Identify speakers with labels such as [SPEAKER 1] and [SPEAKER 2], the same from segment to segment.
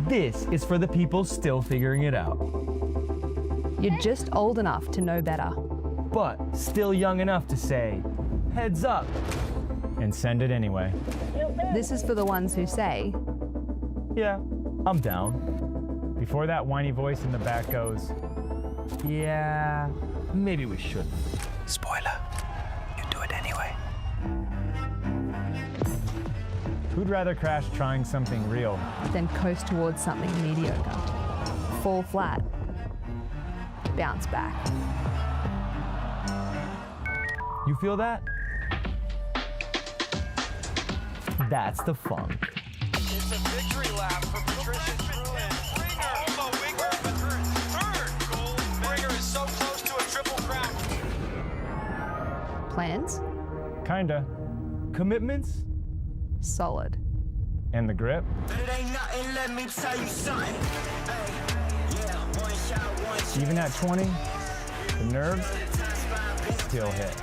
[SPEAKER 1] This is for the people still figuring it out,
[SPEAKER 2] You're just old enough to know better.
[SPEAKER 1] but still young enough to say, heads up, and send it anyway.
[SPEAKER 2] This is for the ones who say,
[SPEAKER 1] Yeah, I'm down. Before that whiny voice in the back goes, yeah, maybe we shouldn't.
[SPEAKER 3] Spoiler, you do it anyway.
[SPEAKER 1] Who'd rather crash trying something real?
[SPEAKER 2] then coast towards something mediocre. Fall flat. Bounce back.
[SPEAKER 1] You feel that? That's the fun.
[SPEAKER 4] It's a victory lap for Patricia Truin. Alma Wiggberg with her third gold. Bringer is so close to a triple crown.
[SPEAKER 2] Plans?
[SPEAKER 1] Kinda. Commitments?
[SPEAKER 2] Solid.
[SPEAKER 1] And the grip? Even at 20, the nerves still hit.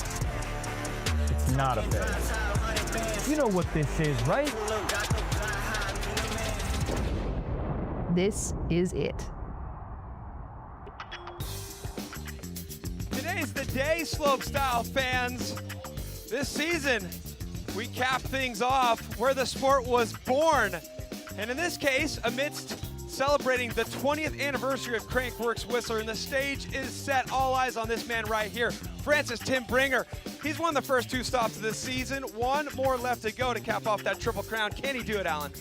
[SPEAKER 1] It's not a phase. You know what this is, right?
[SPEAKER 2] This is it.
[SPEAKER 4] Today's the day, slopestyle fans. This season, we cap things off where the sport was born. And in this case, amidst celebrating the 20th anniversary of Crankworx Whistler, and the stage is set. All eyes on this man right here, Francis Tim Bringer. He's won the first 2 stops of this season. 1 more left to go to cap off that triple crown. Can he do it, Alan?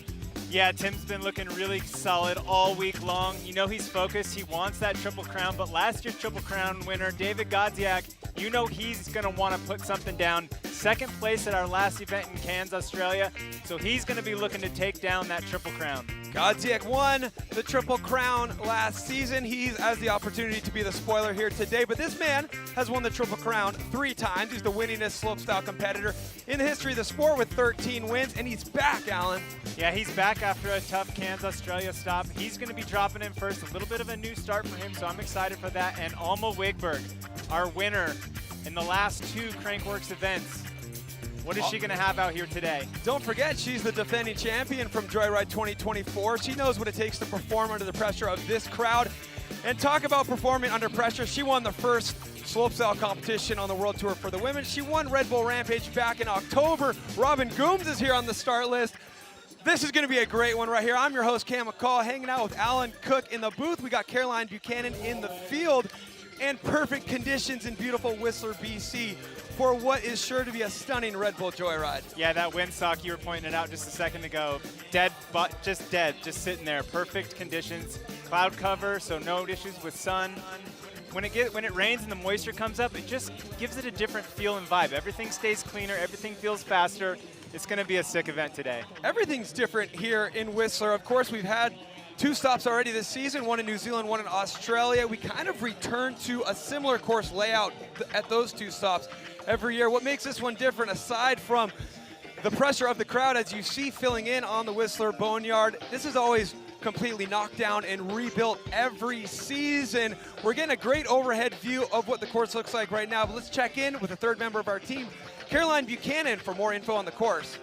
[SPEAKER 5] Yeah, Tim's been looking really solid all week long. You know he's focused. He wants that triple crown, but last year's triple crown winner, David Godziek, you know he's going to want to put something down. Second place at our last event in Cairns, Australia, so he's going to be looking to take down that triple crown.
[SPEAKER 4] Godziek won the Triple Crown last season. He has the opportunity to be the spoiler here today, but this man has won the Triple Crown 3 times. He's the winningest slopestyle competitor in the history of the sport with 13 wins, and he's back, Alan.
[SPEAKER 5] Yeah, he's back after a tough Cairns, Australia stop. He's going to be dropping in first, a little bit of a new start for him, so I'm excited for that. And Alma Wiggberg, our winner in the last 2 Crankworx events. What is she going to have out here today?
[SPEAKER 4] Don't forget, she's the defending champion from Joyride 2024. She knows what it takes to perform under the pressure of this crowd. And talk about performing under pressure. She won the first slopestyle competition on the World Tour for the women. She won Red Bull Rampage back in October. Robin Goomes is here on the start list. This is going to be a great one right here. I'm your host, Cam McCall, hanging out with Alan Cook in the booth. We got Caroline Buchanan in the field, and perfect conditions in beautiful Whistler, BC, for what is sure to be a stunning Red Bull Joyride.
[SPEAKER 5] Yeah, that windsock you were pointing it out just a second ago, dead, but just dead, just sitting there. Perfect conditions, cloud cover, so no issues with sun. When it rains and the moisture comes up, it just gives it a different feel and vibe. Everything stays cleaner, everything feels faster. It's going to be a sick event today.
[SPEAKER 4] Everything's different here in Whistler. Of course, we've had 2 stops already this season, 1 in New Zealand, 1 in Australia. We kind of return to a similar course layout at those 2 stops every year. What makes this one different, aside from the pressure of the crowd, as you see filling in on the Whistler Boneyard, this is always completely knocked down and rebuilt every season. We're getting a great overhead view of what the course looks like right now, but let's check in with the 3rd member of our team, Caroline Buchanan, for more info on the course.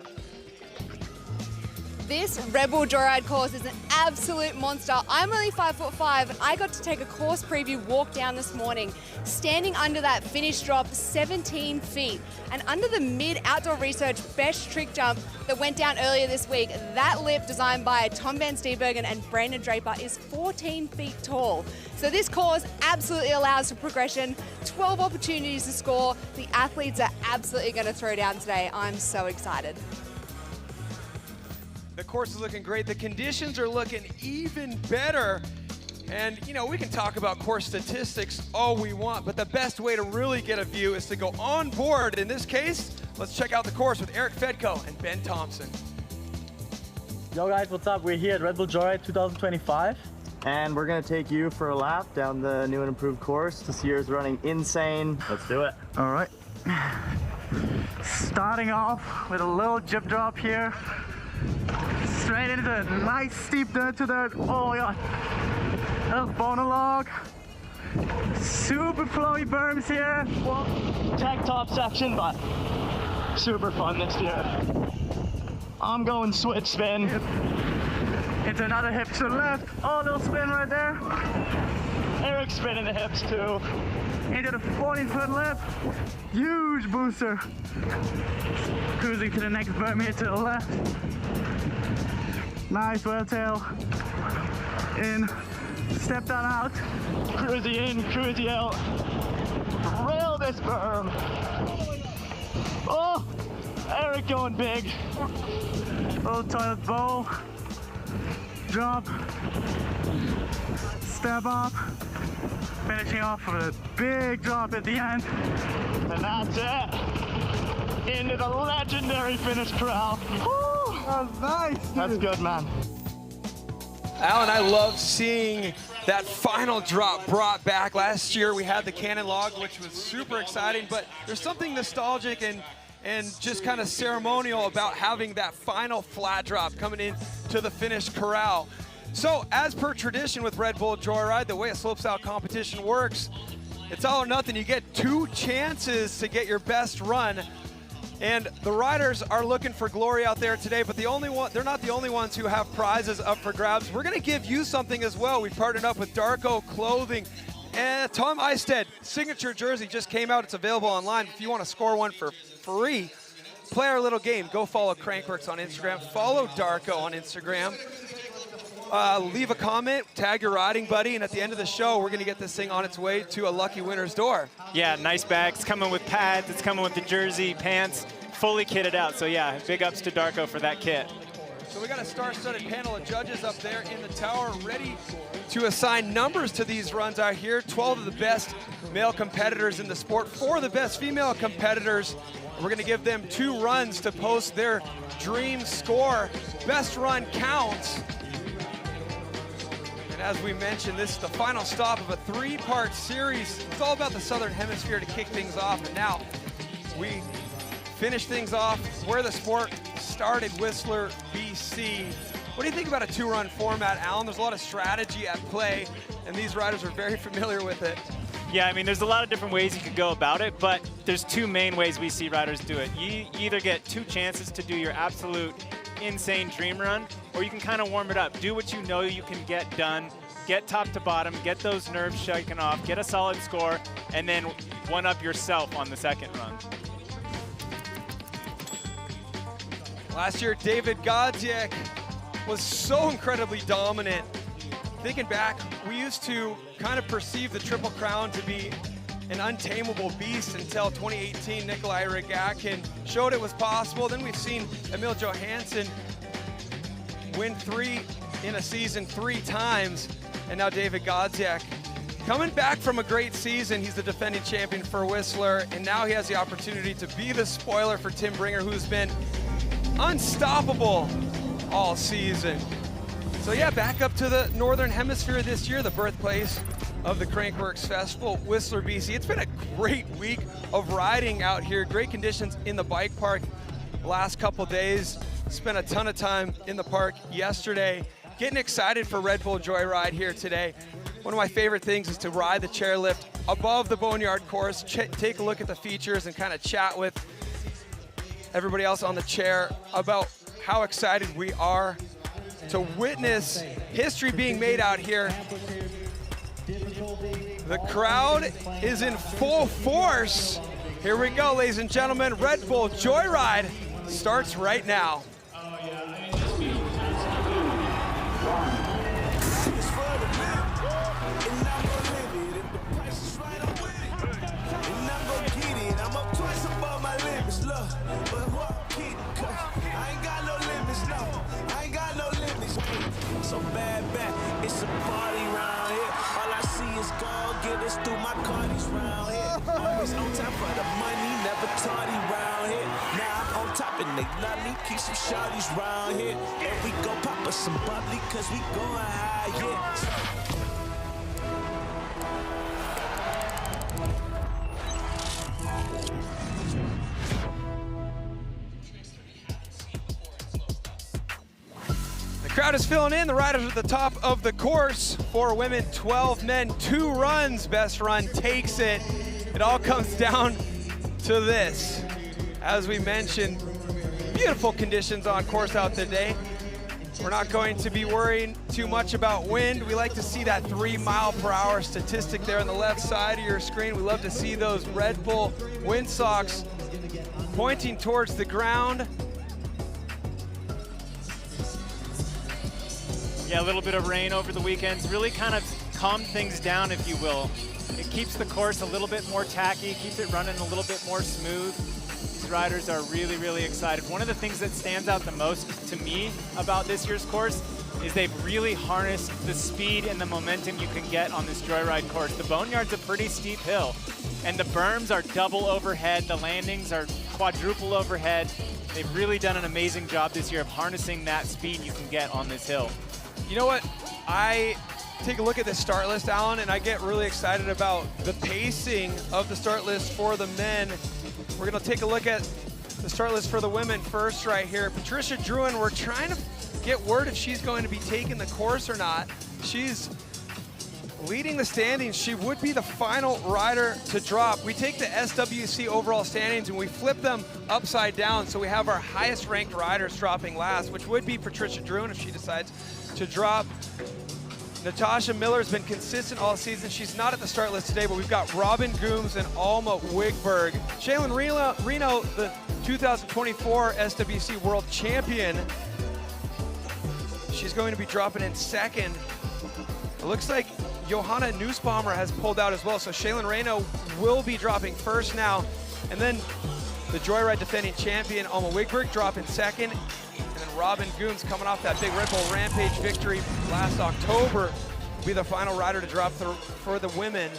[SPEAKER 6] This Red Bull Joyride course is an absolute monster. I'm only 5'5", and I got to take a course preview walk down this morning, standing under that finish drop 17 feet. And under the mid outdoor research best trick jump that went down earlier this week, that lip designed by Tom Van Steenbergen and Brandon Draper is 14 feet tall. So this course absolutely allows for progression, 12 opportunities to score. The athletes are absolutely going to throw down today. I'm so excited.
[SPEAKER 4] The course is looking great. The conditions are looking even better. And, you know, we can talk about course statistics all we want, but the best way to really get a view is to go on board. In this case, let's check out the course with Erik Fedko and Ben Thompson.
[SPEAKER 7] Yo guys, what's up? We're here at Red Bull Joyride 2025. And we're gonna take you for a lap down the new and improved course. This year is running insane. Let's do it.
[SPEAKER 8] All right. Starting off with a little jib drop here. Straight into the nice steep dirt to dirt. Oh my god. Little boner log. Super flowy berms here.
[SPEAKER 7] Well, tech top section, but super fun this year. I'm going switch spin.
[SPEAKER 8] Into another hip to the left. Oh, little spin right there.
[SPEAKER 7] Erik's spinning the hips too.
[SPEAKER 8] Into the 14-foot lip. Huge booster. Cruising to the next berm here to the left. Nice whale tail. In. Step down out.
[SPEAKER 7] Cruisy in, cruisy out. Rail this berm. Oh, Erik going big.
[SPEAKER 8] Little toilet bowl. Drop. Step up. Finishing off with a big drop at the end.
[SPEAKER 7] And that's it. Into the legendary finish corral. Woo!
[SPEAKER 8] That's nice, dude.
[SPEAKER 7] That's good, man.
[SPEAKER 4] Alan, I love seeing that final drop brought back. Last year we had the cannon log, which was super exciting, but there's something nostalgic and just kind of ceremonial about having that final flat drop coming in to the finish corral. So as per tradition with Red Bull Joyride, the way a slopestyle competition works, it's all or nothing. You get 2 chances to get your best run. And the riders are looking for glory out there today, but they're not the only ones who have prizes up for grabs. We're gonna give you something as well. We've partnered up with Darko Clothing. And Tom Eistedt signature jersey just came out. It's available online. If you wanna score one for free, play our little game. Go follow Crankworx on Instagram. Follow Darko on Instagram. Leave a comment, tag your riding buddy, and at the end of the show, we're gonna get this thing on its way to a lucky winner's door.
[SPEAKER 5] Yeah, nice bag. It's coming with pads, it's coming with the jersey, pants, fully kitted out. So yeah, big ups to Darko for that kit.
[SPEAKER 4] So we got a star-studded panel of judges up there in the tower ready to assign numbers to these runs out here. 12 of the best male competitors in the sport, 4 of the best female competitors. We're gonna give them 2 runs to post their dream score. Best run counts. As we mentioned, this is the final stop of a 3-part series. It's all about the Southern Hemisphere to kick things off. And now we finish things off where the sport started, Whistler, BC. What do you think about a 2-run format, Alan? There's a lot of strategy at play, and these riders are very familiar with it.
[SPEAKER 5] Yeah, I mean, there's a lot of different ways you could go about it, but there's 2 main ways we see riders do it. You either get 2 chances to do your absolute insane dream run, or you can kind of warm it up. Do what you know you can get done, get top to bottom, get those nerves shaken off, get a solid score, and then one-up yourself on the second run.
[SPEAKER 4] Last year, David Godziek was so incredibly dominant. Thinking back, we used to kind of perceive the Triple Crown to be an untamable beast until 2018. Nicholi Rogatkin showed it was possible. Then we've seen Emil Johannson win 3 in a season 3 times. And now David Godziek coming back from a great season. He's the defending champion for Whistler, and now he has the opportunity to be the spoiler for Tim Bringer, who's been unstoppable all season. So yeah, back up to the Northern Hemisphere this year, the birthplace of the Crankworx Festival, Whistler, BC. It's been a great week of riding out here. Great conditions in the bike park the last couple days. Spent a ton of time in the park yesterday. Getting excited for Red Bull Joyride here today. One of my favorite things is to ride the chairlift above the Boneyard course, take a look at the features and kind of chat with everybody else on the chair about how excited we are to witness history being made out here. The crowd is in full force. Here we go, ladies and gentlemen. Red Bull Joyride starts right now.
[SPEAKER 9] So bad, it's a party round here. All I see is gold, get us through my cardies round here. Always on time for the money, never tardy round here. Now I'm on top and they love me, keep some shawties round here. And we go pop us some bubbly, cause we going high, yeah.
[SPEAKER 4] Crowd is filling in. The riders at the top of the course. 4 women, 12 men, 2 runs. Best run takes it. It all comes down to this. As we mentioned, beautiful conditions on course out today. We're not going to be worrying too much about wind. We like to see that 3 mile/hour statistic there on the left side of your screen. We love to see those Red Bull windsocks pointing towards the ground.
[SPEAKER 5] Yeah, a little bit of rain over the weekends really kind of calmed things down, if you will. It keeps the course a little bit more tacky, keeps it running a little bit more smooth. These riders are really, really excited. One of the things that stands out the most to me about this year's course is they've really harnessed the speed and the momentum you can get on this Joyride course. The Boneyard's a pretty steep hill, and the berms are double overhead, the landings are quadruple overhead. They've really done an amazing job this year of harnessing that speed you can get on this hill.
[SPEAKER 4] You know what? I take a look at the start list, Alan, and I get really excited about the pacing of the start list for the men. We're going to take a look at the start list for the women first right here. Patricia Druin, we're trying to get word if she's going to be taking the course or not. She's leading the standings. She would be the final rider to drop. We take the SWC overall standings and we flip them upside down, so we have our highest ranked riders dropping last, which would be Patricia Druin if she decides to drop. Natasha Miller's been consistent all season. She's not at the start list today, but we've got Robin Goomes and Alma Wiggberg. Shealen Reno, the 2024 SWC World Champion. She's going to be dropping in second. It looks like Johanna Nussbaumer has pulled out as well, so Shealen Reno will be dropping first now. And then the Joyride defending champion, Alma Wiggberg, dropping second. And then Robin Goomes, coming off that big Red Bull Rampage victory last October, will be the final rider to drop for the women.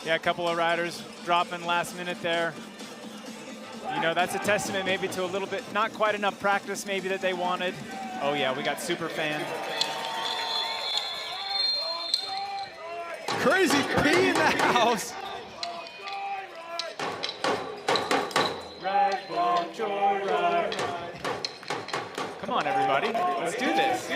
[SPEAKER 5] Yeah, a couple of riders dropping last minute there. You know, that's a testament maybe to a little bit, not quite enough practice maybe that they wanted. Oh yeah, we got Superfan.
[SPEAKER 4] Crazy P in the house.
[SPEAKER 5] Red Bull Joyride. Come on, everybody, let's do this.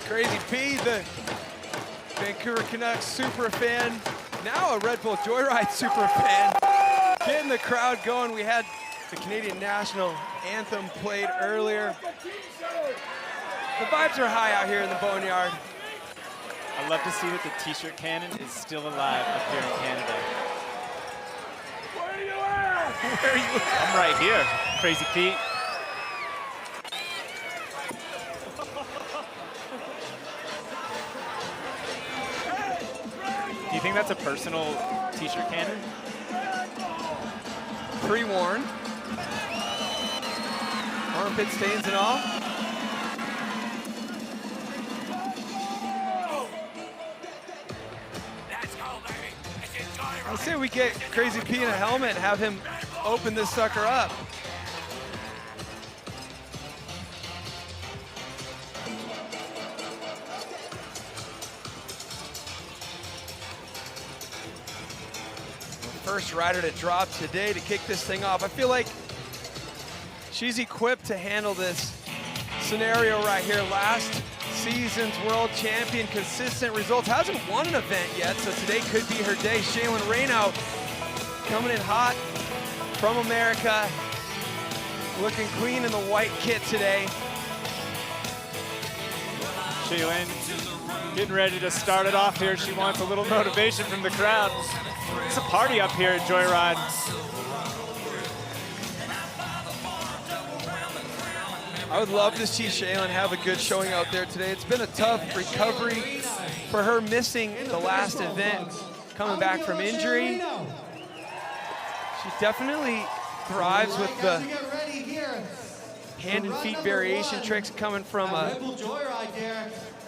[SPEAKER 4] Crazy P, the Vancouver Canucks super fan, now a Red Bull Joyride super fan, getting the crowd going. We had the Canadian national anthem played earlier. The vibes are high out here in the Boneyard.
[SPEAKER 5] I love to see that the t-shirt cannon is still alive up here in Canada.
[SPEAKER 4] Where are you at?
[SPEAKER 5] I'm right here, Crazy Pete. Do you think that's a personal t-shirt cannon?
[SPEAKER 4] Pre-worn. Armpit stains and all. I say we get Crazy P in a helmet and have him open this sucker up. First rider to drop today to kick this thing off. I feel like she's equipped to handle this scenario right here. Last season's world champion, consistent results, hasn't won an event yet, so today could be her day. Shealen Reno coming in hot from America, looking clean in the white kit today.
[SPEAKER 5] Shealen getting ready to start it off here. She wants a little motivation from the crowd. It's a party up here at Joyride.
[SPEAKER 4] I would love to see Shealen have a good showing out there today. It's been a tough recovery for her, missing the last event, coming back from injury. She definitely thrives with the hand and feet variation tricks coming from a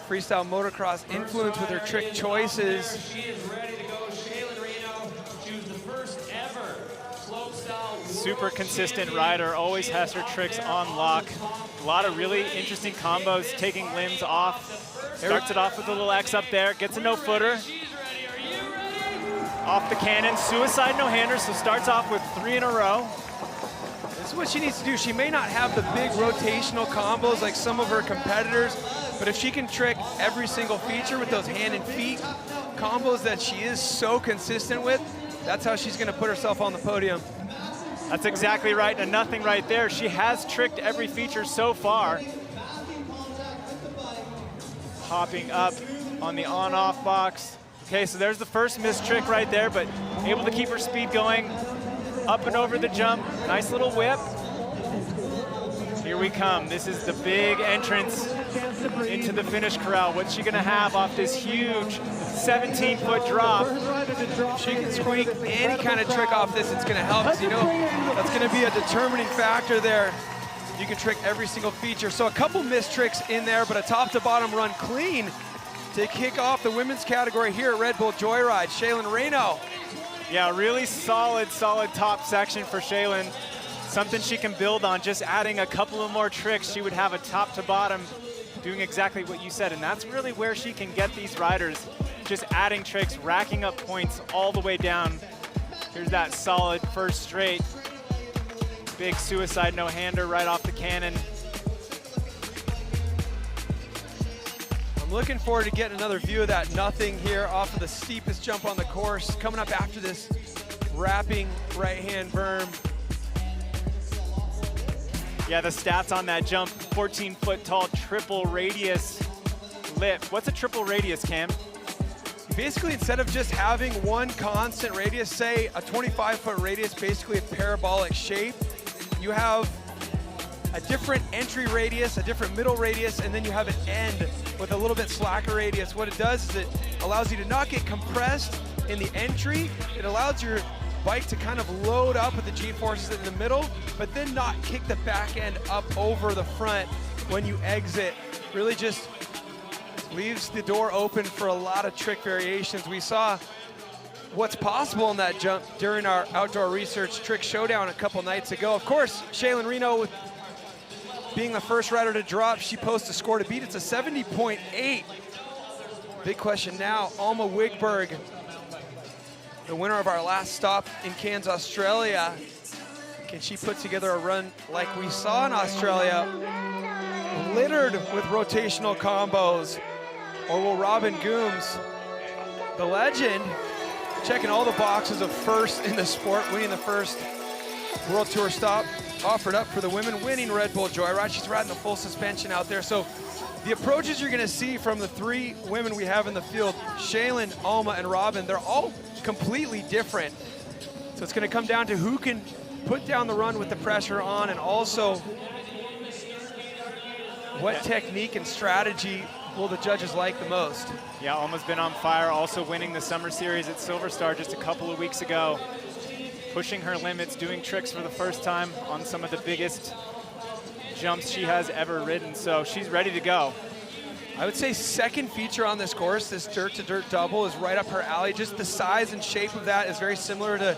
[SPEAKER 4] freestyle motocross influence with her trick choices.
[SPEAKER 10] She is ready to go. Shealen Reno, she was the first ever slopestyle.
[SPEAKER 5] Super consistent rider, always has her tricks on lock. A lot of really interesting combos, taking limbs off. Starts it off with a little X up there, gets a no-footer. Off the cannon, suicide no-hander, so starts off with 3 in a row.
[SPEAKER 4] This This is what she needs to do. She may not have the big rotational combos like some of her competitors, but if she can trick every single feature with those hand and feet combos that she is so consistent with, that's how she's gonna put herself on the podium.
[SPEAKER 5] That's exactly right, and nothing right there. She has tricked every feature so far. Hopping up on the on-off box. Okay, so there's the first missed trick right there, but able to keep her speed going. Up and over the jump, nice little whip. Here we come. This is the big entrance into the finish corral. What's she gonna have off this huge 17-foot drop?
[SPEAKER 4] If she can squeak any kind of trick off this, it's gonna help, because you know that's gonna be a determining factor there. You can trick every single feature. So a couple missed tricks in there, but a top to bottom run clean to kick off the women's category here at Red Bull Joyride. Shealen Reno.
[SPEAKER 5] Yeah, really solid top section for Shealen. Something she can build on, just adding a couple of more tricks. She would have a top to bottom doing exactly what you said, and that's really where she can get these riders, just adding tricks, racking up points all the way down. Here's that solid first straight. Big suicide no-hander right off the cannon.
[SPEAKER 4] I'm looking forward to getting another view of that nothing here off of the steepest jump on the course. Coming up after this wrapping right-hand berm.
[SPEAKER 5] Yeah, the stats on that jump, 14-foot tall triple radius lip. What's a triple radius, Cam?
[SPEAKER 4] Basically, instead of just having one constant radius, say a 25-foot radius, basically a parabolic shape, you have a different entry radius, a different middle radius, and then you have an end with a little bit slacker radius. What it does is it allows you to not get compressed in the entry. It allows your bike to kind of load up with the G-forces in the middle, but then not kick the back end up over the front when you exit. Really just leaves the door open for a lot of trick variations. We saw what's possible in that jump during our outdoor research trick showdown a couple nights ago. Of course, Shealen Reno, being the first rider to drop, she posts a score to beat. It's a 70.8. Big question now, Alma Wiggberg, the winner of our last stop in Cairns, Australia. Can she put together a run like we saw in Australia, littered with rotational combos? Or will Robin Goomes, the legend, checking all the boxes of first in the sport, winning the first World Tour stop, offered up for the women, winning Red Bull Joyride. She's riding the full suspension out there. So the approaches you're gonna see from the three women we have in the field, Shealen, Alma, and Robin, they're all completely different. So it's gonna come down to who can put down the run with the pressure on, and also what technique and strategy will the judges like the most.
[SPEAKER 5] Yeah, Alma's been on fire, also winning the Summer Series at Silver Star just a couple of weeks ago. Pushing her limits, doing tricks for the first time on some of the biggest jumps she has ever ridden, so she's ready to go.
[SPEAKER 4] I would say second feature on this course, this dirt-to-dirt double, is right up her alley. Just the size and shape of that is very similar to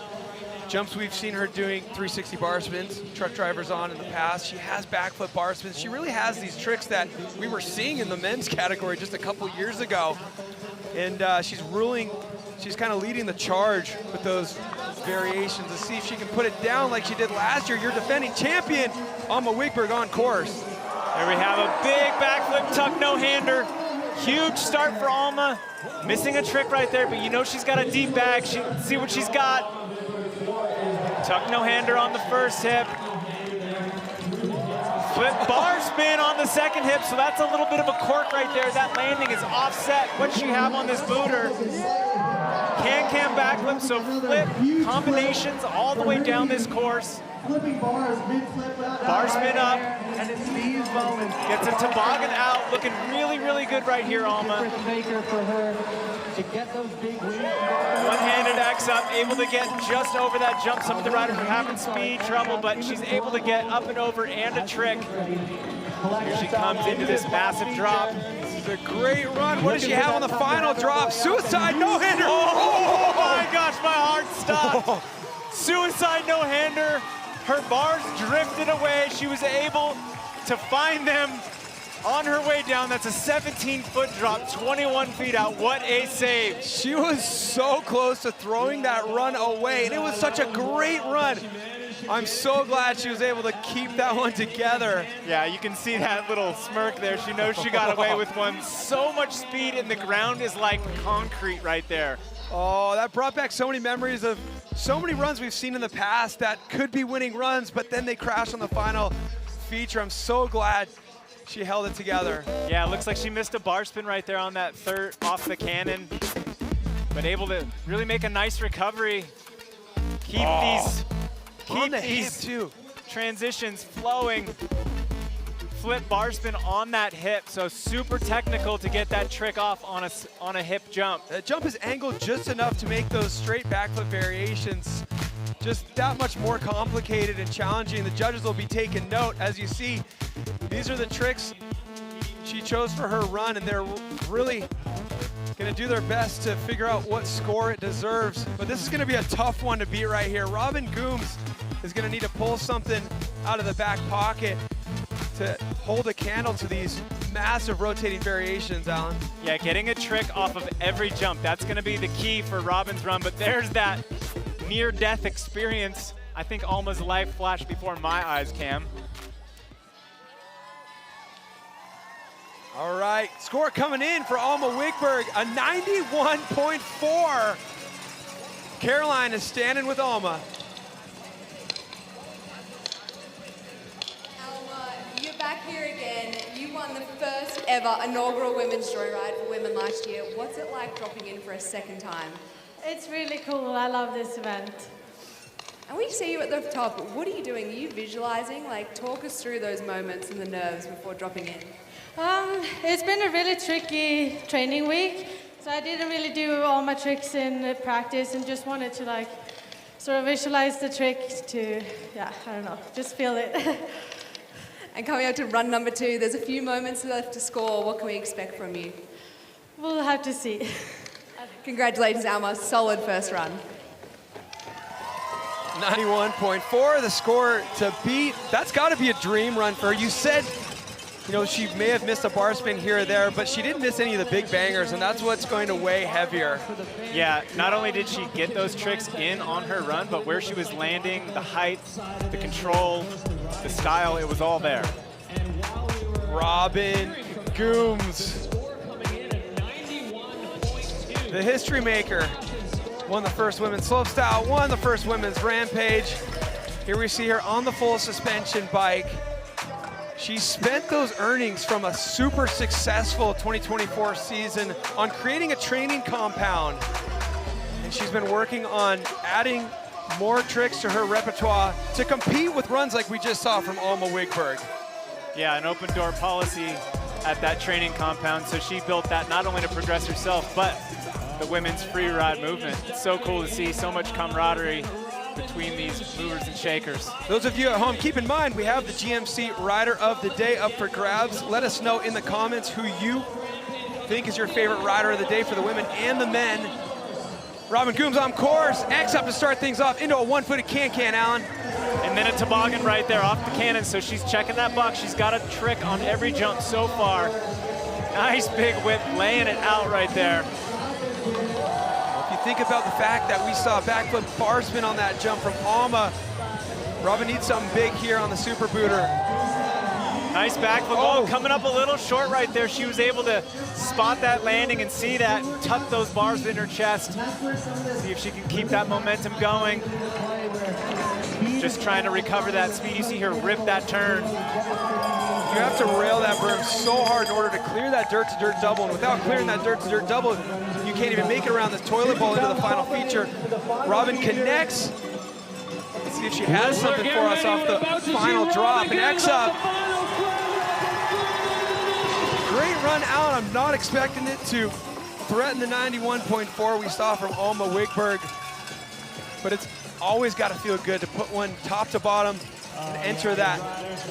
[SPEAKER 4] jumps we've seen her doing 360 bar spins, truck drivers on in the past. She has backflip bar spins. She really has these tricks that we were seeing in the men's category just a couple years ago. And she's kind of leading the charge with those variations to see if she can put it down like she did last year. Your defending champion, Alma Wiggberg, on course.
[SPEAKER 5] There we have a big backflip tuck no-hander. Huge start for Alma. Missing a trick right there, but you know she's got a deep bag. See what she's got. Tuck no-hander on the first hip. Flip bar spin on the second hip, so that's a little bit of a cork right there. That landing is offset. What does she have on this booter? Can backflip, so flip combinations all the way down this course.
[SPEAKER 8] Flipping bars, mid-flip,
[SPEAKER 5] bar spin up.
[SPEAKER 8] And it's these moments.
[SPEAKER 5] Gets a toboggan out, looking really, really good right here, Alma.
[SPEAKER 8] For her to get those big wings.
[SPEAKER 5] One-handed X up, able to get just over that jump. Some of the riders are having speed trouble, but she's able to get up and over and a trick. Here she comes into this massive drop.
[SPEAKER 4] This is a great run. What does she have on the final drop? Suicide no-hander.
[SPEAKER 5] Oh my gosh, my heart stopped. Suicide no-hander. Her bars drifted away. She was able to find them on her way down. That's a 17-foot drop, 21 feet out. What a save.
[SPEAKER 4] She was so close to throwing that run away, and it was such a great run. I'm so glad she was able to keep that one together.
[SPEAKER 5] Yeah, you can see that little smirk there. She knows she got away with one. So much speed, and the ground is like concrete right there.
[SPEAKER 4] Oh, that brought back so many memories of so many runs we've seen in the past that could be winning runs, but then they crash on the final feature. I'm so glad she held it together.
[SPEAKER 5] Yeah, it looks like she missed a bar spin right there on that third off the cannon, but able to really make a nice recovery. Keep these transitions flowing. Flip bar spin on that hip, so super technical to get that trick off on a hip jump.
[SPEAKER 4] That jump is angled just enough to make those straight backflip variations just that much more complicated and challenging. The judges will be taking note. As you see, these are the tricks she chose for her run, and they're really gonna do their best to figure out what score it deserves. But this is gonna be a tough one to beat right here. Robin Goomes is gonna need to pull something out of the back pocket to hold a candle to these massive rotating variations, Alan.
[SPEAKER 5] Yeah, getting a trick off of every jump, that's gonna be the key for Robin's run, but there's that near-death experience. I think Alma's life flashed before my eyes, Cam.
[SPEAKER 4] All right, score coming in for Alma Wiggberg, a 91.4. Caroline is standing with Alma.
[SPEAKER 6] Back here again, you won the first ever inaugural Women's Joyride for women last year. What's it like dropping in for a second time?
[SPEAKER 11] It's really cool. I love this event.
[SPEAKER 6] And we see you at the top. What are you doing? Are you visualizing? Like, talk us through those moments and the nerves before dropping in.
[SPEAKER 11] It's been a really tricky training week, so I didn't really do all my tricks in practice and just wanted to like sort of visualize the trick to, yeah, I don't know, just feel it.
[SPEAKER 6] And coming up to run number 2, there's a few moments left to score. What can we expect from you?
[SPEAKER 11] We'll have to see.
[SPEAKER 6] Congratulations, Alma. Solid first run.
[SPEAKER 4] 91.4, the score to beat. That's got to be a dream run for her. You said, you know, she may have missed a bar spin here or there, but she didn't miss any of the big bangers, and that's what's going to weigh heavier.
[SPEAKER 5] Yeah, not only did she get those tricks in on her run, but where she was landing, the height, the control, the style, it was all there.
[SPEAKER 4] Robin Goomes, the history maker, won the first women's slopestyle, won the first women's rampage. Here we see her on the full suspension bike. She spent those earnings from a super successful 2024 season on creating a training compound. And she's been working on adding more tricks to her repertoire to compete with runs like we just saw from Alma Wiggberg.
[SPEAKER 5] Yeah, an open door policy at that training compound. So she built that not only to progress herself, but the women's free ride movement. It's so cool to see so much camaraderie between these movers and shakers.
[SPEAKER 4] Those of you at home, keep in mind we have the GMC Rider of the Day up for grabs. Let us know in the comments who you think is your favorite rider of the day for the women and the men. Robin Goomes on course, X up to start things off into a one-footed can-can, Alan.
[SPEAKER 5] And then a toboggan right there off the cannon, so she's checking that box. She's got a trick on every jump so far. Nice big whip, laying it out right there.
[SPEAKER 4] Think about the fact that we saw a backflip bar spin on that jump from Alma. Robin needs something big here on the super booter.
[SPEAKER 5] Nice backflip. Oh, coming up a little short right there. She was able to spot that landing and see that, tuck those bars in her chest. See if she can keep that momentum going. Just trying to recover that speed. You see her rip that turn.
[SPEAKER 4] You have to rail that berm so hard in order to clear that dirt-to-dirt double, and without clearing that dirt-to-dirt double, you can't even make it around this toilet bowl into the final feature. Robin connects. Let's see if she has something for us off the final drop. And X up. Great run out. I'm not expecting it to threaten the 91.4 we saw from Alma Wiggberg, but it's always got to feel good to put one top to bottom and enter that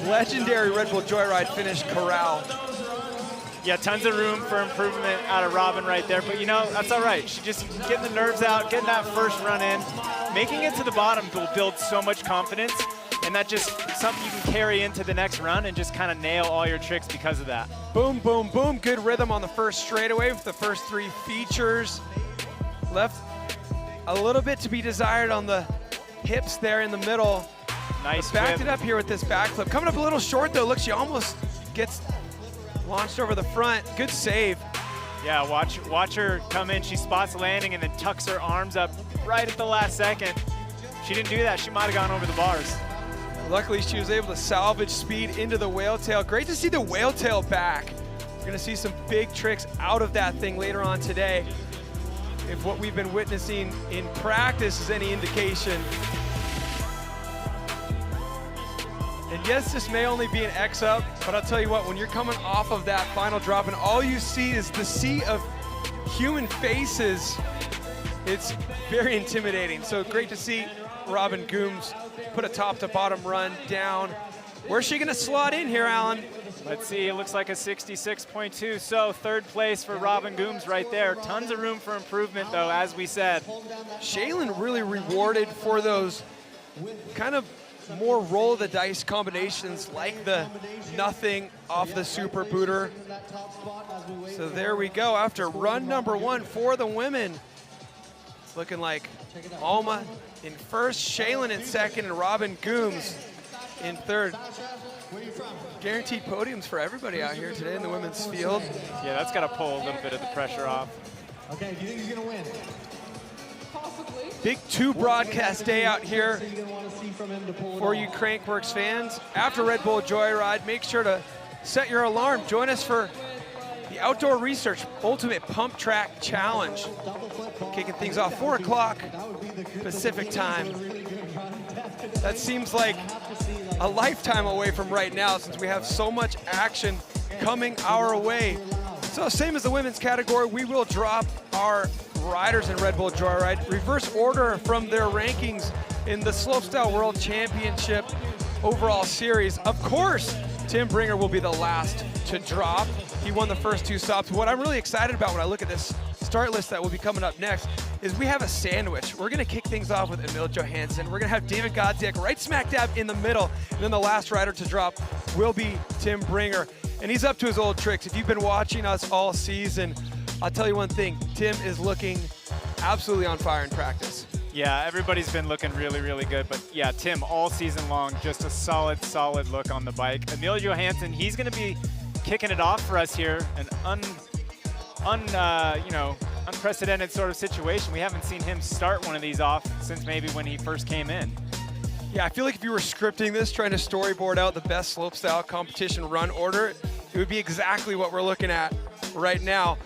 [SPEAKER 4] legendary Red Bull Joyride finish corral.
[SPEAKER 5] Yeah, tons of room for improvement out of Robin right there, but you know, that's all right. She's just getting the nerves out, getting that first run in. Making it to the bottom will build so much confidence, and that's just something you can carry into the next run and just kind of nail all your tricks because of that.
[SPEAKER 4] Boom, boom, boom. Good rhythm on the first straightaway with the first 3 features. Left a little bit to be desired on the hips there in the middle.
[SPEAKER 5] Nice
[SPEAKER 4] backed
[SPEAKER 5] whip.
[SPEAKER 4] it up here with this backflip. Coming up a little short though. Look, she almost gets launched over the front. Good save.
[SPEAKER 5] Yeah, watch her come in. She spots the landing and then tucks her arms up right at the last second. She didn't do that. She might have gone over the bars.
[SPEAKER 4] Luckily, she was able to salvage speed into the whale tail. Great to see the whale tail back. We're gonna see some big tricks out of that thing later on today. If what we've been witnessing in practice is any indication. And yes, this may only be an X up, but I'll tell you what, when you're coming off of that final drop and all you see is the sea of human faces, it's very intimidating. So great to see Robin Goomes put a top to bottom run down. Where's she gonna slot in here, Alan?
[SPEAKER 5] Let's see, it looks like a 66.2, so third place for Robin Goomes right there. Tons of room for improvement though, as we said.
[SPEAKER 4] Shealen really rewarded for those kind of more roll of the dice combinations like the nothing off the super booter. So there we go, after run number 1 for the women. It's looking like Alma in first, Shealen in second, and Robin Goomes in third. Guaranteed podiums for everybody out here today in the women's field.
[SPEAKER 5] Yeah, that's got to pull a little bit of the pressure off.
[SPEAKER 10] Okay, do you think he's gonna win?
[SPEAKER 4] Big 2 broadcast day out here for you Crankworx fans. After Red Bull Joyride, make sure to set your alarm. Join us for the Outdoor Research Ultimate Pump Track Challenge. Kicking things off 4 o'clock Pacific time. That seems like a lifetime away from right now since we have so much action coming our way. So same as the women's category, we will drop our riders in Red Bull Joyride, reverse order from their rankings in the Slopestyle World Championship overall series. Of course, Tim Bringer will be the last to drop. He won the first 2 stops. What I'm really excited about when I look at this start list that will be coming up next is we have a sandwich. We're gonna kick things off with Emil Johannson. We're gonna have David Godziek right smack dab in the middle, and then the last rider to drop will be Tim Bringer. And he's up to his old tricks. If you've been watching us all season, I'll tell you one thing, Tim is looking absolutely on fire in practice.
[SPEAKER 5] Yeah, everybody's been looking really, really good. But yeah, Tim, all season long, just a solid, solid look on the bike. Emil Johannson, he's going to be kicking it off for us here. An unprecedented sort of situation. We haven't seen him start one of these off since maybe when he first came in.
[SPEAKER 4] Yeah, I feel like if you were scripting this, trying to storyboard out the best slopestyle competition run order, it would be exactly what we're looking at right now.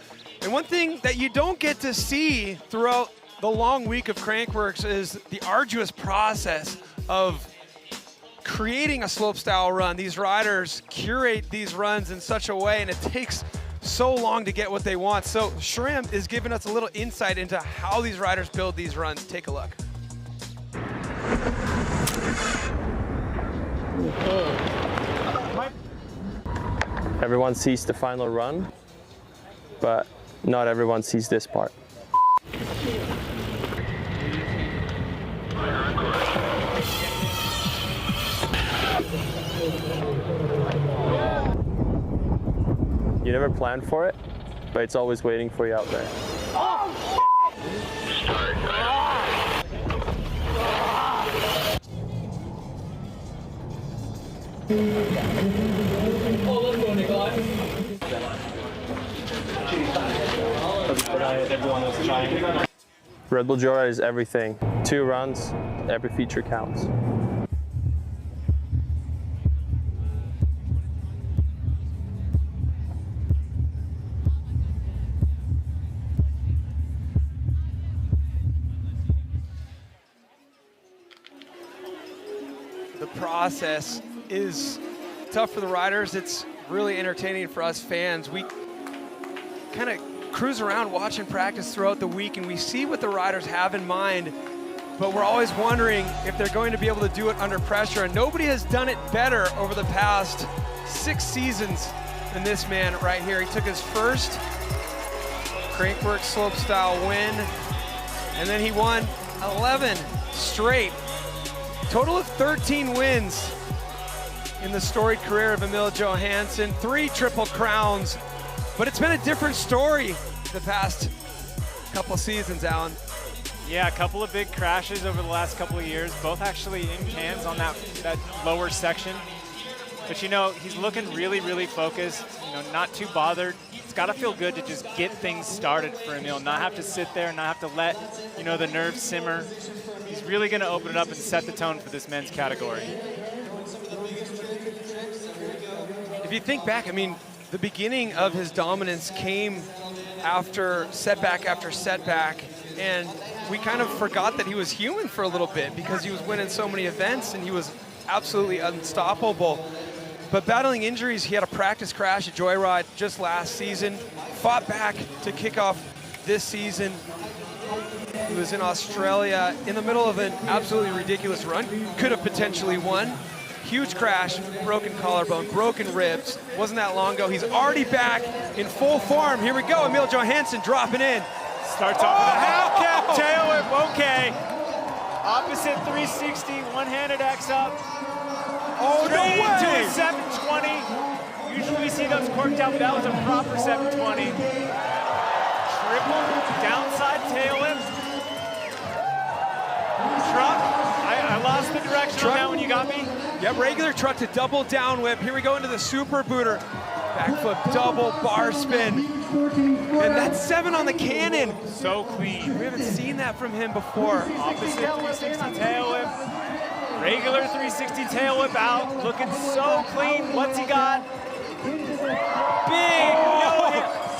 [SPEAKER 4] And one thing that you don't get to see throughout the long week of Crankworx is the arduous process of creating a slopestyle run. These riders curate these runs in such a way, and it takes so long to get what they want. So Shrimp is giving us a little insight into how these riders build these runs. Take a look.
[SPEAKER 12] Everyone sees the final run, but not everyone sees this part. You never plan for it, but it's always waiting for you out there. Red Bull Joyride is everything. 2 runs, every feature counts.
[SPEAKER 4] The process is tough for the riders. It's really entertaining for us fans. We kind of cruise around watching practice throughout the week and we see what the riders have in mind, but we're always wondering if they're going to be able to do it under pressure, and nobody has done it better over the past 6 seasons than this man right here. He took his first Crankworx slopestyle win, and then he won 11 straight. Total of 13 wins in the storied career of Emil Johannson, 3 triple crowns, but it's been a different story the past couple seasons, Alan.
[SPEAKER 5] Yeah, a couple of big crashes over the last couple of years, both actually in cans on that lower section. But you know, he's looking really, really focused, you know, not too bothered. It's got to feel good to just get things started for Emil, not have to sit there, not have to let, you know, the nerves simmer. He's really going to open it up and set the tone for this men's category.
[SPEAKER 4] If you think back, I mean, the beginning of his dominance came after setback, and we kind of forgot that he was human for a little bit because he was winning so many events and he was absolutely unstoppable. But battling injuries, he had a practice crash at Joyride just last season, fought back to kick off this season. He was in Australia in the middle of an absolutely ridiculous run, could have potentially won. Huge crash, broken collarbone, broken ribs. Wasn't that long ago. He's already back in full form. Here we go, Emil Johannson dropping in.
[SPEAKER 5] Starts off with a half cap tail whip, okay. Opposite 360, one-handed X up.
[SPEAKER 4] Oh,
[SPEAKER 5] straight
[SPEAKER 4] no way.
[SPEAKER 5] into a 720. Usually we see those corked out, but that was a proper 720. Triple downside tail whip. Truck, I lost the direction on that one, you got me?
[SPEAKER 4] Yep, regular truck to double down whip. Here we go into the super booter. Backflip double bar spin. And that's 7 on the cannon.
[SPEAKER 5] So clean.
[SPEAKER 4] We haven't seen that from him before.
[SPEAKER 5] Opposite 360 tail whip. Regular 360 tail whip out. Looking so clean. What's he got? Big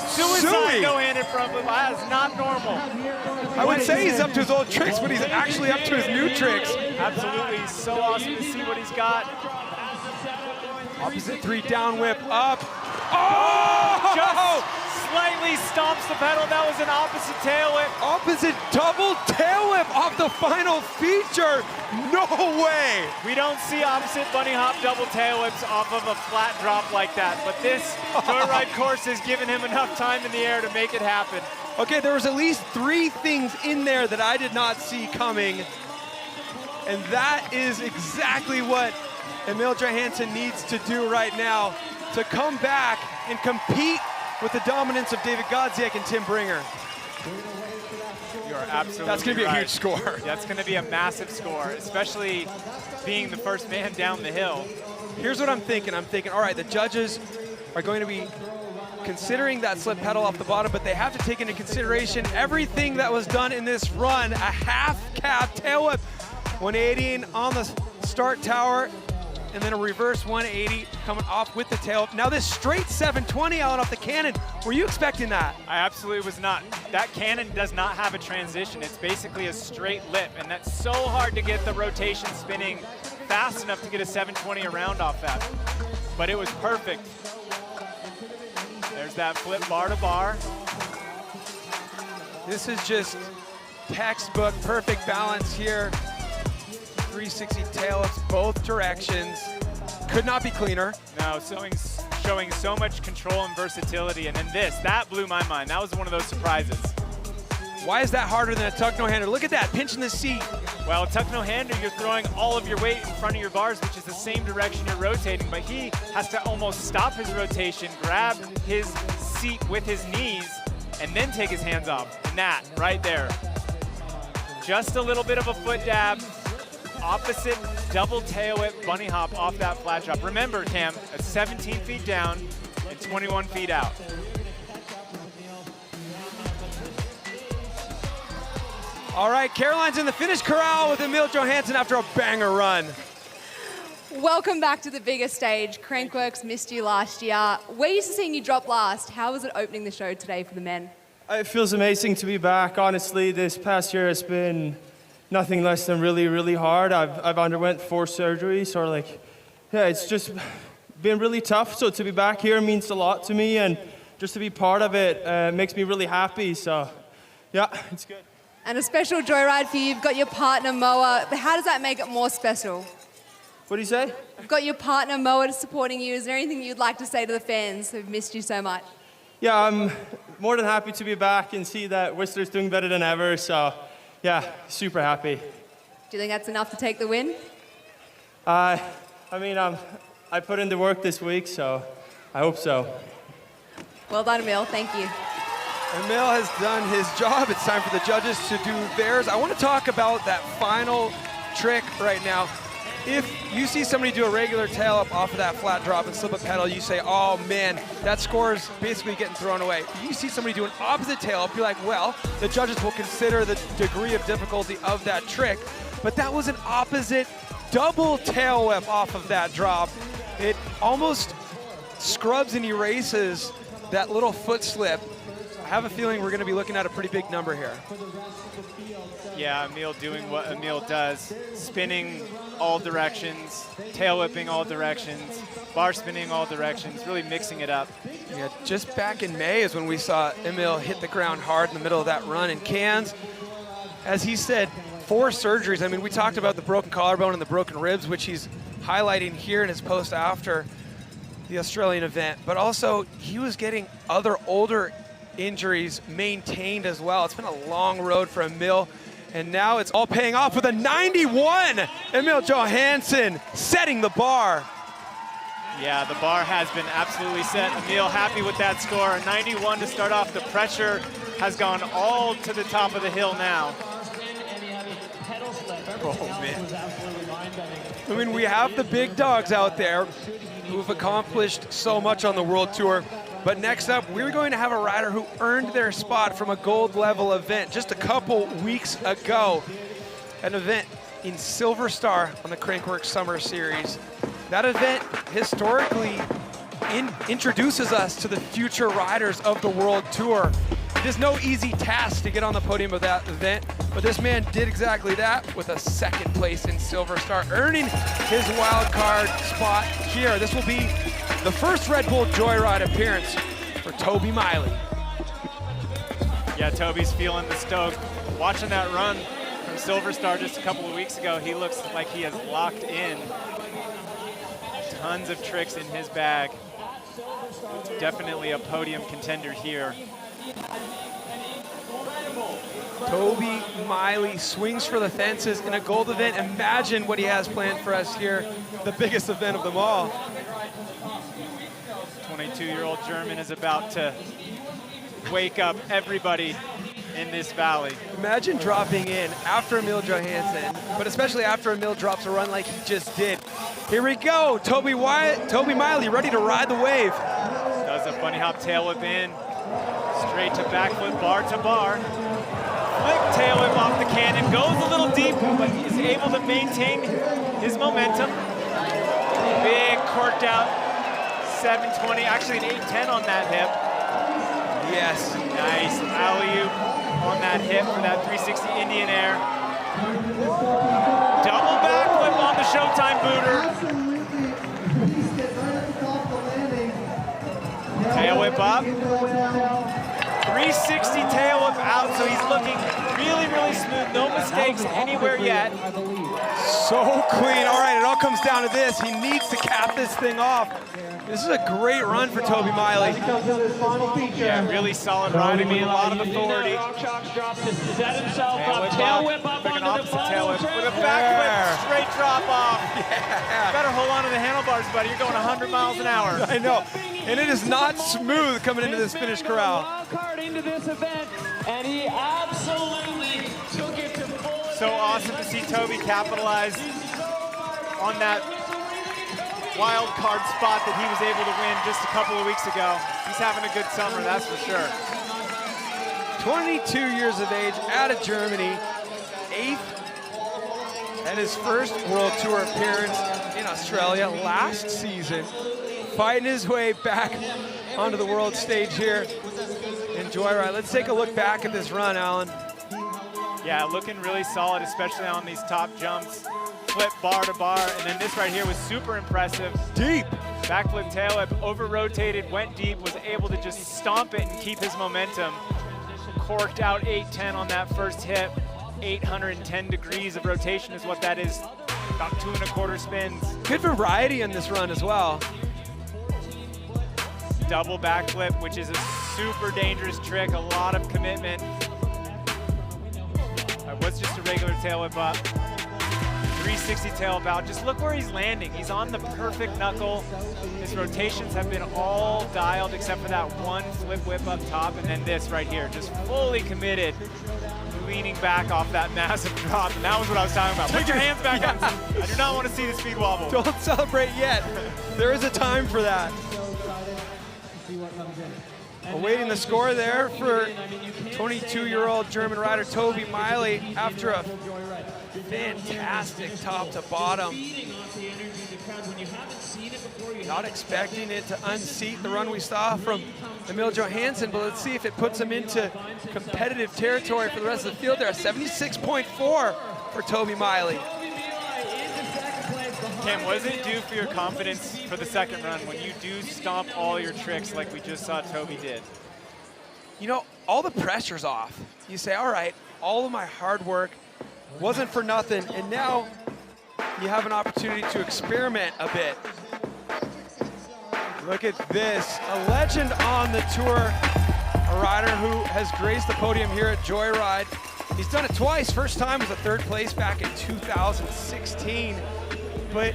[SPEAKER 5] suicide no-handed front flip. That is not normal.
[SPEAKER 4] I would say he's up to his old tricks, but he's actually up to his new tricks.
[SPEAKER 5] Absolutely. So awesome to see what he's got.
[SPEAKER 4] Opposite 3 down whip up. Oh!
[SPEAKER 5] Just slightly stomps the pedal. That was an opposite tail whip.
[SPEAKER 4] Opposite double tail whip off the final feature. No way.
[SPEAKER 5] We don't see opposite bunny hop double tail whips off of a flat drop like that, but this Joyride course has given him enough time in the air to make it happen.
[SPEAKER 4] Okay, there was at least 3 things in there that I did not see coming. And that is exactly what Emil Johannson needs to do right now to come back and compete with the dominance of David Godziek and Tim Bringer.
[SPEAKER 5] You are absolutely
[SPEAKER 4] That's going to be
[SPEAKER 5] right.
[SPEAKER 4] a huge score.
[SPEAKER 5] That's going to be a massive score, especially being the first man down the hill.
[SPEAKER 4] Here's what I'm thinking. I'm thinking, all right, the judges are going to be considering that slip pedal off the bottom, but they have to take into consideration everything that was done in this run. A half cab tail whip, 180 on the start tower, and then a reverse 180 coming off with the tail. Now this straight 720 out off the cannon. Were you expecting that?
[SPEAKER 5] I absolutely was not. That cannon does not have a transition. It's basically a straight lip, and that's so hard to get the rotation spinning fast enough to get a 720 around off that. But it was perfect. There's that flip bar to bar.
[SPEAKER 4] This is just textbook perfect balance here. 360 tail ups both directions. Could not be cleaner.
[SPEAKER 5] No, showing so much control and versatility. And then that blew my mind. That was one of those surprises.
[SPEAKER 4] Why is that harder than a tuck no-hander? Look at that, pinching the seat.
[SPEAKER 5] Well, a tuck no-hander, you're throwing all of your weight in front of your bars, which is the same direction you're rotating, but he has to almost stop his rotation, grab his seat with his knees, and then take his hands off. And that, right there. Just a little bit of a foot dab. Opposite double tail whip bunny hop off that flat drop. Remember, Cam, at 17 feet down and 21 feet out.
[SPEAKER 4] All right, Caroline's in the finish corral with Emil Johannson after a banger run.
[SPEAKER 6] Welcome back to the bigger stage. Crankworx missed you last year. We're used to seeing you drop last. How was it opening the show today for the men?
[SPEAKER 13] It feels amazing to be back. Honestly, this past year has been nothing less than really, really hard. I've underwent 4 surgeries, or it's just been really tough. So to be back here means a lot to me, and just to be part of it makes me really happy. So yeah, it's good.
[SPEAKER 6] And a special Joyride for you. You've got your partner Moa. How does that make it more special?
[SPEAKER 13] What do you say?
[SPEAKER 6] You've got your partner Moa supporting you. Is there anything you'd like to say to the fans who've missed you so much?
[SPEAKER 13] Yeah, I'm more than happy to be back and see that Whistler's doing better than ever. So yeah, super happy.
[SPEAKER 6] Do you think that's enough to take the win?
[SPEAKER 13] I put in the work this week, so I hope so.
[SPEAKER 6] Well done, Emil. Thank you.
[SPEAKER 4] Emil has done his job. It's time for the judges to do theirs. I want to talk about that final trick right now. If you see somebody do a regular tail up off of that flat drop and slip a pedal, you say, oh man, that score's basically getting thrown away. If you see somebody do an opposite tail up, you're like, well, the judges will consider the degree of difficulty of that trick. But that was an opposite double tail whip off of that drop. It almost scrubs and erases that little foot slip. I have a feeling we're going to be looking at a pretty big number here.
[SPEAKER 5] Yeah, Emil doing what Emil does, spinning all directions, tail whipping all directions, bar spinning all directions, really mixing it up.
[SPEAKER 4] Yeah, just back in May is when we saw Emil hit the ground hard in the middle of that run in Cannes. As he said, 4 surgeries. I mean, we talked about the broken collarbone and the broken ribs, which he's highlighting here in his post after the Australian event, but also he was getting other older injuries maintained as well. It's been a long road for Emil, and now it's all paying off with a 91. Emil Johannson setting the bar.
[SPEAKER 5] Yeah, the bar has been absolutely set. Emil happy with that score. A 91 to start off. The pressure has gone all to the top of the hill now.
[SPEAKER 4] Oh, man. I mean, we have the big dogs out there who've accomplished so much on the World Tour. But next up, we're going to have a rider who earned their spot from a gold level event just a couple weeks ago. An event in Silver Star on the Crankworx Summer Series. That event historically introduces us to the future riders of the World Tour. It is no easy task to get on the podium of that event, but this man did exactly that with a 2nd place in Silver Star, earning his wild card spot here. This will be the first Red Bull Joyride appearance for Tobey Miley.
[SPEAKER 5] Yeah, Tobey's feeling the stoke. Watching that run from Silver Star just a couple of weeks ago, he looks like he has locked in tons of tricks in his bag. Definitely a podium contender here.
[SPEAKER 4] Tobey Miley swings for the fences in a gold event. Imagine what he has planned for us here, the biggest event of them all.
[SPEAKER 5] 22-year-old German is about to wake up everybody in this valley.
[SPEAKER 4] Imagine dropping in after Emil Johannson, but especially after Emil drops a run like he just did. Here we go, Tobey Miley ready to ride the wave.
[SPEAKER 5] Does a funny hop tail whip in, straight to backflip, bar to bar. Flick tail whip off the cannon, goes a little deep, but is able to maintain his momentum. Big corked out 720, actually an 810 on that hip.
[SPEAKER 4] Yes.
[SPEAKER 5] Nice alley-oop on that hip for that 360 Indian air. Double backflip on the Showtime booter. Tail whip up. 360 tail whip out, so he's looking really, really smooth. No mistakes anywhere yet.
[SPEAKER 4] So clean. All right, it all comes down to this. He needs to cap this thing off. This is a great run for Tobey Miley.
[SPEAKER 5] Yeah, really solid ride. I mean, a lot of authority. Tail whip up onto the tail whip with a backflip, straight drop off. Yeah. Better hold on to the handlebars, buddy. You're going 100 miles an hour.
[SPEAKER 4] I know. And it is not smooth coming into this finish corral.
[SPEAKER 10] Into this event, and he absolutely took it to full.
[SPEAKER 5] So awesome to see Tobey capitalize on that wild card spot that he was able to win just a couple of weeks ago. He's having a good summer, that's for sure.
[SPEAKER 4] 22 years of age, out of Germany, 8th at his first World Tour appearance in Australia last season, fighting his way back onto the world stage here in Joyride. Let's take a look back at this run, Alan.
[SPEAKER 5] Yeah, looking really solid, especially on these top jumps. Flip bar to bar, and then this right here was super impressive.
[SPEAKER 4] Deep.
[SPEAKER 5] Backflip tail whip, over-rotated, went deep, was able to just stomp it and keep his momentum. Corked out 810 on that first hit. 810 degrees of rotation is what that is. About 2 1/4 spins.
[SPEAKER 4] Good variety in this run as well.
[SPEAKER 5] Double backflip, which is a super dangerous trick, a lot of commitment. What's just a regular tail whip up? 360 tail about. Just look where he's landing. He's on the perfect knuckle. His rotations have been all dialed except for that one flip whip up top, and then this right here, just fully committed, leaning back off that massive drop. And that was what I was talking about. Put your hands back on. I do not want to see the speed wobble.
[SPEAKER 4] Don't celebrate yet. There is a time for that. Awaiting the score there for 22-year-old German rider Tobey Miley after a fantastic top to bottom. Not expecting it to unseat the run we saw from Emil Johannson, but let's see if it puts him into competitive territory for the rest of the field there. 76.4 for Tobey Miley.
[SPEAKER 5] Cam, what does it do for your confidence for the second run when you do stomp all your tricks like we just saw Tobey did?
[SPEAKER 4] You know, all the pressure's off. You say, all right, all of my hard work wasn't for nothing, and now you have an opportunity to experiment a bit. Look at this, a legend on the tour, a rider who has graced the podium here at Joyride. He's done it twice. First time was a third place back in 2016. But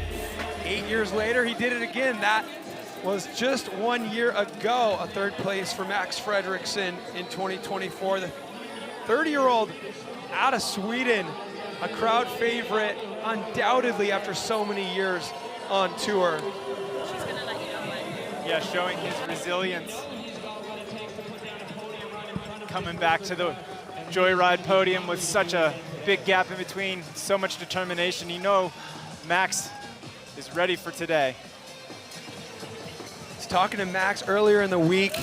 [SPEAKER 4] 8 years later, he did it again. That was just 1 year ago, a third place for Max Fredriksson in 2024. The 30-year-old out of Sweden, a crowd favorite, undoubtedly after so many years on tour.
[SPEAKER 5] Yeah, showing his resilience. Coming back to the Joyride podium with such a big gap in between, so much determination. You know, Max is ready for today.
[SPEAKER 4] I was talking to Max earlier in the week.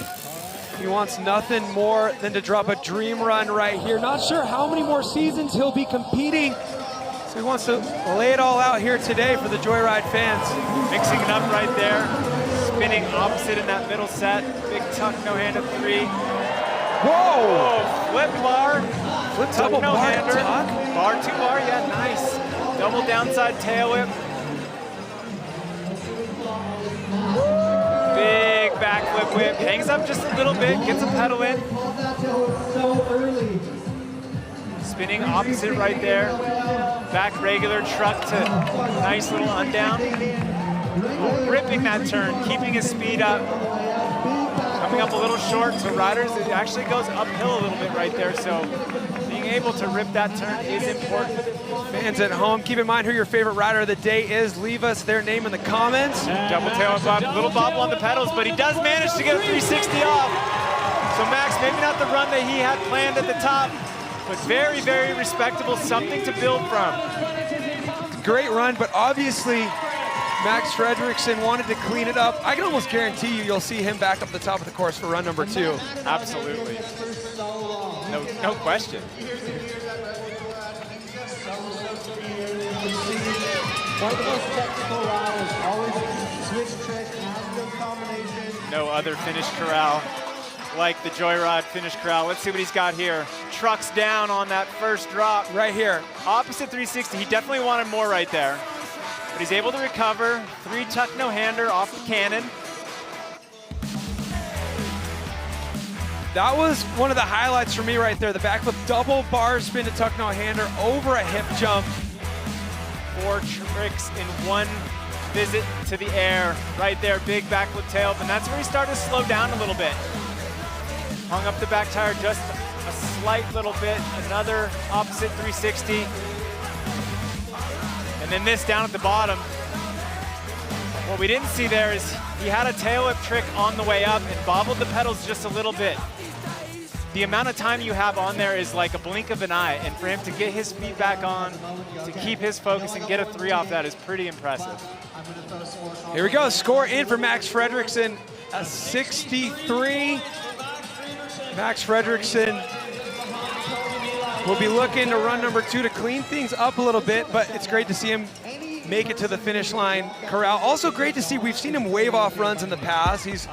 [SPEAKER 4] He wants nothing more than to drop a dream run right here. Not sure how many more seasons he'll be competing, so he wants to lay it all out here today for the Joyride fans.
[SPEAKER 5] Mixing it up right there, spinning opposite in that middle set. Big tuck, no-handed three.
[SPEAKER 4] Whoa!
[SPEAKER 5] Flip bar,
[SPEAKER 4] flip
[SPEAKER 5] tuck,
[SPEAKER 4] double
[SPEAKER 5] no-hander.
[SPEAKER 4] bar,
[SPEAKER 5] Bar, two bar, yeah, nice. Double downside tail whip. Big backflip whip. Hangs up just a little bit, gets a pedal in. Spinning opposite right there. Back regular truck to nice little undown. Ripping that turn, keeping his speed up. Coming up a little short to riders. It actually goes uphill a little bit right there, so being able to rip that turn is important.
[SPEAKER 4] Fans at home, keep in mind who your favorite rider of the day is. Leave us their name in the comments.
[SPEAKER 5] Double tail up, little bobble on the pedals, but he does manage to get a 360 off. So Max, maybe not the run that he had planned at the top, but very, very respectable, something to build from.
[SPEAKER 4] Great run, but obviously Max Fredriksson wanted to clean it up. I can almost guarantee you'll see him back up the top of the course for run number 2.
[SPEAKER 5] Absolutely. No question.
[SPEAKER 14] One of the most technical riders, always switch trick after combination.
[SPEAKER 5] No other finish corral like the Joyride finish corral. Let's see what he's got here. Trucks down on that first drop.
[SPEAKER 4] Right here.
[SPEAKER 5] Opposite 360, he definitely wanted more right there. But he's able to recover. 3 tuck no-hander off the cannon.
[SPEAKER 4] That was one of the highlights for me right there. The backflip double bar spin to tuck no-hander over a hip jump.
[SPEAKER 5] 4 tricks in one visit to the air. Right there, big backflip tail, and that's where he started to slow down a little bit. Hung up the back tire just a slight little bit. Another opposite 360. And then this down at the bottom. What we didn't see there is he had a tail whip trick on the way up and bobbled the pedals just a little bit. The amount of time you have on there is like a blink of an eye, and for him to get his feet back on, to keep his focus and get a 3 off that is pretty impressive.
[SPEAKER 4] Here we go, score in for Max Fredriksson, a 63. Max Fredriksson will be looking to run number 2 to clean things up a little bit, but it's great to see him make it to the finish line corral. Also great to see, we've seen him wave off runs in the past. He's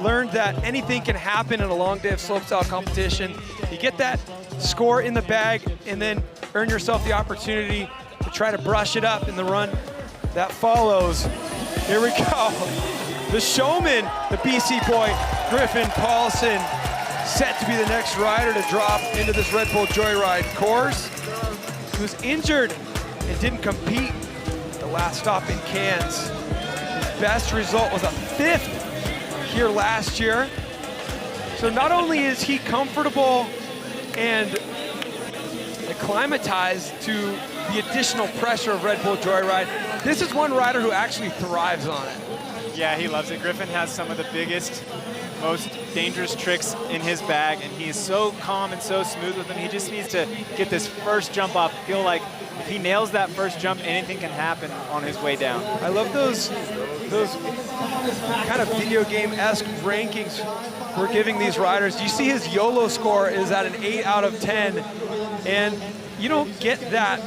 [SPEAKER 4] learned that anything can happen in a long day of slopestyle competition. You get that score in the bag and then earn yourself the opportunity to try to brush it up in the run that follows. Here we go. The showman, the BC boy, Griffin Paulson, set to be the next rider to drop into this Red Bull Joyride course. He was injured and didn't compete the last stop in Cannes. His best result was a 5th here last year. So not only is he comfortable and acclimatized to the additional pressure of Red Bull Joyride, this is one rider who actually thrives on it.
[SPEAKER 5] Yeah, he loves it. Griffin has some of the biggest, most dangerous tricks in his bag, and he is so calm and so smooth with them. He just needs to get this first jump off. I feel like if he nails that first jump, anything can happen on his way down.
[SPEAKER 4] I love those kind of video game-esque rankings we're giving these riders. You see his YOLO score is at an 8 out of 10, and you don't get that.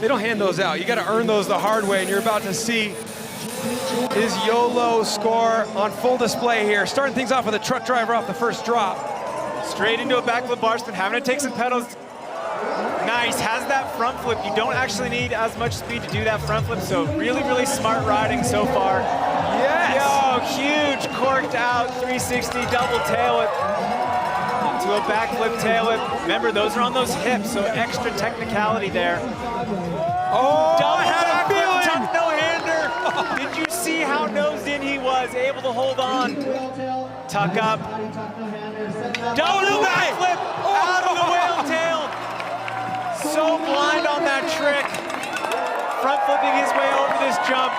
[SPEAKER 4] They don't hand those out. You got to earn those the hard way, and you're about to see his YOLO score on full display here. Starting things off with a truck driver off the first drop.
[SPEAKER 5] Straight into a backflip bar spin, having to take some pedals. Nice, has that front flip. You don't actually need as much speed to do that front flip, so really, really smart riding so far.
[SPEAKER 4] Yes!
[SPEAKER 5] Yo, huge corked out 360 double tail whip to a backflip tail whip. Remember, those are on those hips, so extra technicality there.
[SPEAKER 4] Oh,
[SPEAKER 5] double
[SPEAKER 4] I had a feeling!
[SPEAKER 5] Tuck no-hander. Did you see how nosed in he was, able to hold on? Tuck up. Double backflip out of the whale tail. So blind on that trick. Front flipping his way over this jump.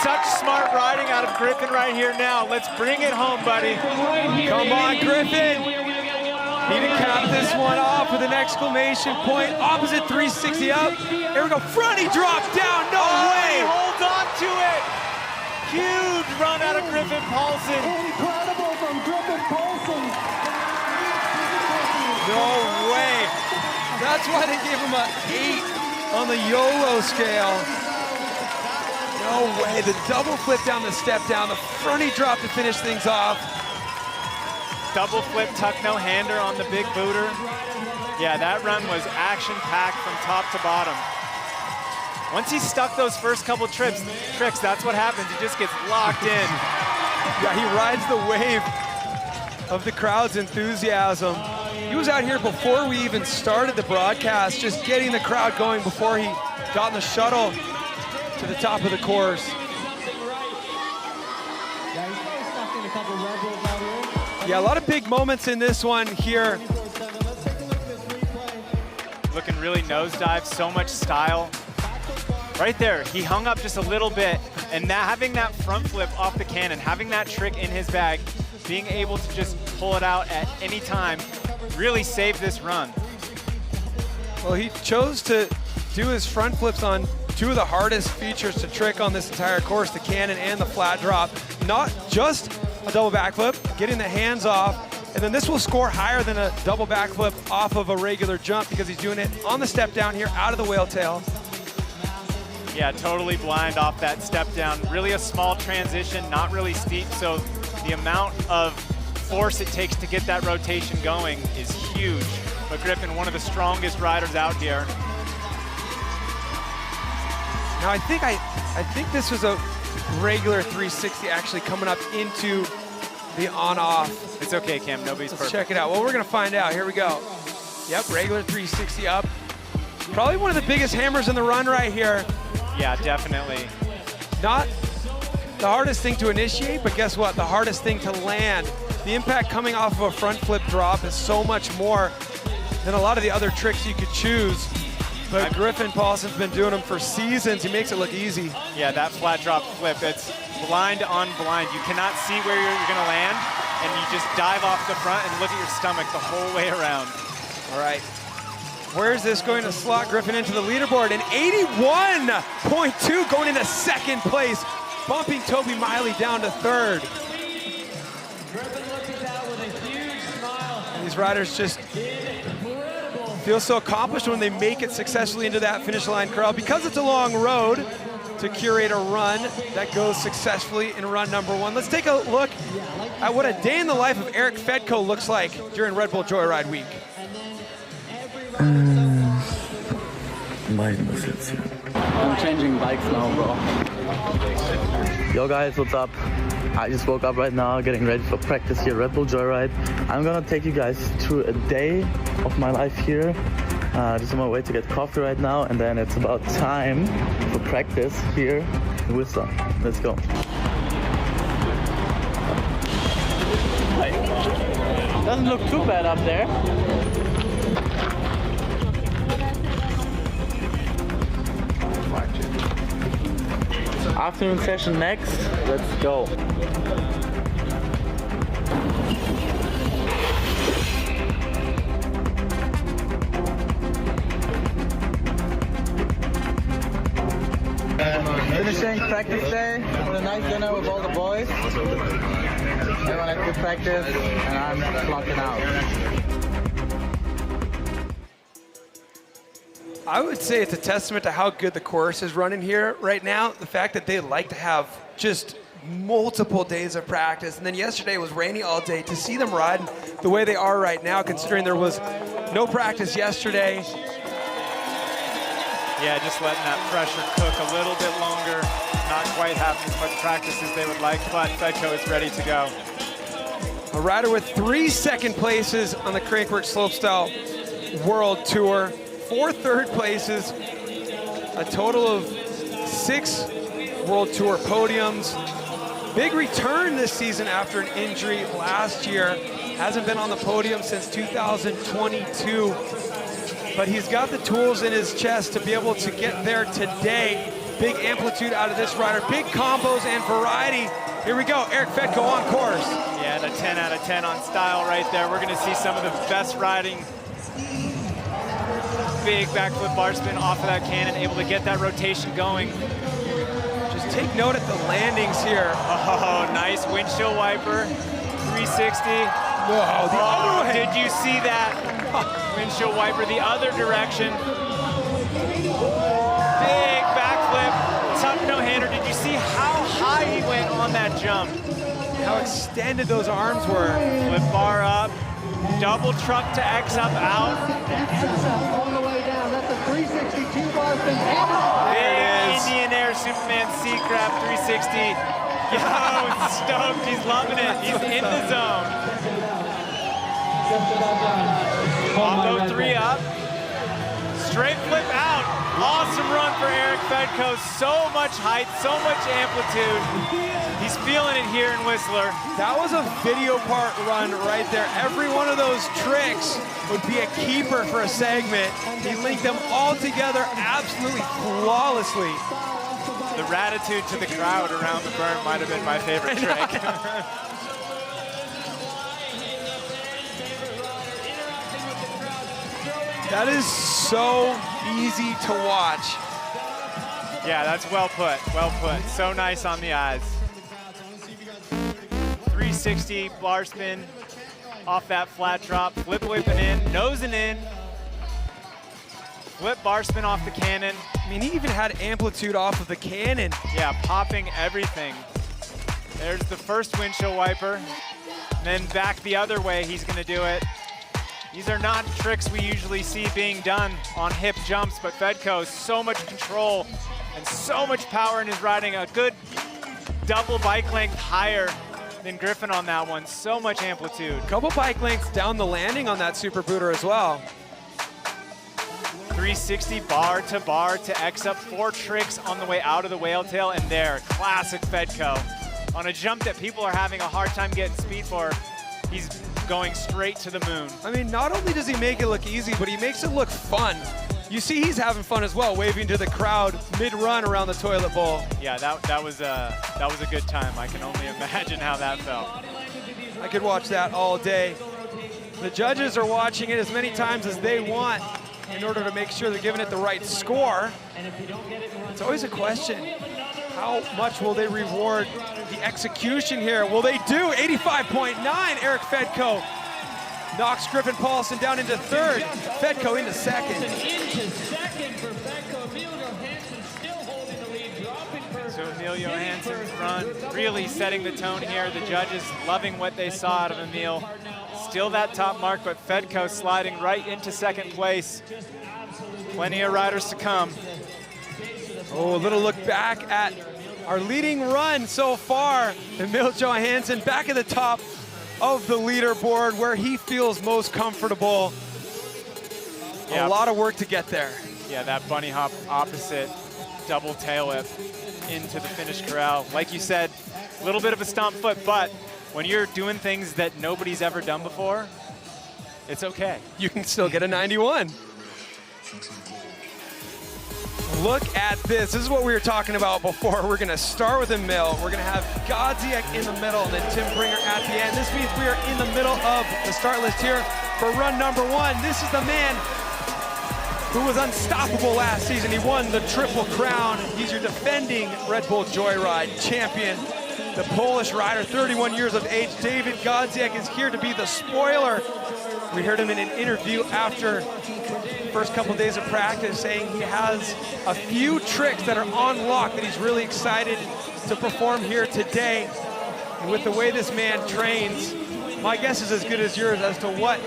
[SPEAKER 5] Such smart riding out of Griffin right here now. Let's bring it home, buddy.
[SPEAKER 4] Come on, Griffin. Need to cap this one off with an exclamation point. Opposite 360 up. Here we go. Fronty drop down. No way.
[SPEAKER 5] He holds on to it. Huge run out of Griffin Paulson.
[SPEAKER 14] Incredible from Griffin Paulson.
[SPEAKER 4] No way. That's why they gave him an 8 on the YOLO scale. No way. The double flip down the step down. The fronty drop to finish things off.
[SPEAKER 5] Double flip tuck no hander on the big booter. Yeah, that run was action-packed from top to bottom. Once he stuck those first couple tricks, that's what happens. He just gets locked in.
[SPEAKER 4] Yeah, he rides the wave of the crowd's enthusiasm. He was out here before we even started the broadcast, just getting the crowd going before he got in the shuttle to the top of the course. Yeah, a lot of big moments in this one here.
[SPEAKER 5] Looking really nosedive, so much style. Right there, he hung up just a little bit, and having that front flip off the cannon, having that trick in his bag, being able to just pull it out at any time, really saved this run.
[SPEAKER 4] Well, he chose to do his front flips on 2 of the hardest features to trick on this entire course, the cannon and the flat drop. Not just a double backflip, getting the hands off, and then this will score higher than a double backflip off of a regular jump because he's doing it on the step down here out of the whale tail.
[SPEAKER 5] Yeah, totally blind off that step down. Really a small transition, not really steep, so the amount of force it takes to get that rotation going is huge. But Griffin, one of the strongest riders out here.
[SPEAKER 4] Now I think this was a regular 360 actually coming up into the on-off.
[SPEAKER 5] It's okay, Cam, nobody's
[SPEAKER 4] Let's
[SPEAKER 5] perfect.
[SPEAKER 4] check it out. Well, we're gonna find out. Here we go. Yep, regular 360 up. Probably one of the biggest hammers in the run right here.
[SPEAKER 5] Yeah, definitely.
[SPEAKER 4] Not the hardest thing to initiate, but guess what? The hardest thing to land. The impact coming off of a front flip drop is so much more than a lot of the other tricks you could choose. But Griffin Paulson's been doing them for seasons. He makes it look easy.
[SPEAKER 5] Yeah, that flat drop flip, it's blind on blind. You cannot see where you're gonna land, and you just dive off the front and look at your stomach the whole way around.
[SPEAKER 4] All right. Where's this going to slot Griffin into the leaderboard? An 81.2 going into second place, bumping Tobey Miley down to third.
[SPEAKER 10] Griffin looks at that with a huge smile.
[SPEAKER 4] And these riders just feel so accomplished when they make it successfully into that finish line, Carl, because it's a long road to curate a run that goes successfully in run number 1. Let's take a look at what a day in the life of Erik Fedko looks like during Red Bull Joyride week.
[SPEAKER 7] I'm changing bikes now, bro. Yo guys, what's up? I just woke up right now, getting ready for practice here, Red Bull Joyride. I'm gonna take you guys through a day of my life here. Just on my way to get coffee right now, and then it's about time for practice here in Whistler. Let's go. Doesn't look too bad up there. Afternoon session next. Let's go. Finishing practice day with a nice dinner with all the boys. Everyone had good practice, and I'm flunking out.
[SPEAKER 4] I would say it's a testament to how good the course is running here right now. The fact that they like to have just multiple days of practice. And then yesterday was rainy all day. To see them riding the way they are right now, considering there was no practice yesterday.
[SPEAKER 5] Yeah, just letting that pressure cook a little bit longer. Not quite having as much practice as they would like, but Fedko is ready to go.
[SPEAKER 4] A rider with 3 second places on the Crankworx Slopestyle World Tour, 4 third places, a total of 6 World Tour podiums. Big return this season after an injury last year. Hasn't been on the podium since 2022. But he's got the tools in his chest to be able to get there today. Big amplitude out of this rider, big combos and variety. Here we go, Erik Fedko on course.
[SPEAKER 5] Yeah, and a 10 out of 10 on style right there. We're gonna see some of the best riding. Big backflip bar spin off of that cannon, able to get that rotation going.
[SPEAKER 4] Just take note at the landings here.
[SPEAKER 5] Oh, nice windshield wiper, 360.
[SPEAKER 4] Whoa, the other way.
[SPEAKER 5] Did you see that? Windshield wiper the other direction. Big backflip, tuck no-hander. Did you see how high he went on that jump?
[SPEAKER 4] How extended those arms were.
[SPEAKER 5] Flip bar up, double truck to X up out.
[SPEAKER 14] All the way down. That's a 362 bar spin.
[SPEAKER 5] Big Indian Air Superman C-Crab 360. Yo, stoked, he's loving it. He's in the zone. Combo 3 up. Straight flip out. Awesome run for Erik Fedko. So much height, so much amplitude. He's feeling it here in Whistler.
[SPEAKER 4] That was a video part run right there. Every one of those tricks would be a keeper for a segment. He linked them all together absolutely flawlessly.
[SPEAKER 5] The ratitude to the crowd around the berm might have been my favorite trick.
[SPEAKER 4] That is so easy to watch.
[SPEAKER 5] Yeah, that's well put, well put. So nice on the eyes. 360 bar spin off that flat drop, flip whipping in, nosing in. Flip bar spin off the cannon.
[SPEAKER 4] I mean, he even had amplitude off of the cannon.
[SPEAKER 5] Yeah, popping everything. There's the first windshield wiper. And then back the other way, he's gonna do it. These are not tricks we usually see being done on hip jumps, but Fedko, so much control and so much power in his riding. A good double bike length higher than Griffin on that one. So much amplitude.
[SPEAKER 4] Couple bike lengths down the landing on that super booter as well.
[SPEAKER 5] 360 bar to X up, 4 tricks on the way out of the whale tail, and there, classic Fedko. On a jump that people are having a hard time getting speed for, he's going straight to the moon.
[SPEAKER 4] I mean, not only does he make it look easy, but he makes it look fun. You see he's having fun as well, waving to the crowd mid-run around the toilet bowl.
[SPEAKER 5] Yeah, that was a good time. I can only imagine how that felt.
[SPEAKER 4] I could watch that all day. The judges are watching it as many times as they want in order to make sure they're giving it the right score. It's always a question, how much will they reward the execution here? Will they do? 85.9, Erik Fedko knocks Griffin Paulson down into third, Fedko into second.
[SPEAKER 5] So Emil Johansson's run really setting the tone here. The judges loving what they saw out of Emil. Still that top mark, but Fedko sliding right into second place. Plenty of riders to come.
[SPEAKER 4] Oh, a little look back at our leading run so far. Emil Johannson back at the top of the leaderboard where he feels most comfortable. A lot of work to get there.
[SPEAKER 5] Yeah, that bunny hop opposite double tail whip into the finish corral. Like you said, a little bit of a stomp foot, but when you're doing things that nobody's ever done before, it's okay.
[SPEAKER 4] You can still get a 91. Look at this. This is what we were talking about before. We're going to start with Emil. We're going to have Godziek in the middle and then Tim Bringer at the end. This means we are in the middle of the start list here for run number 1. This is the man who was unstoppable last season. He won the Triple Crown. He's your defending Red Bull Joyride champion. The Polish rider, 31 years of age, David Godziek, is here to be the spoiler. We heard him in an interview after first couple days of practice saying he has a few tricks that are on lock that he's really excited to perform here today. And with the way this man trains, my guess is as good as yours as to what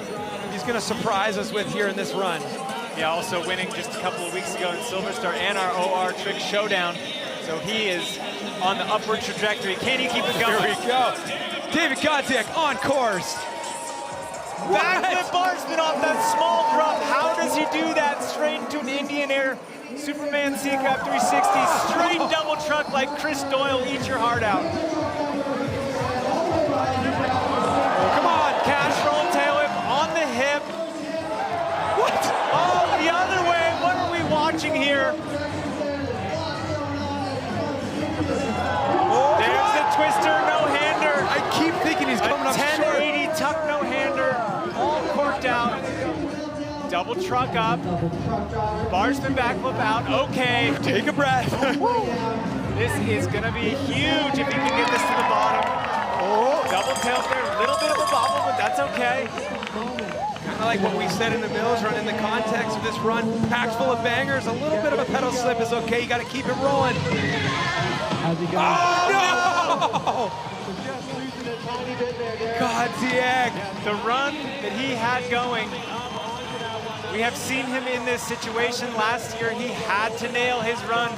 [SPEAKER 4] he's going to surprise us with here in this run.
[SPEAKER 5] Yeah, also winning just a couple of weeks ago in Silver Star and our OR Trick Showdown. So he is on the upward trajectory. Can he keep it going?
[SPEAKER 4] Here we go. David Godziek on course.
[SPEAKER 5] Backflip Barsman off that small drop. How does he do that? Straight into an Indian Air Superman Seacraft 360. Straight double truck like Chris Doyle. Eat your heart out. Come on, cash roll tail whip on the hip. What? Oh, the other way. What are we watching here? There's the twister no-hander.
[SPEAKER 4] I keep thinking he's coming up short.
[SPEAKER 5] 1080 tuck no-hander, all corked out. Double truck up. Barsman backflip out. Okay.
[SPEAKER 4] Take a breath.
[SPEAKER 5] This is going to be huge if he can get this to the bottom. Oh, double tail there. A little bit of a bobble, but that's okay.
[SPEAKER 4] Kind of like what we said in the Mills run in the context of this run. Packed full of bangers. A little bit of a pedal slip is okay. You got to keep it rolling. Oh, no! Godziek.
[SPEAKER 5] The run that he had going, we have seen him in this situation last year. He had to nail his run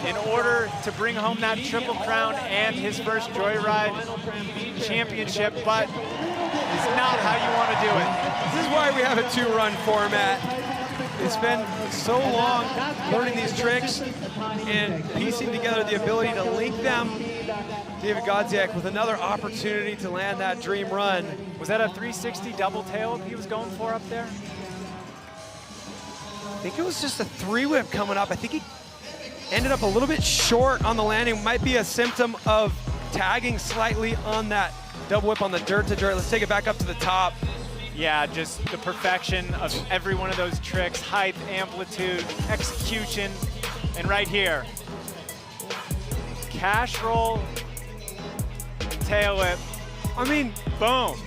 [SPEAKER 5] in order to bring home that Triple Crown and his first Joyride championship, but it's not how you want to do it.
[SPEAKER 4] This is why we have a 2-run format. It's been so long learning these tricks and piecing together the ability to link them. David Godziek with another opportunity to land that dream run.
[SPEAKER 5] Was that a 360 double tail he was going for up there?
[SPEAKER 4] I think it was just a 3-whip coming up. I think he ended up a little bit short on the landing. Might be a symptom of tagging slightly on that double whip on the dirt to dirt. Let's take it back up to the top.
[SPEAKER 5] Yeah, just the perfection of every one of those tricks, height, amplitude, execution, and right here, cash roll, tail whip.
[SPEAKER 4] I mean,
[SPEAKER 5] boom.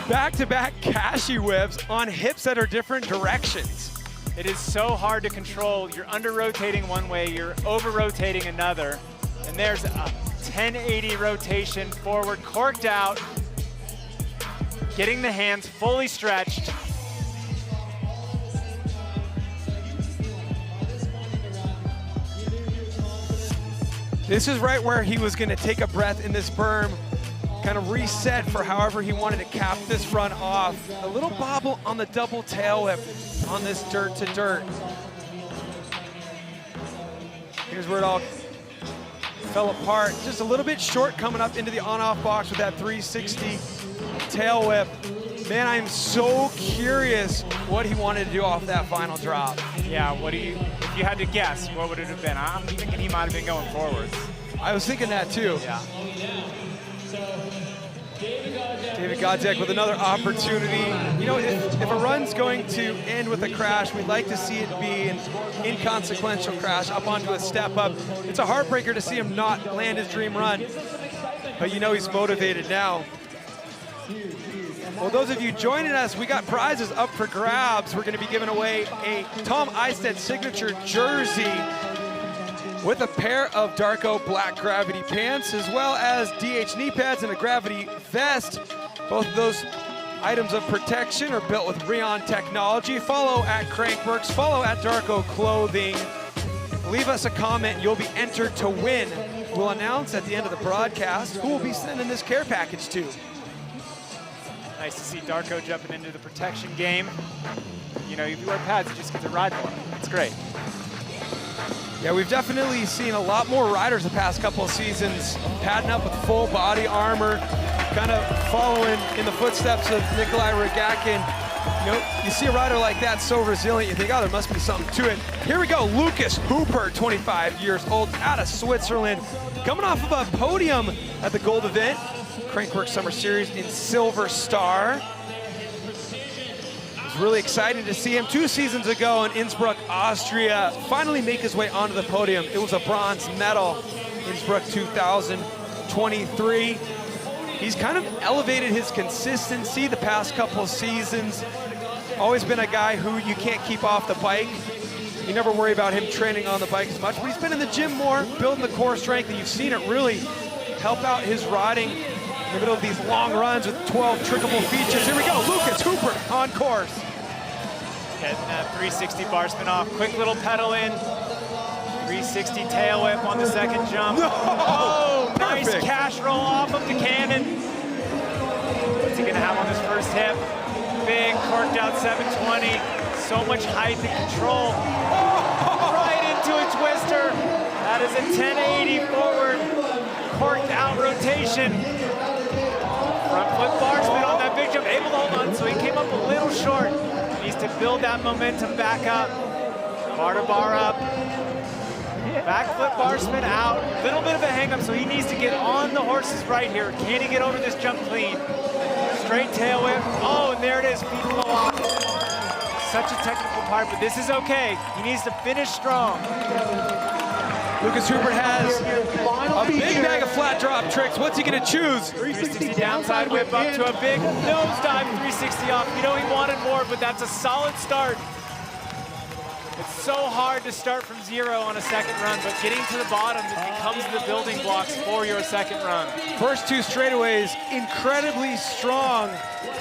[SPEAKER 4] Back-to-back cashy whips on hips that are different directions.
[SPEAKER 5] It is so hard to control. You're under-rotating one way, you're over-rotating another, and there's a 1080 rotation forward, corked out, getting the hands fully stretched.
[SPEAKER 4] This is right where he was gonna take a breath in this berm, kind of reset for however he wanted to cap this run off. A little bobble on the double tail whip on this dirt to dirt. Here's where it all fell apart. Just a little bit short coming up into the on-off box with that 360 tail whip. Man, I'm so curious what he wanted to do off that final drop.
[SPEAKER 5] Yeah, if you had to guess, what would it have been? I'm thinking he might have been going forwards.
[SPEAKER 4] I was thinking that too.
[SPEAKER 5] Yeah.
[SPEAKER 4] David Godziek with another opportunity. You know, if a run's going to end with a crash, we'd like to see it be an inconsequential crash up onto a step up. It's a heartbreaker to see him not land his dream run, but you know he's motivated now. Well, those of you joining us, we got prizes up for grabs. We're going to be giving away a Tom Eistedt signature jersey with a pair of Darko Black Gravity pants, as well as DH knee pads and a Gravity vest. Both of those items of protection are built with Rheon technology. Follow at Crankworx, follow at Darko Clothing. Leave us a comment, you'll be entered to win. We'll announce at the end of the broadcast who will be sending this care package to.
[SPEAKER 5] Nice to see Darko jumping into the protection game. You know, if you wear pads, you just get to ride more. It's great.
[SPEAKER 4] Yeah, we've definitely seen a lot more riders the past couple of seasons padding up with full body armor, kind of following in the footsteps of Nicholi Rogatkin. You know, you see a rider like that so resilient, you think, oh, there must be something to it. Here we go, Lucas Huppert, 25 years old, out of Switzerland, coming off of a podium at the gold event, Crankworx Summer Series in Silver Star. It was really exciting to see him 2 seasons ago in Innsbruck, Austria, finally make his way onto the podium. It was a bronze medal, Innsbruck 2023. He's kind of elevated his consistency the past couple of seasons. Always been a guy who you can't keep off the bike. You never worry about him training on the bike as much, but he's been in the gym more, building the core strength, and you've seen it really help out his riding in the middle of these long runs with 12 trickable features. Here we go, Lucas Huppert on course.
[SPEAKER 5] Getting that 360 bar spin off, quick little pedal in. 360 tail whip on the second jump.
[SPEAKER 4] No!
[SPEAKER 5] Oh, nice
[SPEAKER 4] Perfect.
[SPEAKER 5] cash roll off of the cannon. What's he gonna have on this first hip? Big corked out 720. So much height and control. Right into a twister. That is a 1080 forward, corked out rotation. Front flip bar spin on that big jump, able to hold on, so he came up a little short. Needs to build that momentum back up. Bar to bar up. Back flip bar spin out. Little bit of a hang up, so he needs to get on the horse's right here. Can he get over this jump clean? Straight tail whip. Oh, and there it is, feet blow off. Such a technical part, but this is okay. He needs to finish strong.
[SPEAKER 4] Lucas Huppert has a big bag of flat drop tricks. What's he gonna choose?
[SPEAKER 5] 360 downside whip up to a big nosedive 360 off. You know he wanted more, but that's a solid start. It's so hard to start from 0 on a second run, but getting to the bottom, it becomes the building blocks for your second run.
[SPEAKER 4] First 2 straightaways, incredibly strong.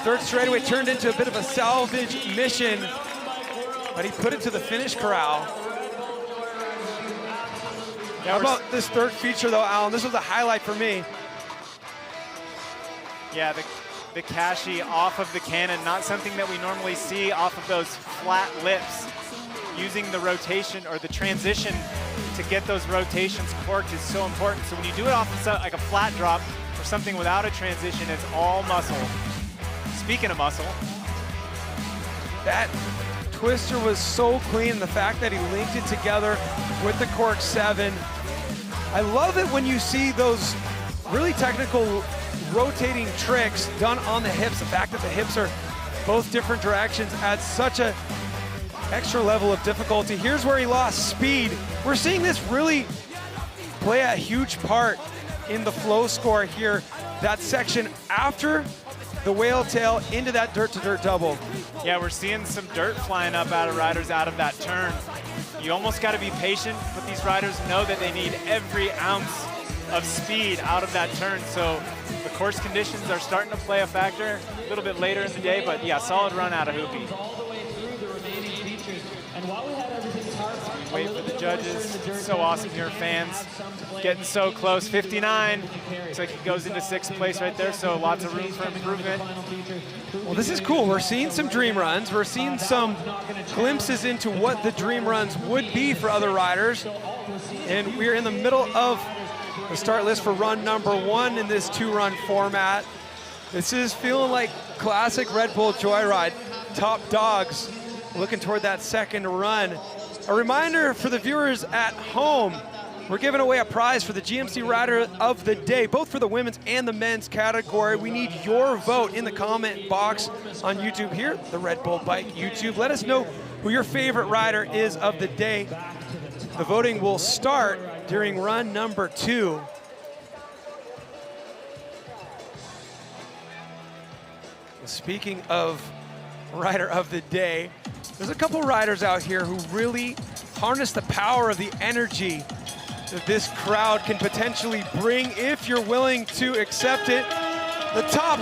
[SPEAKER 4] Third straightaway turned into a bit of a salvage mission, but he put it to the finish corral. How about this third feature though, Alan? This was a highlight for me.
[SPEAKER 5] Yeah, the Kashi off of the cannon, not something that we normally see off of those flat lips. Using the rotation or the transition to get those rotations corked is so important. So when you do it off of like a flat drop or something without a transition, it's all muscle. Speaking of muscle.
[SPEAKER 4] That twister was so clean, the fact that he linked it together with the Cork 7. I love it when you see those really technical rotating tricks done on the hips. The fact that the hips are both different directions adds such a extra level of difficulty. Here's where he lost speed. We're seeing this really play a huge part in the flow score here. That section after the whale tail into that dirt-to-dirt double.
[SPEAKER 5] Yeah, we're seeing some dirt flying up out of riders out of that turn. You almost got to be patient, but these riders know that they need every ounce of speed out of that turn. So the course conditions are starting to play a factor a little bit later in the day, but yeah, solid run out of Hoopy. Wait for the judges. It's so awesome here, fans. Getting so close. 59. Looks like he goes into 6th place right there, so lots of room for improvement.
[SPEAKER 4] Well, this is cool. We're seeing some dream runs. We're seeing some glimpses into what the dream runs would be for other riders. And we're in the middle of the start list for run number 1 in this 2-run format. This is feeling like classic Red Bull Joyride. Top dogs looking toward that second run. A reminder for the viewers at home, we're giving away a prize for the GMC Rider of the Day, both for the women's and the men's category. We need your vote in the comment box on YouTube here, the Red Bull Bike YouTube. Let us know who your favorite rider is of the day. The voting will start during run number 2. Speaking of rider of the day, there's a couple riders out here who really harness the power of the energy that this crowd can potentially bring if you're willing to accept it. The top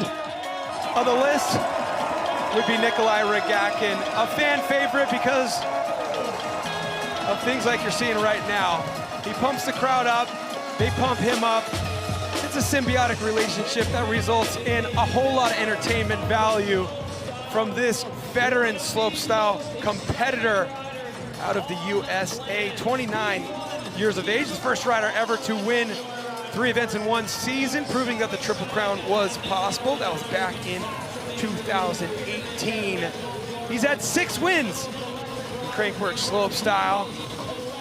[SPEAKER 4] of the list would be Nicholi Rogatkin, a fan favorite because of things like you're seeing right now. He pumps the crowd up, they pump him up. It's a symbiotic relationship that results in a whole lot of entertainment value from this veteran slopestyle competitor out of the USA, 29 years of age, the first rider ever to win 3 events in one season, proving that the Triple Crown was possible. That was back in 2018. He's had 6 wins in Crankworx slopestyle,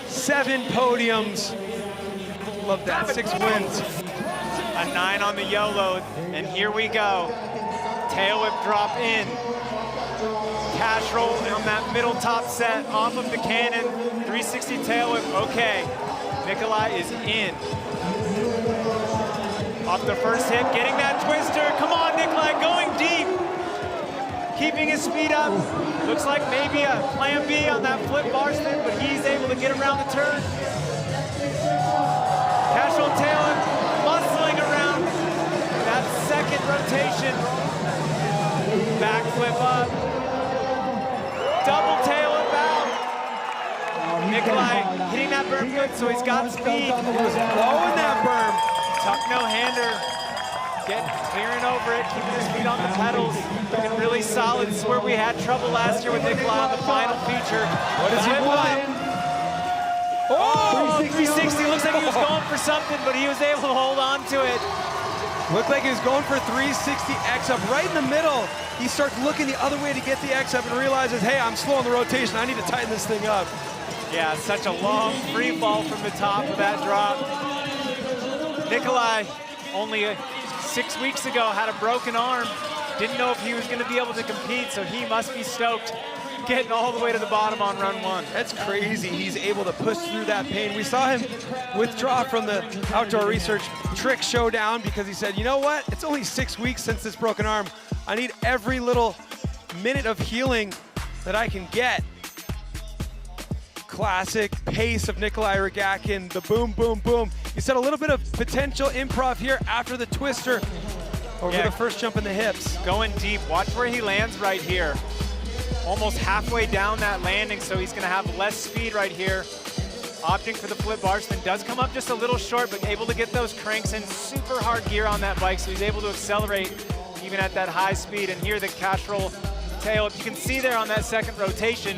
[SPEAKER 4] 7 podiums. Love that, 6 wins.
[SPEAKER 5] A 9 on the YOLO, and here we go. Tail whip drop in. Cash roll on that middle top set off of the cannon. 360 tail whip, okay. Nicholi is in. Off the first hit, getting that twister. Come on, Nicholi, going deep. Keeping his speed up. Looks like maybe a plan B on that flip bar spin, but he's able to get around the turn. Cash roll tail whip, muscling around that second rotation. Backflip up. Double tail whip out. Nicholi hitting that berm good, so he's got speed.
[SPEAKER 4] Blowing that berm.
[SPEAKER 5] Tuck no-hander. Clearing over it, keeping his feet on the pedals. Looking really solid. This is where we had trouble last year with Nicholi on the final feature.
[SPEAKER 4] What does he want?
[SPEAKER 5] Oh, 360. Looks like he was going for something, but he was able to hold on to it.
[SPEAKER 4] Looked like he was going for 360 X up right in the middle. He starts looking the other way to get the X up and realizes, hey, I'm slow on the rotation. I need to tighten this thing up.
[SPEAKER 5] Yeah, such a long free fall from the top of that drop. Nicholi, only 6 weeks ago, had a broken arm. Didn't know if he was going to be able to compete, so he must be stoked getting all the way to the bottom on run 1.
[SPEAKER 4] That's crazy. He's able to push through that pain. We saw him withdraw from the Outdoor Research Trick Showdown because he said, you know what? It's only 6 weeks since this broken arm. I need every little minute of healing that I can get. Classic pace of Nicholi Rogatkin, the boom, boom, boom. You said a little bit of potential improv here after the twister over the first jump in the hips.
[SPEAKER 5] Going deep. Watch where he lands right here. Almost halfway down that landing, so he's going to have less speed right here. Opting for the flip bar spin. Does come up just a little short, but able to get those cranks in. Super hard gear on that bike, so he's able to accelerate even at that high speed. And here the cash roll tail up. You can see there on that second rotation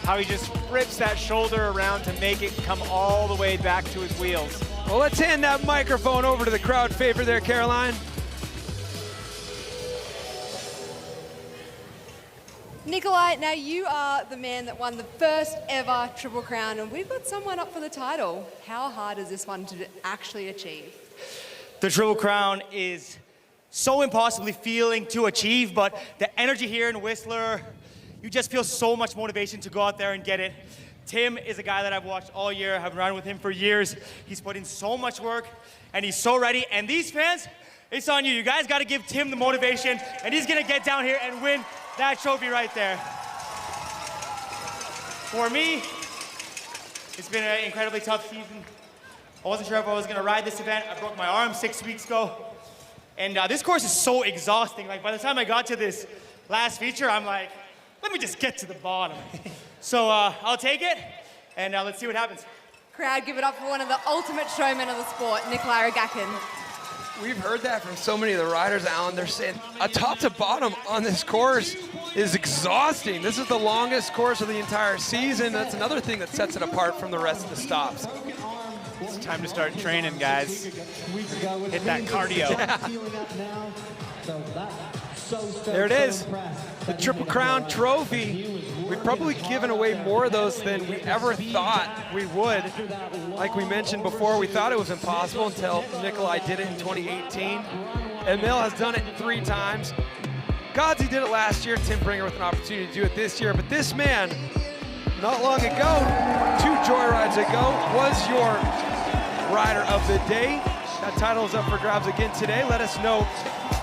[SPEAKER 5] how he just rips that shoulder around to make it come all the way back to his wheels.
[SPEAKER 4] Well, let's hand that microphone over to the crowd favorite there, Caroline.
[SPEAKER 6] Nicholi, now you are the man that won the first ever Triple Crown, and we've got someone up for the title. How hard is this one to actually achieve?
[SPEAKER 15] The Triple Crown is so impossibly feeling to achieve, but the energy here in Whistler, you just feel so much motivation to go out there and get it. Tim is a guy that I've watched all year. I've run with him for years. He's put in so much work, and he's so ready. And these fans, it's on you. You guys got to give Tim the motivation, and he's going to get down here and win that trophy right there. For me, it's been an incredibly tough season. I wasn't sure if I was going to ride this event. I broke my arm 6 weeks ago. And this course is so exhausting. Like, by the time I got to this last feature, I'm like, let me just get to the bottom. So I'll take it, and let's see what happens.
[SPEAKER 6] Crowd, give it up for one of the ultimate showmen of the sport, Nicholi Rogatkin.
[SPEAKER 4] We've heard that from so many of the riders, Alan. They're saying a top to bottom on this course is exhausting. This is the longest course of the entire season. That's another thing that sets it apart from the rest of the stops.
[SPEAKER 5] It's time to start training, guys. Hit that cardio.
[SPEAKER 4] There it is, the Triple Crown trophy. We've probably given away more of those than we ever thought we would. Like we mentioned before, we thought it was impossible until Nicholi did it in 2018. Emil has done it 3 times. Godziek did it last year. Tim Bringer with an opportunity to do it this year. But this man, not long ago, 2 Joyrides ago, was your rider of the day. That title is up for grabs again today. Let us know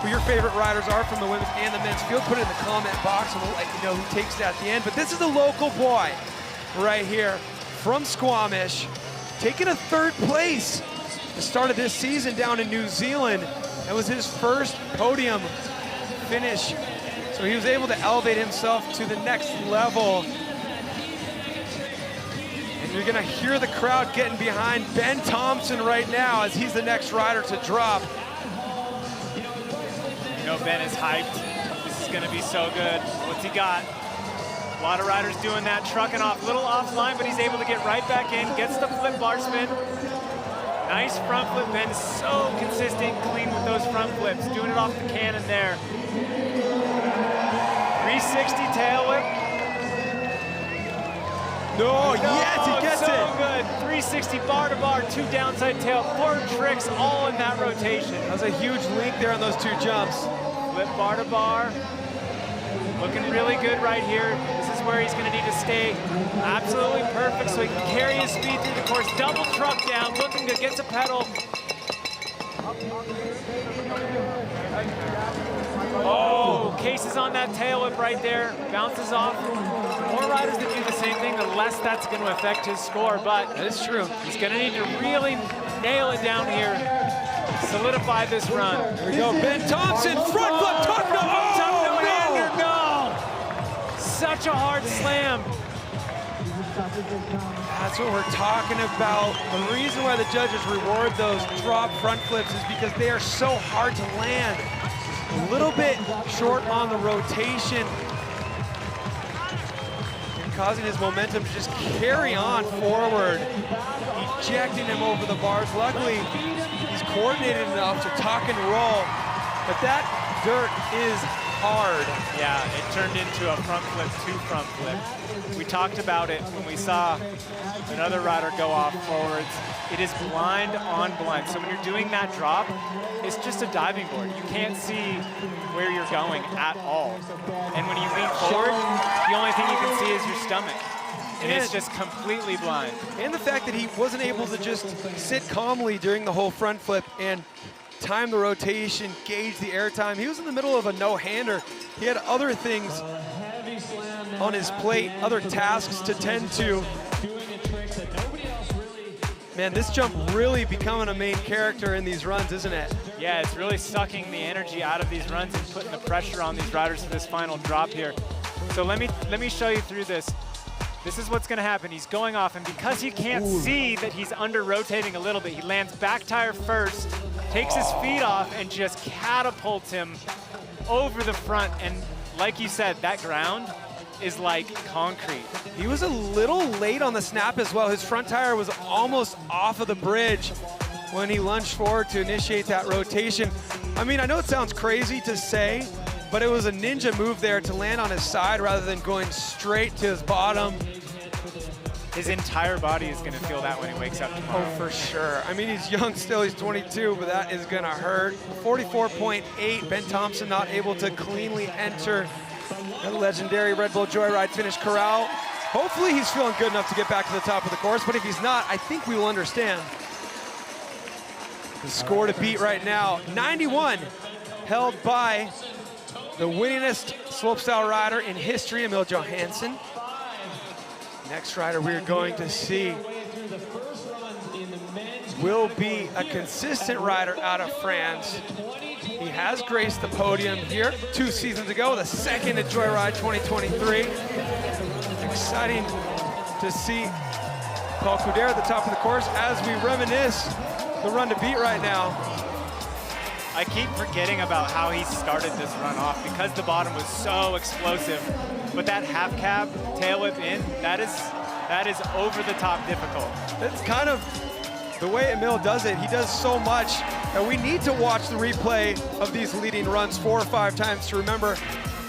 [SPEAKER 4] who your favorite riders are from the women's and the men's field. Put it in the comment box and we'll let you know who takes it at the end. But this is a local boy right here from Squamish, taking a 3rd place at the start of this season down in New Zealand. That was his first podium finish. So he was able to elevate himself to the next level. And you're gonna hear the crowd getting behind Ben Thompson right now as he's the next rider to drop
[SPEAKER 5] know Ben is hyped. This is going to be so good. What's he got? A lot of riders doing that, trucking off, little offline, but he's able to get right back in, gets the flip bar spin. Nice front flip. Ben is so consistent, clean with those front flips, doing it off the cannon there. 360 tail whip.
[SPEAKER 4] No, yes, he gets
[SPEAKER 5] so
[SPEAKER 4] it.
[SPEAKER 5] Good. 360 bar to bar, 2 downside tail, 4 tricks, all in that rotation.
[SPEAKER 4] That was a huge link there on those 2 jumps.
[SPEAKER 5] Flip bar to bar. Looking really good right here. This is where he's gonna need to stay absolutely perfect so he can carry his speed through the course. Double truck down, looking good, gets a pedal. Oh, cases on that tail whip right there, bounces off. The more riders that do the same thing, the less that's gonna affect his score, but
[SPEAKER 4] that is true.
[SPEAKER 5] He's gonna need to really nail it down here, solidify this run.
[SPEAKER 4] Here we go, Ben Thompson, front flip, tuck no-hander, no!
[SPEAKER 5] Such a hard slam.
[SPEAKER 4] That's what we're talking about. The reason why the judges reward those drop front flips is because they are so hard to land. A little bit short on the rotation and causing his momentum to just carry on forward, ejecting him over the bars. Luckily, he's coordinated enough to tuck and roll, but that dirt is hard.
[SPEAKER 5] Yeah, it turned into a front flip, 2 front flips. We talked about it when we saw another rider go off forwards. It is blind on blind. So when you're doing that drop, it's just a diving board. You can't see where you're going at all. And when you lean forward, the only thing you can see is your stomach. And it's just completely blind.
[SPEAKER 4] And the fact that he wasn't able to just sit calmly during the whole front flip and time the rotation, gauge the air time. He was in the middle of a no-hander. He had other things on his plate, other tasks to tend to. Man, this jump really becoming a main character in these runs, isn't it?
[SPEAKER 5] Yeah, it's really sucking the energy out of these runs and putting the pressure on these riders for this final drop here. So let me show you through this. This is what's gonna happen. He's going off, and because he can't see that he's under-rotating a little bit, he lands back tire first, takes his feet off, and just catapults him over the front. And like you said, that ground is like concrete.
[SPEAKER 4] He was a little late on the snap as well. His front tire was almost off of the bridge when he lunged forward to initiate that rotation. I mean, I know it sounds crazy to say, but it was a ninja move there to land on his side rather than going straight to his bottom.
[SPEAKER 5] His entire body is gonna feel that when he wakes up tomorrow.
[SPEAKER 4] Oh, for sure. I mean, he's young still, he's 22, but that is gonna hurt. 44.8, Ben Thompson not able to cleanly enter the legendary Red Bull Joyride finish corral. Hopefully he's feeling good enough to get back to the top of the course, but if he's not, I think we will understand. The score to beat right now, 91, held by the winningest slopestyle rider in history, Emil Johannson. Next rider we're going to see will be a consistent rider out of France. He has graced the podium here 2 seasons ago, the second at Joyride 2023. Exciting to see Paul Couderc at the top of the course as we reminisce the run to beat right now.
[SPEAKER 5] I keep forgetting about how he started this run off because the bottom was so explosive. But that half cab tail whip in, that is over the top difficult.
[SPEAKER 4] It's kind of the way Emil does it. He does so much, and we need to watch the replay of these leading runs 4 or 5 times to remember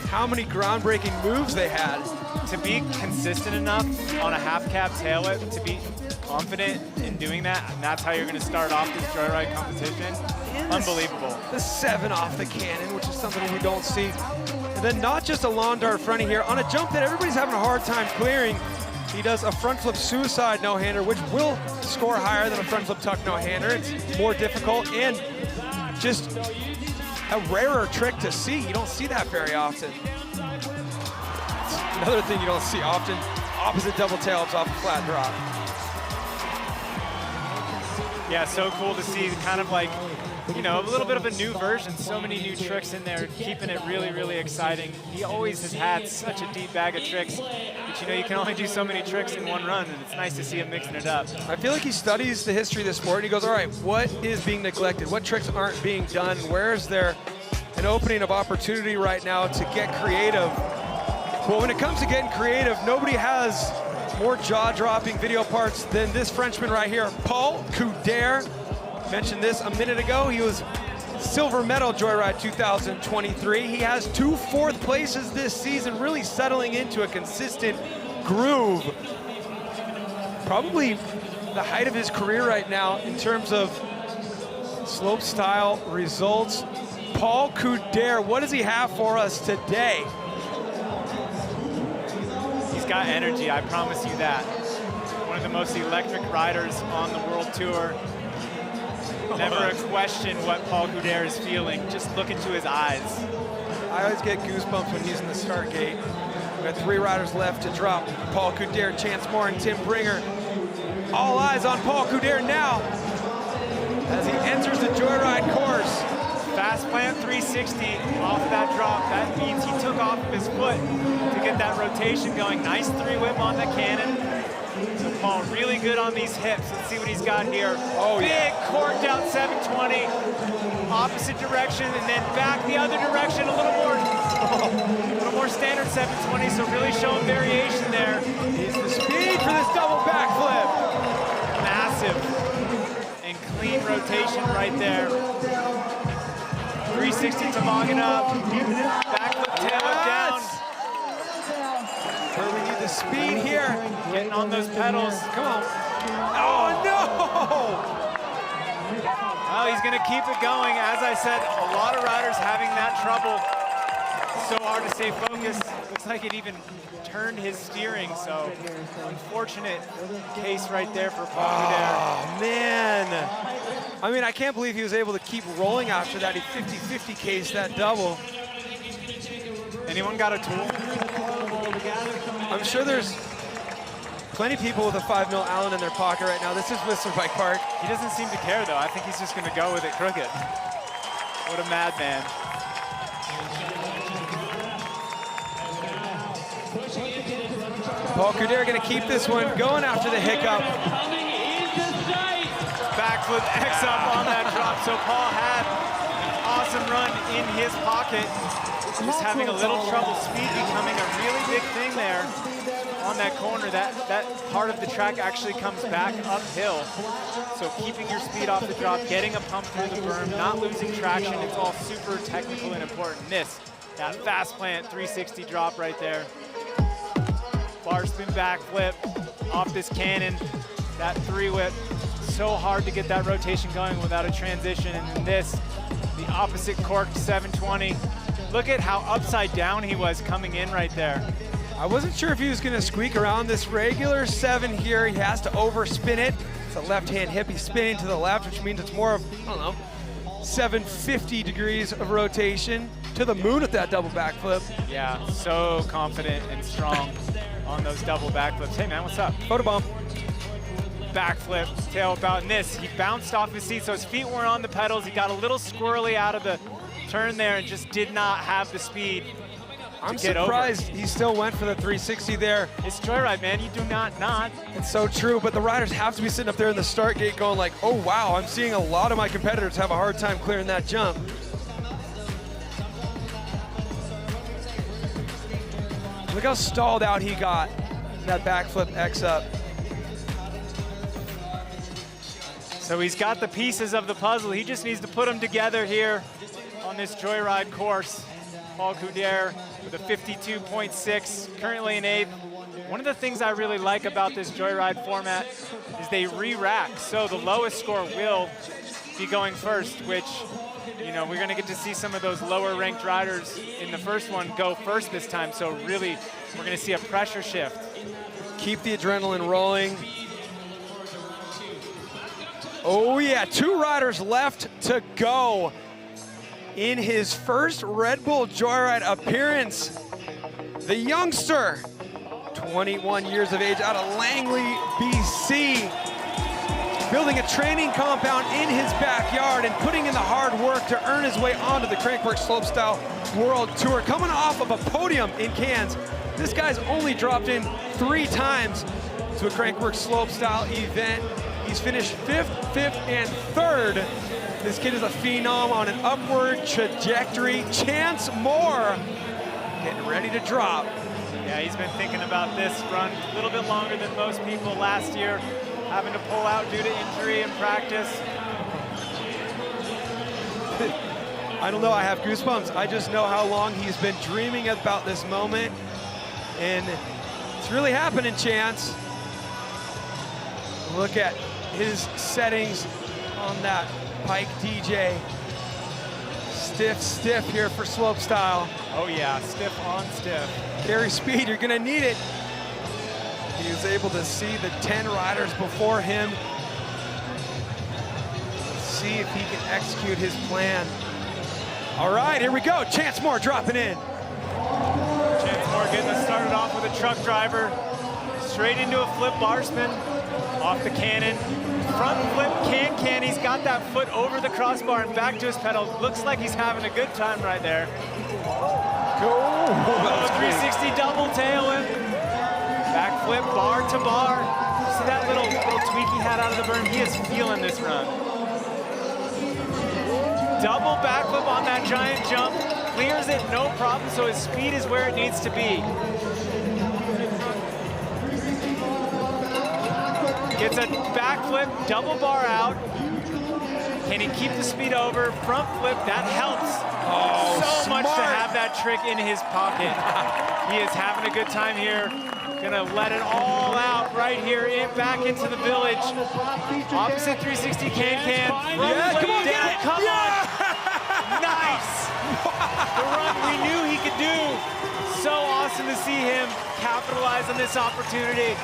[SPEAKER 4] how many groundbreaking moves they had.
[SPEAKER 5] To be consistent enough on a half cab tail whip, to be confident in doing that, and that's how you're gonna start off this Joyride competition. Unbelievable.
[SPEAKER 4] The 7 off the cannon, which is something we don't see. And then not just a lawn dart fronty here, on a jump that everybody's having a hard time clearing, he does a front flip suicide no-hander, which will score higher than a front flip tuck no-hander. It's more difficult and just a rarer trick to see. You don't see that very often. It's another thing you don't see often, opposite double tail-ups off a flat drop.
[SPEAKER 5] Yeah, so cool to see, kind of like, you know, a little bit of a new version, so many new tricks in there, keeping it really, really exciting. He always has had such a deep bag of tricks, but you know, you can only do so many tricks in one run, and it's nice to see him mixing it up.
[SPEAKER 4] I feel like he studies the history of the sport, and he goes, all right, what is being neglected? What tricks aren't being done? Where is there an opening of opportunity right now to get creative. But when it comes to getting creative, nobody has more jaw-dropping video parts than this Frenchman right here, Paul Couderc. Mentioned this a minute ago. He was silver medal Joyride 2023. He has 2 4th places this season, really settling into a consistent groove. Probably the height of his career right now in terms of slopestyle results. Paul Couderc, what does he have for us today?
[SPEAKER 5] He's got energy, I promise you that. One of the most electric riders on the World Tour. Never a question what Paul Couderc is feeling. Just look into his eyes.
[SPEAKER 4] I always get goosebumps when he's in the start gate. We've got 3 riders left to drop. Paul Couderc, Chance Moore, and Tim Bringer. All eyes on Paul Couderc now as he enters the Joyride course.
[SPEAKER 5] Fast plant 360 off that drop. That means he took off of his foot to get that rotation going. Nice 3-whip on the cannon. So Paul really good on these hips. Let's see what he's got here.
[SPEAKER 4] Oh,
[SPEAKER 5] big corked out 720, opposite direction, and then back the other direction a little more standard 720. So really showing variation there.
[SPEAKER 4] Is the speed for this double backflip.
[SPEAKER 5] Massive and clean rotation right there. 360 toboggan up, backflip tail down.
[SPEAKER 4] Where we need the speed here.
[SPEAKER 5] Getting on those pedals.
[SPEAKER 4] Come on. Oh, no!
[SPEAKER 5] Well, he's going to keep it going. As I said, a lot of riders having that trouble. So hard to stay focused. Looks like it even turned his steering, so unfortunate case right there for Paul Couderc.
[SPEAKER 4] Oh, man. I mean, I can't believe he was able to keep rolling after that. He 50-50 case that double.
[SPEAKER 5] Anyone got a tool?
[SPEAKER 4] I'm sure there's plenty of people with a 5 mil Allen in their pocket right now. This is Whistler Bike Park.
[SPEAKER 5] He doesn't seem to care, though. I think he's just going to go with it crooked. What a madman.
[SPEAKER 4] Paul Couderc going to keep this one going after the hiccup.
[SPEAKER 5] Backflip X up on that drop. So Paul had an awesome run in his pocket. Just having a little trouble. Speed becoming a really big thing there on that corner. That part of the track actually comes back uphill. So keeping your speed off the drop, getting a pump through the berm, not losing traction. It's all super technical and important. This, that fast plant 360 drop right there. Bar spin backflip off this cannon. That 3-whip. So hard to get that rotation going without a transition. And then this, the opposite corked 720. Look at how upside down he was coming in right there.
[SPEAKER 4] I wasn't sure if he was going to squeak around this regular 7 here. He has to overspin it. It's a left-hand hip. He's spinning to the left, which means it's more of, I don't know, 750 degrees of rotation to the moon with that double backflip.
[SPEAKER 5] Yeah, so confident and strong on those double backflips. Hey, man, what's up?
[SPEAKER 4] Photobomb.
[SPEAKER 5] Backflip, tail about, and this. He bounced off his seat, so his feet weren't on the pedals. He got a little squirrely out of the turn there and just did not have the speed
[SPEAKER 4] I'm
[SPEAKER 5] to get
[SPEAKER 4] surprised
[SPEAKER 5] over.
[SPEAKER 4] he still went for the 360 there.
[SPEAKER 5] It's Joyride, man. You do not.
[SPEAKER 4] It's so true, but the riders have to be sitting up there in the start gate going like, oh, wow, I'm seeing a lot of my competitors have a hard time clearing that jump. Look how stalled out he got in that backflip X up.
[SPEAKER 5] So he's got the pieces of the puzzle. He just needs to put them together here on this Joyride course. Paul Couderc with a 52.6, currently in 8th. One of the things I really like about this Joyride format is they re-rack. So the lowest score will be going first, which, you know, we're going to get to see some of those lower ranked riders in the first one go first this time. So really, we're going to see a pressure shift.
[SPEAKER 4] Keep the adrenaline rolling. Oh yeah, 2 riders left to go in his first Red Bull Joyride appearance. The youngster, 21 years of age, out of Langley, BC, building a training compound in his backyard and putting in the hard work to earn his way onto the Crankworx Slopestyle World Tour. Coming off of a podium in Cairns, this guy's only dropped in 3 times to a Crankworx Slopestyle event. He's finished 5th, 5th, and 3rd. This kid is a phenom on an upward trajectory. Chance Moore getting ready to drop.
[SPEAKER 5] Yeah, he's been thinking about this run a little bit longer than most people last year, having to pull out due to injury in practice.
[SPEAKER 4] I don't know, I have goosebumps. I just know how long he's been dreaming about this moment. And it's really happening, Chance. Look at his settings on that Pike DJ. Stiff here for slopestyle.
[SPEAKER 5] Oh yeah, stiff on stiff.
[SPEAKER 4] Carry speed, you're gonna need it. He was able to see the 10 riders before him. See if he can execute his plan. All right, here we go. Chance Moore dropping in.
[SPEAKER 5] Chance Moore getting us started off with a truck driver. Straight into a flip bar spin. Off the cannon. Front flip can. He's got that foot over the crossbar and back to his pedal. Looks like he's having a good time right there.
[SPEAKER 4] Go.
[SPEAKER 5] 360 double tail whip. Back flip bar to bar. See that little tweak he had out of the berm? He is feeling this run. Double backflip on that giant jump, clears it, no problem, so his speed is where it needs to be. Gets a backflip, double bar out. Can he keep the speed over? Front flip, that helps.
[SPEAKER 4] Oh,
[SPEAKER 5] so
[SPEAKER 4] smart.
[SPEAKER 5] much to have that trick in his pocket. He is having a good time here. Gonna let it all out right here, back into the village. Opposite 360 can.
[SPEAKER 4] Yeah, come on,
[SPEAKER 5] down, come on. Nice. The run we knew he could do. So awesome to see him capitalize on this opportunity.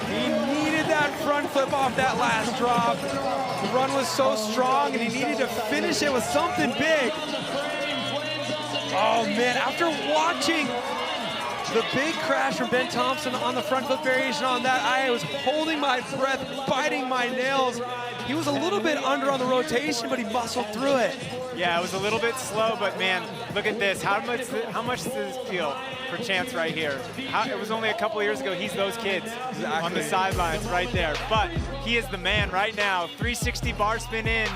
[SPEAKER 4] He needed that front flip off that last drop. The run was so strong and he needed to finish it with something big. Oh man, after watching the big crash from Ben Thompson on the front flip variation on that, I was holding my breath, biting my nails. He was a little bit under on the rotation, but he muscled through it.
[SPEAKER 5] Yeah, it was a little bit slow, but man, look at this. How much does this feel for Chance right here? It was only a couple of years ago, he's those kids on the sidelines right there. But he is the man right now. 360 bar spin in,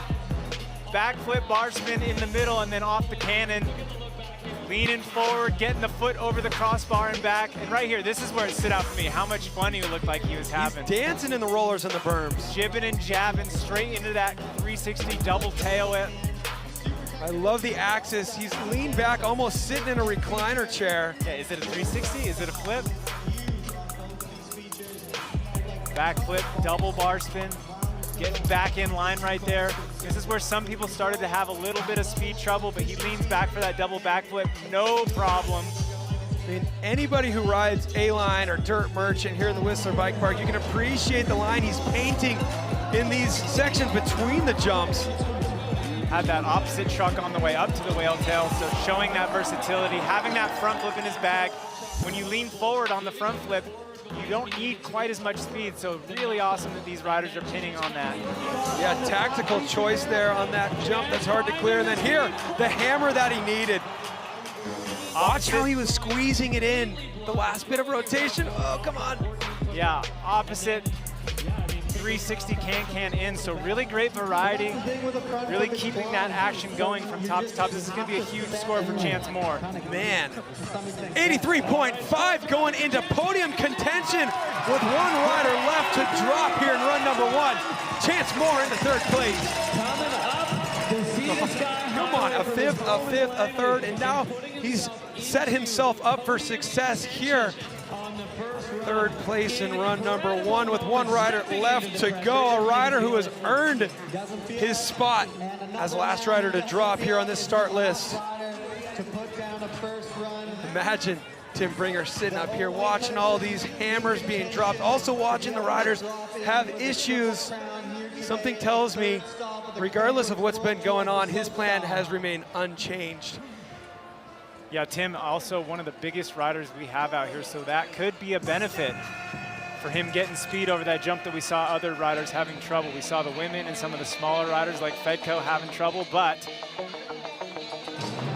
[SPEAKER 5] backflip bar spin in the middle, and then off the cannon. Leaning forward, getting the foot over the crossbar and back. And right here, this is where it stood out for me, how much fun he looked like he was having.
[SPEAKER 4] He's dancing in the rollers and the berms.
[SPEAKER 5] Jibbing and jabbing straight into that 360 double tail whip.
[SPEAKER 4] I love the axis. He's leaned back, almost sitting in a recliner chair.
[SPEAKER 5] Yeah, is it a 360? Is it a flip? Back flip, double bar spin. Getting back in line right there. This is where some people started to have a little bit of speed trouble, but he leans back for that double backflip, no problem.
[SPEAKER 4] I mean, anybody who rides A-Line or Dirt Merchant here in the Whistler Bike Park, you can appreciate the line he's painting in these sections between the jumps.
[SPEAKER 5] Had that opposite truck on the way up to the whale tail, so showing that versatility, having that front flip in his bag. When you lean forward on the front flip, you don't need quite as much speed, so really awesome that these riders are pinning on that.
[SPEAKER 4] Yeah, tactical choice there on that jump that's hard to clear. And then here, the hammer that he needed. Watch how he was squeezing it in. The last bit of rotation, oh, come on.
[SPEAKER 5] Yeah, opposite 360 can in, so really great variety, really keeping that action going from top to top. This is gonna be a huge score for Chance Moore.
[SPEAKER 4] Man, 83.5 going into podium contention with one rider left to drop here in run number 1. Chance Moore into 3rd place. Come on, a 5th, a 5th, a 3rd, and now he's set himself up for success here. 3rd place in run number 1 with one rider left to go. A rider who has earned his spot as last rider to drop here on this start list. Imagine Tim Bringer sitting up here watching all these hammers being dropped, also watching the riders have issues. Something tells me, regardless of what's been going on, his plan has remained unchanged.
[SPEAKER 5] Yeah, Tim, also one of the biggest riders we have out here, so that could be a benefit for him getting speed over that jump that we saw other riders having trouble. We saw the women and some of the smaller riders like Fedko having trouble, but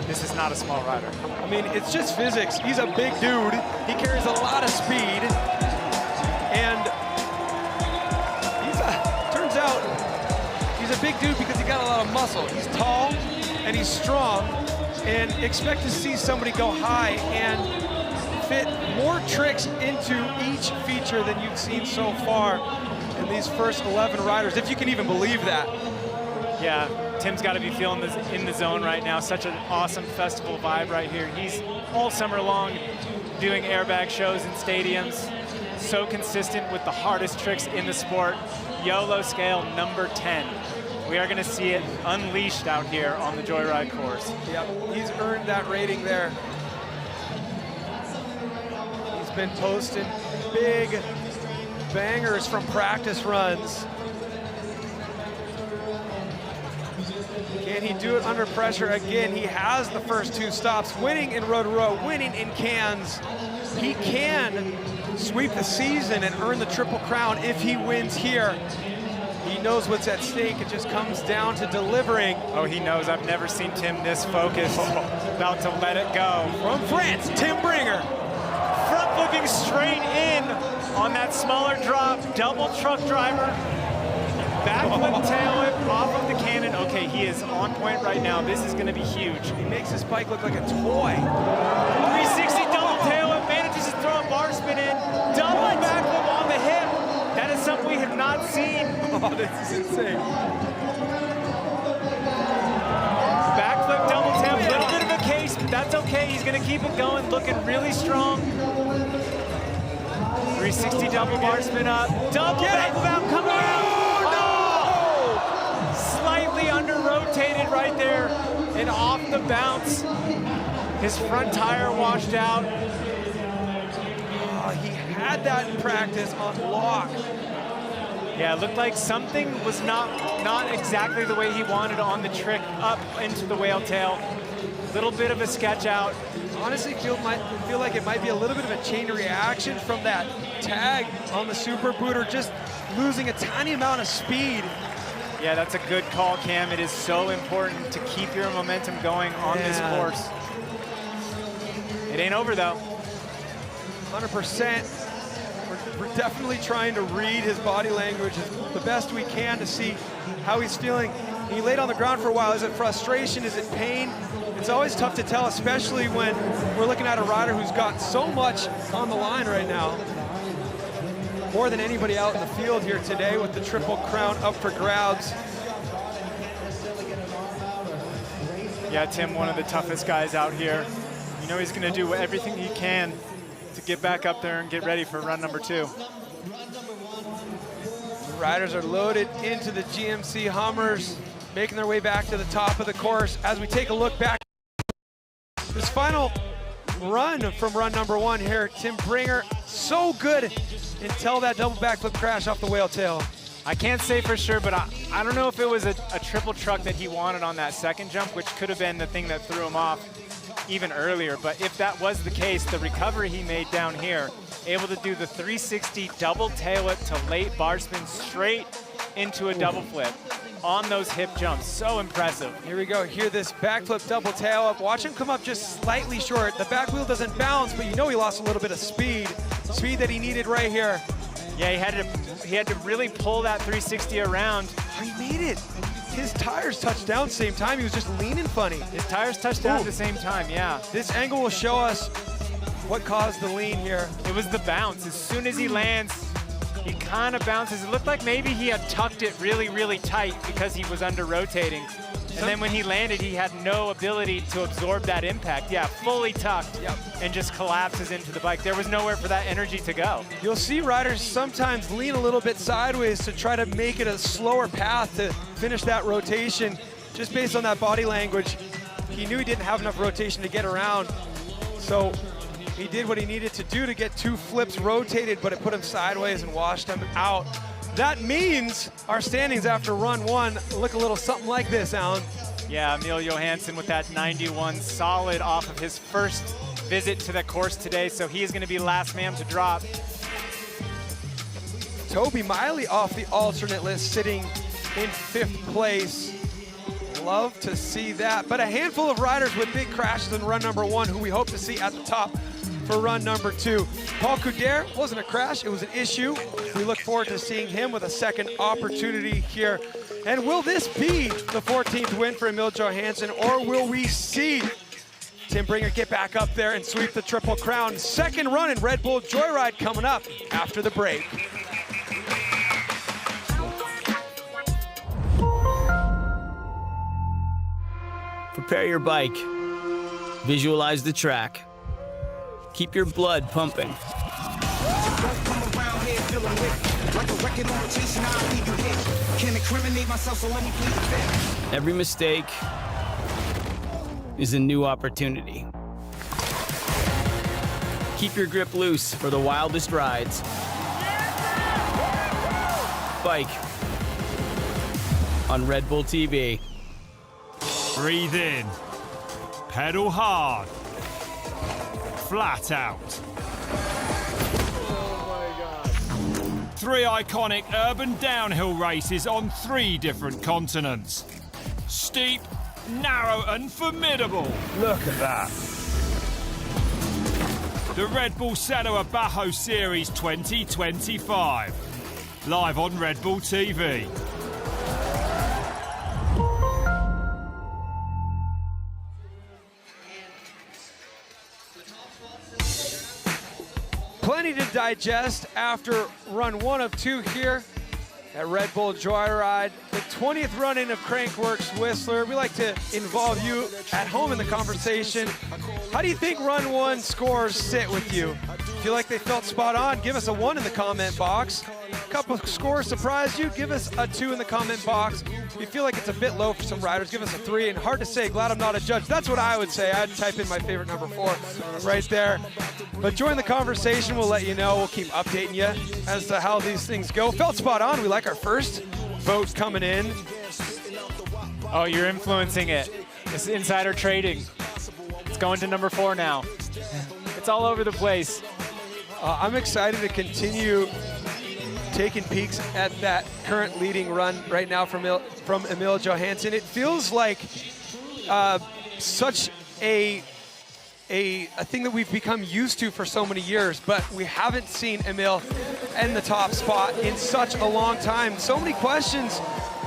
[SPEAKER 5] this is not a small rider.
[SPEAKER 4] I mean, it's just physics. He's a big dude. He carries a lot of speed. And turns out he's a big dude because he got a lot of muscle. He's tall and he's strong, and expect to see somebody go high and fit more tricks into each feature than you've seen so far in these first 11 riders, if you can even believe that.
[SPEAKER 5] Yeah, Tim's got to be feeling this in the zone right now. Such an awesome festival vibe right here. He's all summer long doing airbag shows in stadiums. So consistent with the hardest tricks in the sport. YOLO scale number 10. We are going to see it unleashed out here on the Joyride course.
[SPEAKER 4] Yep, he's earned that rating there. He's been posting big bangers from practice runs. Can he do it under pressure again? He has the first 2 stops, winning in row to row, winning in cans. He can sweep the season and earn the Triple Crown if he wins here. He knows what's at stake. It just comes down to delivering.
[SPEAKER 5] Oh, he knows. I've never seen Tim this focused. About to let it go.
[SPEAKER 4] From France, Tim Bringer.
[SPEAKER 5] Front flipping straight in on that smaller drop. Double truck driver. Backflip tail whip off of the cannon. Okay, he is on point right now. This is going to be huge.
[SPEAKER 4] He makes his bike look like a toy.
[SPEAKER 5] 360 double tail whip. Manages to throw a bar spin in. Double backflip on the hip. That is something we have not seen.
[SPEAKER 4] Oh, this is insane.
[SPEAKER 5] Backflip double tail, a little bit of a case, but that's okay. He's gonna keep it going, looking really strong. 360 double bar spin up. Double backflip out, come around. Oh! Slightly under-rotated right there and off the bounce. His front tire washed out.
[SPEAKER 4] He had that in practice on lock.
[SPEAKER 5] Yeah, it looked like something was not exactly the way he wanted on the trick up into the whale tail. Little bit of a sketch out.
[SPEAKER 4] Honestly, feel like it might be a little bit of a chain reaction from that tag on the super booter, just losing a tiny amount of speed.
[SPEAKER 5] Yeah, that's a good call, Cam. It is so important to keep your momentum going on this course. It ain't over though.
[SPEAKER 4] 100%. We're definitely trying to read his body language the best we can to see how he's feeling. He laid on the ground for a while. Is it frustration? Is it pain? It's always tough to tell, especially when we're looking at a rider who's got so much on the line right now. More than anybody out in the field here today with the Triple Crown up for grabs.
[SPEAKER 5] Yeah, Tim, one of the toughest guys out here. You know he's going to do everything he can to get back up there and get ready for run number 2.
[SPEAKER 4] Riders are loaded into the GMC Hummers, making their way back to the top of the course. As we take a look back, this final run from run number 1 here, Tim Bringer, so good until that double backflip crash off the whale tail.
[SPEAKER 5] I can't say for sure, but I don't know if it was a triple truck that he wanted on that second jump, which could have been the thing that threw him off even earlier. But if that was the case, the recovery he made down here, able to do the 360 double tail whip to late bar spin straight into a double flip on those hip jumps. So impressive.
[SPEAKER 4] Here we go. Hear this backflip double tail up. Watch him come up just slightly short. The back wheel doesn't bounce, but you know he lost a little bit of speed that he needed right here.
[SPEAKER 5] Yeah, he had to really pull that 360 around.
[SPEAKER 4] Oh, he made it. His tires touched down same time. He was just leaning funny.
[SPEAKER 5] His tires touched down at the same time, yeah.
[SPEAKER 4] This angle will show us what caused the lean here.
[SPEAKER 5] It was the bounce. As soon as he lands, he kind of bounces. It looked like maybe he had tucked it really, really tight because he was under rotating. And then when he landed, he had no ability to absorb that impact. Yeah, fully tucked, and just collapses into the bike. There was nowhere for that energy to go.
[SPEAKER 4] You'll see riders sometimes lean a little bit sideways to try to make it a slower path to finish that rotation, just based on that body language. He knew he didn't have enough rotation to get around, so he did what he needed to do to get 2 flips rotated, but it put him sideways and washed him out. That means our standings after run 1 look a little something like this, Alan.
[SPEAKER 5] Yeah, Emil Johannson with that 91 solid off of his first visit to the course today, so he is going to be last man to drop.
[SPEAKER 4] Tobey Miley off the alternate list, sitting in 5th place. Love to see that. But a handful of riders with big crashes in run number 1 who we hope to see at the top. for run number 2. Paul Couderc wasn't a crash, it was an issue. We look forward to seeing him with a second opportunity here. And will this be the 14th win for Emil Johannson, or will we see Tim Bringer get back up there and sweep the Triple Crown? Second run in Red Bull Joyride coming up after the break.
[SPEAKER 16] Prepare your bike. Visualize the track. Keep your blood pumping. Every mistake is a new opportunity. Keep your grip loose for the wildest rides. Bike on Red Bull TV.
[SPEAKER 17] Breathe in. Pedal hard. Flat out. Oh my God. 3 iconic urban downhill races on 3 different continents. Steep, narrow and formidable.
[SPEAKER 1] Look at that.
[SPEAKER 17] The Red Bull Celo Abajo Series 2025. Live on Red Bull TV.
[SPEAKER 4] Plenty to digest after run 1 of 2 here at Red Bull Joyride. The 20th run-in of Crankworx Whistler. We like to involve you at home in the conversation. How do you think run 1 scores sit with you? Feel like they felt spot on? Give us a 1 in the comment box. A couple of scores surprised you? Give us a 2 in the comment box. If you feel like it's a bit low for some riders, give us a 3. And hard to say, glad I'm not a judge. That's what I would say. I'd type in my favorite number 4 right there. But join the conversation. We'll let you know. We'll keep updating you as to how these things go. Felt spot on. We like our first vote coming in.
[SPEAKER 5] Oh, you're influencing it. It's insider trading. It's going to number 4 now. It's all over the place.
[SPEAKER 4] I'm excited to continue taking peeks at that current leading run right now from Emil Johannson. It feels like such a thing that we've become used to for so many years, but we haven't seen Emil in the top spot in such a long time. So many questions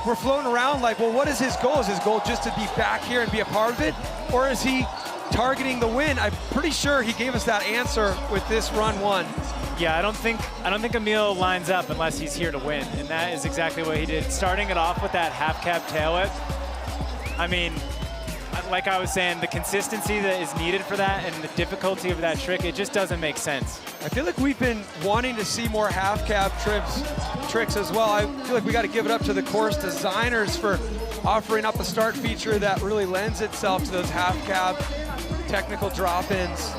[SPEAKER 4] were floating around like, well, what is his goal? Is his goal just to be back here and be a part of it? Or is he targeting the win? I'm pretty sure he gave us that answer with this run 1.
[SPEAKER 5] Yeah, I don't think Emil lines up unless he's here to win, and that is exactly what he did. Starting it off with that half-cab tail whip. I mean, like I was saying, the consistency that is needed for that and the difficulty of that trick, it just doesn't make sense.
[SPEAKER 4] I feel like we've been wanting to see more half-cab tricks as well. I feel like we got to give it up to the course designers for offering up a start feature that really lends itself to those half-cab technical drop-ins.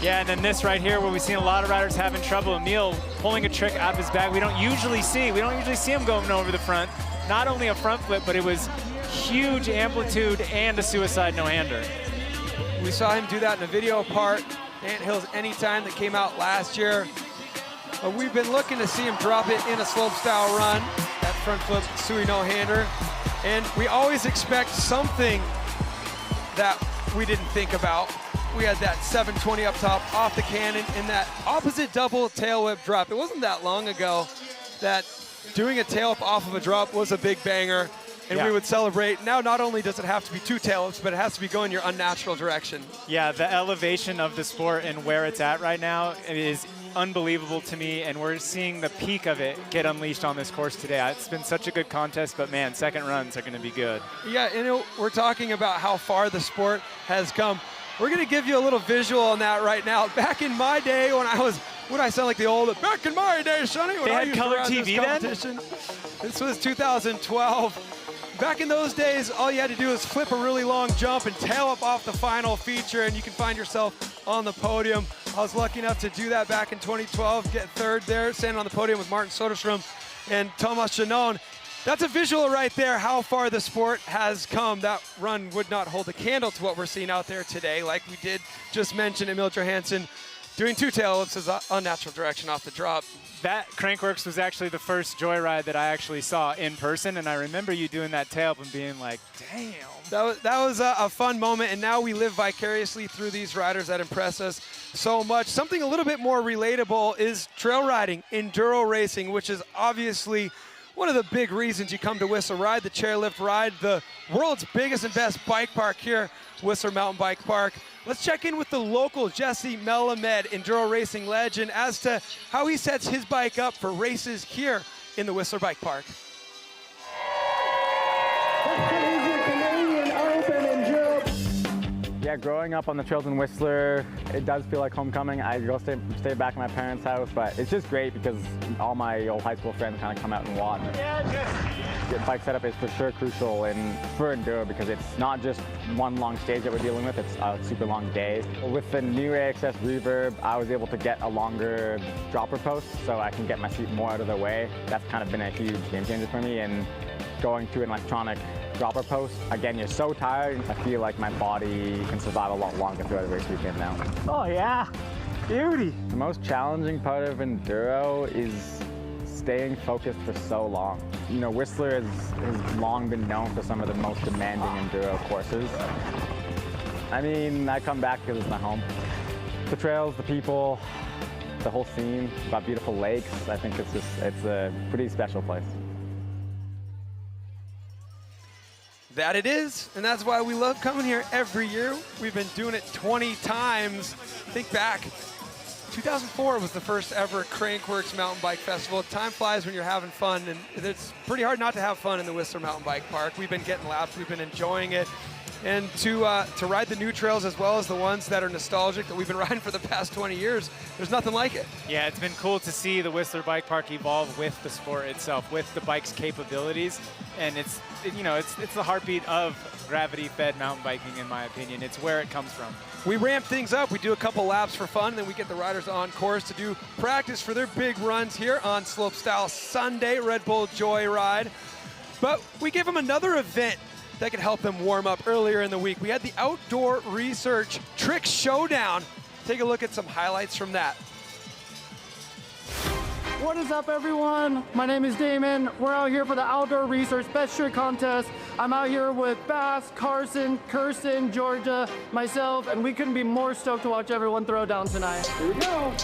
[SPEAKER 5] Yeah, and then this right here where we've seen a lot of riders having trouble. Emil pulling a trick out of his bag we don't usually see. We don't usually see him going over the front. Not only a front flip, but it was huge amplitude and a suicide no-hander.
[SPEAKER 4] We saw him do that in a video part, Anthills Anytime that came out last year. But we've been looking to see him drop it in a slopestyle run, that front flip sui no-hander. And we always expect something that we didn't think about. We had that 720 up top off the cannon and that opposite double tail whip drop. It wasn't that long ago that doing a tail whip off of a drop was a big banger, and we would celebrate. Now not only does it have to be 2 tail whips, but it has to be going your unnatural direction.
[SPEAKER 5] Yeah, the elevation of the sport and where it's at right now, it is unbelievable to me, and we're seeing the peak of it get unleashed on this course today. It's been such a good contest, but man, second runs are going to be good.
[SPEAKER 4] Yeah, and we're talking about how far the sport has come. We're going to give you a little visual on that right now. Back in my day, when I sound like the old, back in my day, Sonny, when I used to run this competition. This was 2012. Back in those days, all you had to do was flip a really long jump and tail up off the final feature, and you can find yourself on the podium. I was lucky enough to do that back in 2012, get 3rd there, standing on the podium with Martin Soderstrom and Thomas Janon. That's a visual right there, how far the sport has come. That run would not hold a candle to what we're seeing out there today. Like we did just mention, Emil Johannson Doing 2 tail ellipses, unnatural direction off the drop.
[SPEAKER 5] That Crankworx was actually the first Joyride that I actually saw in person, and I remember you doing that tail up and being like, damn.
[SPEAKER 4] That was a fun moment, and now we live vicariously through these riders that impress us so much. Something a little bit more relatable is trail riding, enduro racing, which is obviously one of the big reasons you come to Whistler Ride, the chairlift ride, the world's biggest and best bike park here, Whistler Mountain Bike Park. Let's check in with the local Jesse Melamed, enduro racing legend, as to how he sets his bike up for races here in the Whistler Bike Park.
[SPEAKER 7] Yeah, growing up on the trails in Whistler, it does feel like homecoming. I go stay back at my parents' house, but it's just great because all my old high school friends kind of come out and watch. The bike setup is for sure crucial for enduro because it's not just one long stage that we're dealing with, it's a super long day. With the new AXS Reverb, I was able to get a longer dropper post so I can get my seat more out of the way. That's kind of been a huge game changer for me, and going to an electronic dropper post, again, you're so tired. I feel like my body can survive a lot longer throughout the race weekend now. Oh yeah, beauty. The most challenging part of enduro is staying focused for so long. You know, Whistler has long been known for some of the most demanding enduro courses. I mean, I come back because it's my home. The trails, the people, the whole scene, we've got beautiful lakes. I think it's a pretty special place.
[SPEAKER 4] That it is, and that's why we love coming here every year. We've been doing it 20 times. Think back, 2004 was the first ever Crankworx Mountain Bike Festival. Time flies when you're having fun, and it's pretty hard not to have fun in the Whistler Mountain Bike Park. We've been getting laps, we've been enjoying it. And to ride the new trails as well as the ones that are nostalgic that we've been riding for the past 20 years, there's nothing like it.
[SPEAKER 5] Yeah, it's been cool to see the Whistler Bike Park evolve with the sport itself, with the bike's capabilities. And it's the heartbeat of gravity-fed mountain biking, in my opinion. It's where it comes from.
[SPEAKER 4] We ramp things up, we do a couple laps for fun, and then we get the riders on course to do practice for their big runs here on Slopestyle Sunday, Red Bull Joyride. But we give them another event that could help them warm up earlier in the week. We had the Outdoor Research Trick Showdown. Take a look at some highlights from that.
[SPEAKER 18] What is up, everyone? My name is Damon. We're out here for the Outdoor Research Best Trick Contest. I'm out here with Bass, Carson, Kirsten, Georgia, myself, and we couldn't be more stoked to watch everyone throw down tonight. Here we go.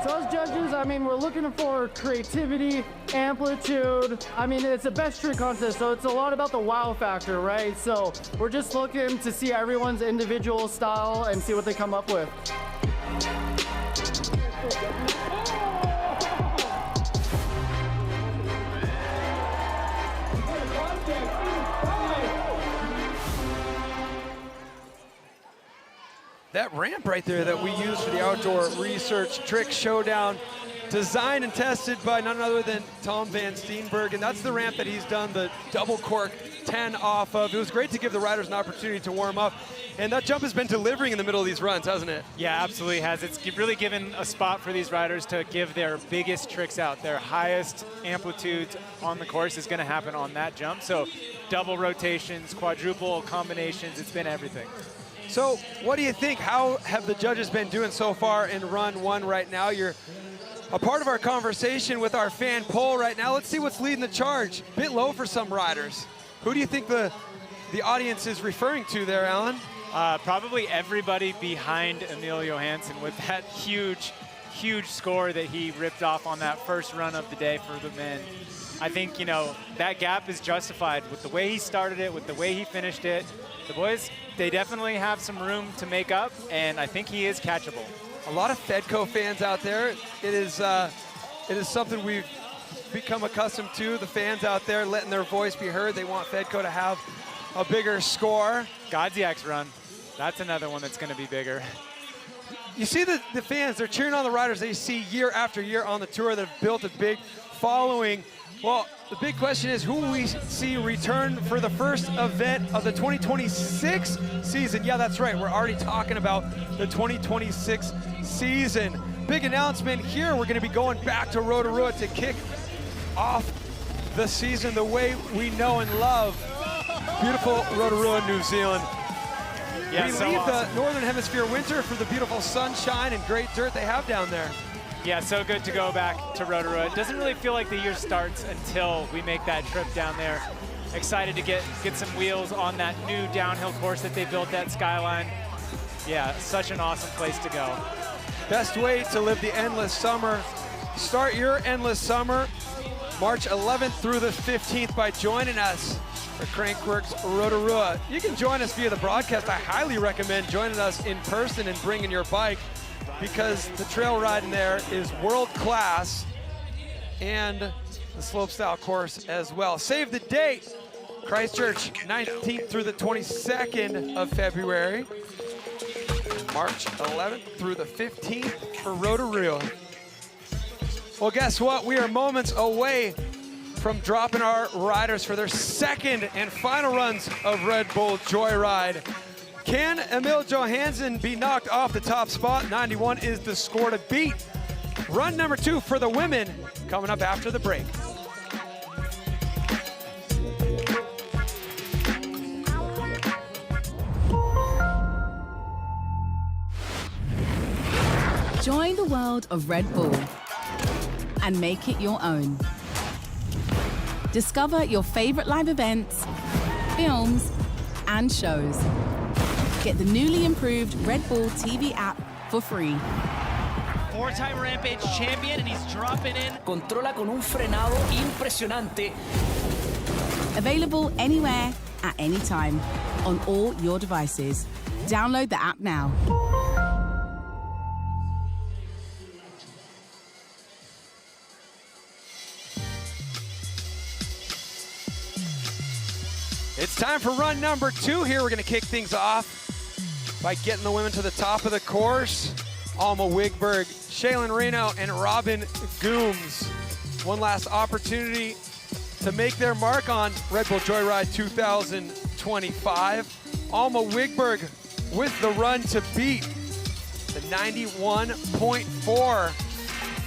[SPEAKER 18] So as judges, I mean, we're looking for creativity, amplitude. I mean, it's a best trick contest, so it's a lot about the wow factor, right? So we're just looking to see everyone's individual style and see what they come up with.
[SPEAKER 4] That ramp right there that we use for the Outdoor Research Trick Showdown, designed and tested by none other than Tom Van Steenberg, and that's the ramp that he's done the double cork 10 off of. It was great to give the riders an opportunity to warm up, and that jump has been delivering in the middle of these runs, hasn't it?
[SPEAKER 5] Yeah, absolutely has. It's really given a spot for these riders to give their biggest tricks out. Their highest amplitudes on the course is going to happen on that jump. So double rotations, quadruple combinations, it's been everything.
[SPEAKER 4] So what do you think? How have the judges been doing so far in run one right now? You're a part of our conversation with our fan poll right now. Let's see what's leading the charge. Bit low for some riders. Who do you think the audience is referring to there, Alan?
[SPEAKER 5] Probably everybody behind Emil Johannson with that huge score that he ripped off on that first run of the day for the men. I think, you know, that gap is justified with the way he started it, with the way he finished it. The boys, they definitely have some room to make up, and I think he is catchable.
[SPEAKER 4] A lot of Fedko fans out there. It is something we've become accustomed to, the fans out there letting their voice be heard. They want Fedko to have a bigger score.
[SPEAKER 5] Godziek's run, that's another one that's going to be bigger.
[SPEAKER 4] You see the fans, they're cheering on the riders they see year after year on the tour that have built a big following. Well, the big question is who will we see return for the first event of the 2026 season? Yeah, that's right. We're already talking about the 2026 season. Big announcement here. We're going to be going back to Rotorua to kick off the season the way we know and love. Beautiful Rotorua, New Zealand.
[SPEAKER 5] Yeah,
[SPEAKER 4] we
[SPEAKER 5] so
[SPEAKER 4] leave
[SPEAKER 5] awesome.
[SPEAKER 4] the Northern Hemisphere winter for the beautiful sunshine and great dirt they have down there.
[SPEAKER 5] Yeah, so good to go back to Rotorua. It doesn't really feel like the year starts until we make that trip down there. Excited to get some wheels on that new downhill course that they built at Skyline. Yeah, such an awesome place to go.
[SPEAKER 4] Best way to live the endless summer. Start your endless summer March 11th through the 15th by joining us for Crankworx Rotorua. You can join us via the broadcast. I highly recommend joining us in person and bringing your bike because the trail riding there is world class and the slopestyle course as well. Save the date, Christchurch, 19th through the 22nd of February. March 11th through the 15th for Rotorua. Well, guess what? We are moments away from dropping our riders for their second and final runs of Red Bull Joyride. Can Emil Johannson be knocked off the top spot? 91 is the score to beat. Run number 2 for the women coming up after the break.
[SPEAKER 19] Join the world of Red Bull and make it your own. Discover your favorite live events, films, and shows. Get the newly improved Red Bull TV app for free.
[SPEAKER 16] 4-time Rampage champion, and he's dropping in.
[SPEAKER 3] Controla con un frenado impresionante.
[SPEAKER 19] Available anywhere, at any time, on all your devices. Download the app now.
[SPEAKER 4] It's time for run number 2 here. We're going to kick things off by getting the women to the top of the course. Alma Wiggberg, Shealen Reno, and Robin Goomes. One last opportunity to make their mark on Red Bull Joyride 2025. Alma Wiggberg with the run to beat the 91.4.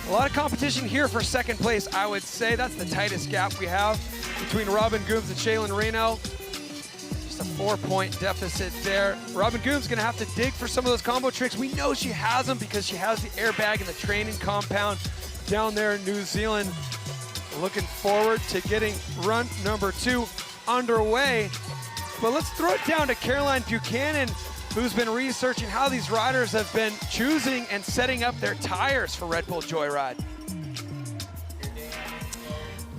[SPEAKER 4] A lot of competition here for second place, I would say. That's the tightest gap we have between Robin Goomes and Shealen Reno. Just a 4-point deficit there. Robin Goomes gonna have to dig for some of those combo tricks. We know she has them because she has the airbag in the training compound down there in New Zealand. Looking forward to getting run number 2 underway. But let's throw it down to Caroline Buchanan, who's been researching how these riders have been choosing and setting up their tires for Red Bull Joyride.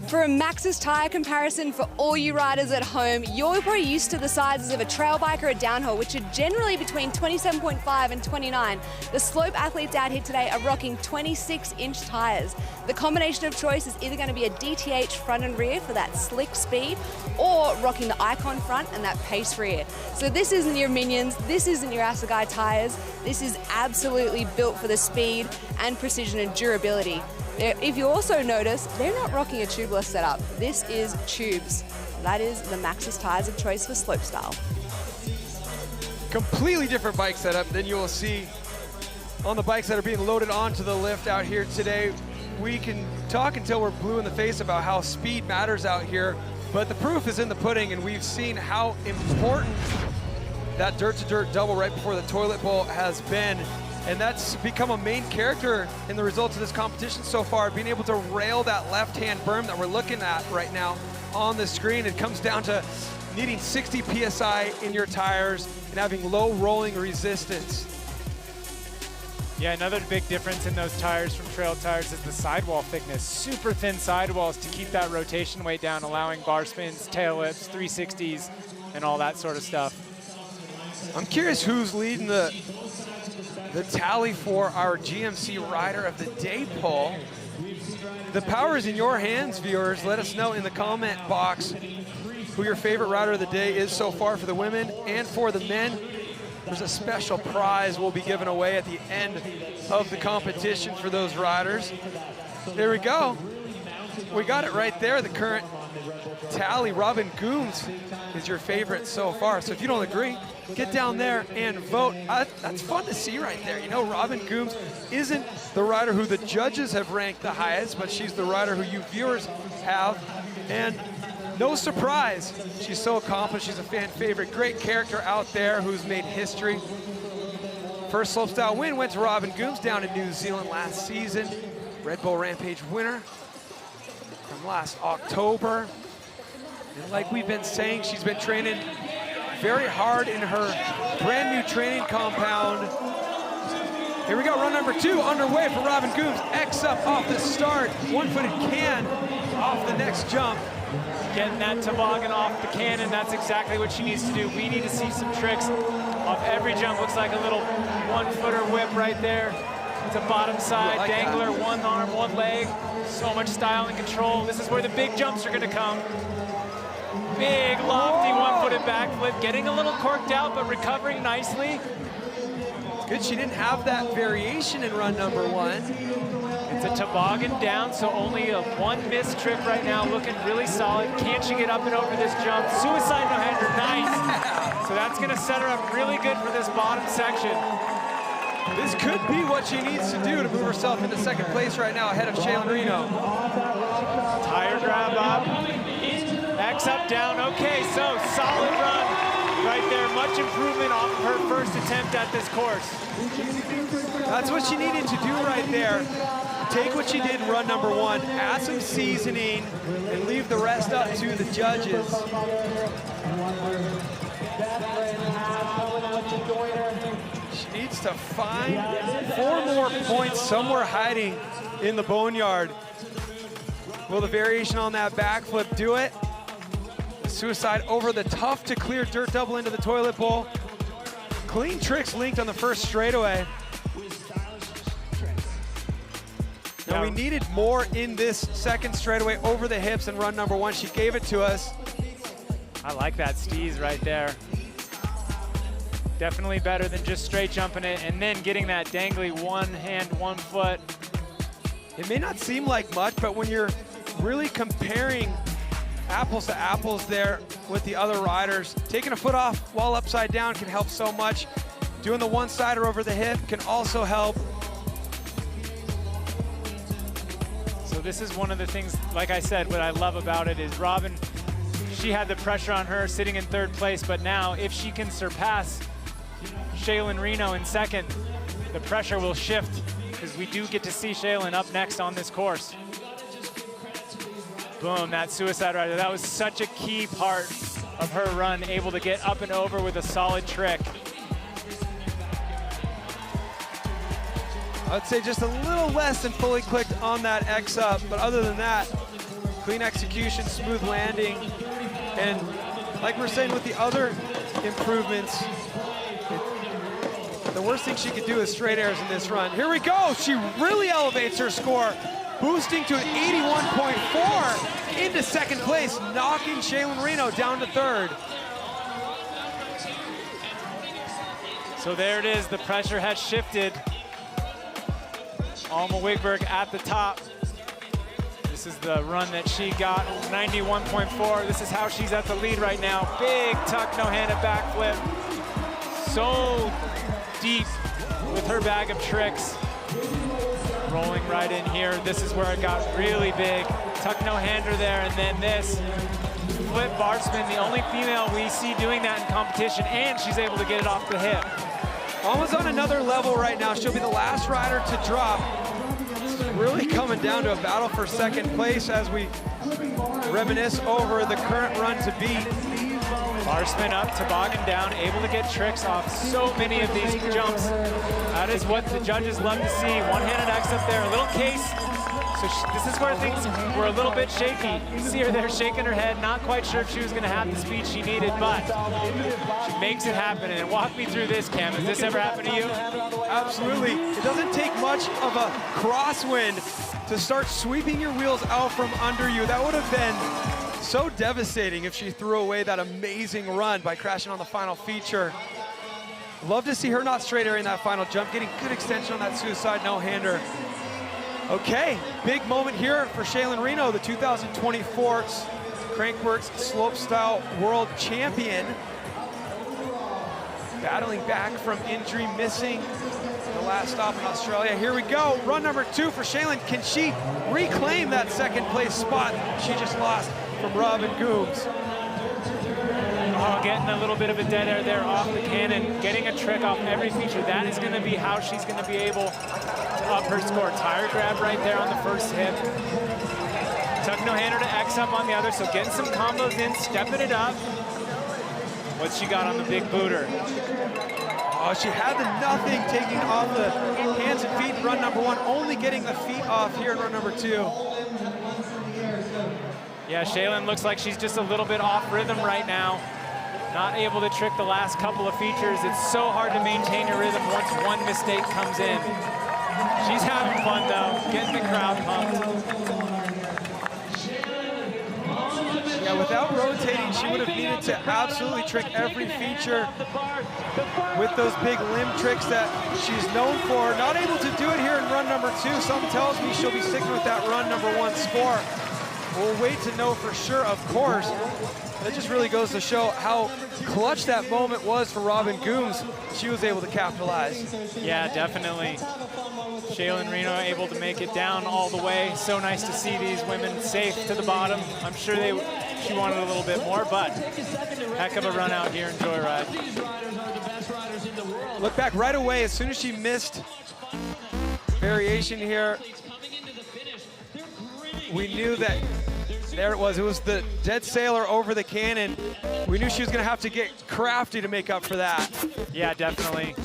[SPEAKER 6] For a Max's tire comparison for all you riders at home, you're probably used to the sizes of a trail bike or a downhill, which are generally between 27.5 and 29. The slope athletes out here today are rocking 26-inch tires. The combination of choice is either going to be a DTH front and rear for that slick speed, or rocking the Icon front and that pace rear. So this isn't your Minions, this isn't your Assegai tires. This is absolutely built for the speed and precision and durability. If you also notice, they're not rocking a tubeless setup. This is tubes. That is the Max's tires of choice for slopestyle.
[SPEAKER 4] Completely different bike setup than you will see on the bikes that are being loaded onto the lift out here today. We can talk until we're blue in the face about how speed matters out here, but the proof is in the pudding, and we've seen how important that dirt-to-dirt double right before the toilet bowl has been. And that's become a main character in the results of this competition so far, being able to rail that left-hand berm that we're looking at right now on the screen. It comes down to needing 60 PSI in your tires and having low rolling resistance.
[SPEAKER 5] Yeah, another big difference in those tires from trail tires is the sidewall thickness. Super thin sidewalls to keep that rotation weight down, allowing bar spins, tail whips, 360s, and all that sort of stuff.
[SPEAKER 4] I'm curious who's leading the tally for our GMC Rider of the Day poll. The power is in your hands, viewers. Let us know in the comment box who your favorite rider of the day is so far for the women and for the men. There's a special prize we'll be giving away at the end of the competition for those riders. There we go. We got it right there, the current tally. Robin Goomes is your favorite so far. So if you don't agree, get down there and vote. That's fun to see right there. You know, Robin Goomes isn't the rider who the judges have ranked the highest, but she's the rider who you viewers have. And no surprise. She's so accomplished. She's a fan favorite. Great character out there who's made history. First slopestyle win went to Robin Goomes down in New Zealand last season. Red Bull Rampage winner from last October. And like we've been saying, she's been training very hard in her brand new training compound. Here we go, run number 2 underway for Robin Goomes. X up off the start, one-footed can off the next jump.
[SPEAKER 5] Getting that toboggan off the cannon, that's exactly what she needs to do. We need to see some tricks off every jump. Looks like a little one-footer whip right there. It's a bottom side, like dangler, that. One arm, one leg. So much style and control. This is where the big jumps are gonna come. Big, lofty, one-footed backflip. Getting a little corked out, but recovering nicely.
[SPEAKER 4] Good, she didn't have that variation in run number 1.
[SPEAKER 5] It's a toboggan down, so only a one missed trick right now, looking really solid. Can she get up and over this jump? Suicide no-hander, nice. So that's gonna set her up really good for this bottom section.
[SPEAKER 4] This could be what she needs to do to move herself into second place right now ahead of Shealen Reno.
[SPEAKER 5] Tire grab up, X up, down, okay, so solid run right there. Much improvement off of her first attempt at this course.
[SPEAKER 4] That's what she needed to do right there. Take what she did in run number 1, add some seasoning, and leave the rest up to the judges. She needs to find 4 more points somewhere hiding in the boneyard. Will the variation on that backflip do it? The suicide over the tough to clear dirt double into the toilet bowl. Clean tricks linked on the first straightaway. Now we needed more in this second straightaway over the hips in run number 1. She gave it to us.
[SPEAKER 5] I like that steez right there. Definitely better than just straight jumping it and then getting that dangly one hand, one foot.
[SPEAKER 4] It may not seem like much, but when you're really comparing apples to apples there with the other riders, taking a foot off while upside down can help so much. Doing the one-sider over the hip can also help.
[SPEAKER 5] So this is one of the things, like I said, what I love about it is Robin, she had the pressure on her sitting in 3rd place, but now if she can surpass Shealen Reno in 2nd, the pressure will shift because we do get to see Shealen up next on this course. Boom, that suicide rider. That was such a key part of her run, able to get up and over with a solid trick.
[SPEAKER 4] I'd say just a little less than fully clicked on that X up, but other than that, clean execution, smooth landing, and like we're saying with the other improvements, the worst thing she could do is straight airs in this run. Here we go, she really elevates her score, boosting to an 81.4 into 2nd place, knocking Shealen Reno down to 3rd.
[SPEAKER 5] So there it is, the pressure has shifted. Alma Wiggberg at the top. This is the run that she got, 91.4. This is how she's at the lead right now. Big tuck, no-handed backflip. So deep with her bag of tricks. Rolling right in here. This is where it got really big. Tuck, no-hander there, and then this flip bar spin, the only female we see doing that in competition, and she's able to get it off the hip.
[SPEAKER 4] Almost on another level right now. She'll be the last rider to drop. It's really coming down to a battle for 2nd place as we reminisce over the current run to beat.
[SPEAKER 5] Bar spin up, toboggan down, able to get tricks off so many of these jumps. That is what the judges love to see. One-handed X up there, a little case. So this is where things were a little bit shaky. You see her there shaking her head, not quite sure if she was gonna have the speed she needed, but she makes it happen. And walk me through this, Cam. Has this ever happened to you?
[SPEAKER 4] Absolutely. It doesn't take much of a crosswind to start sweeping your wheels out from under you. That would have been so devastating if she threw away that amazing run by crashing on the final feature. Love to see her not straight airing that final jump, getting good extension on that suicide no-hander. Okay, big moment here for Shealen Reno, the 2024 Crankworx slopestyle world champion. Battling back from injury, missing the last stop in Australia. Here we go, run number 2 for Shealen. Can she reclaim that 2nd place spot she just lost? from Robin Goomes.
[SPEAKER 5] Oh, getting a little bit of a dead air there off the cannon, getting a trick off every feature. That is going to be how she's going to be able to up her score. Tire grab right there on the first hip. Tuck no-hander to X up on the other, so getting some combos in, stepping it up. What's she got on the big booter?
[SPEAKER 4] Oh, she had the nothing taking off the hands and feet in run number 1, only getting the feet off here in run number 2.
[SPEAKER 5] Yeah, Shealen looks like she's just a little bit off rhythm right now. Not able to trick the last couple of features. It's so hard to maintain your rhythm once one mistake comes in. She's having fun though, getting the crowd pumped.
[SPEAKER 4] Yeah, without rotating, she would have needed to absolutely trick every feature with those big limb tricks that she's known for. Not able to do it here in run number 2. Something tells me she'll be sticking with that run number 1 score. We'll wait to know for sure, of course. That just really goes to show how clutch that moment was for Robin Goomes. She was able to capitalize.
[SPEAKER 5] Yeah, definitely. Shealen Reno able to make it down all the way. So nice to see these women safe to the bottom. I'm sure she wanted a little bit more, but heck of a run out here in Joyride.
[SPEAKER 4] Look back right away as soon as she missed variation here. We knew that there it was. It was the dead sailor over the cannon. We knew she was going to have to get crafty to make up for that.
[SPEAKER 5] Yeah, definitely.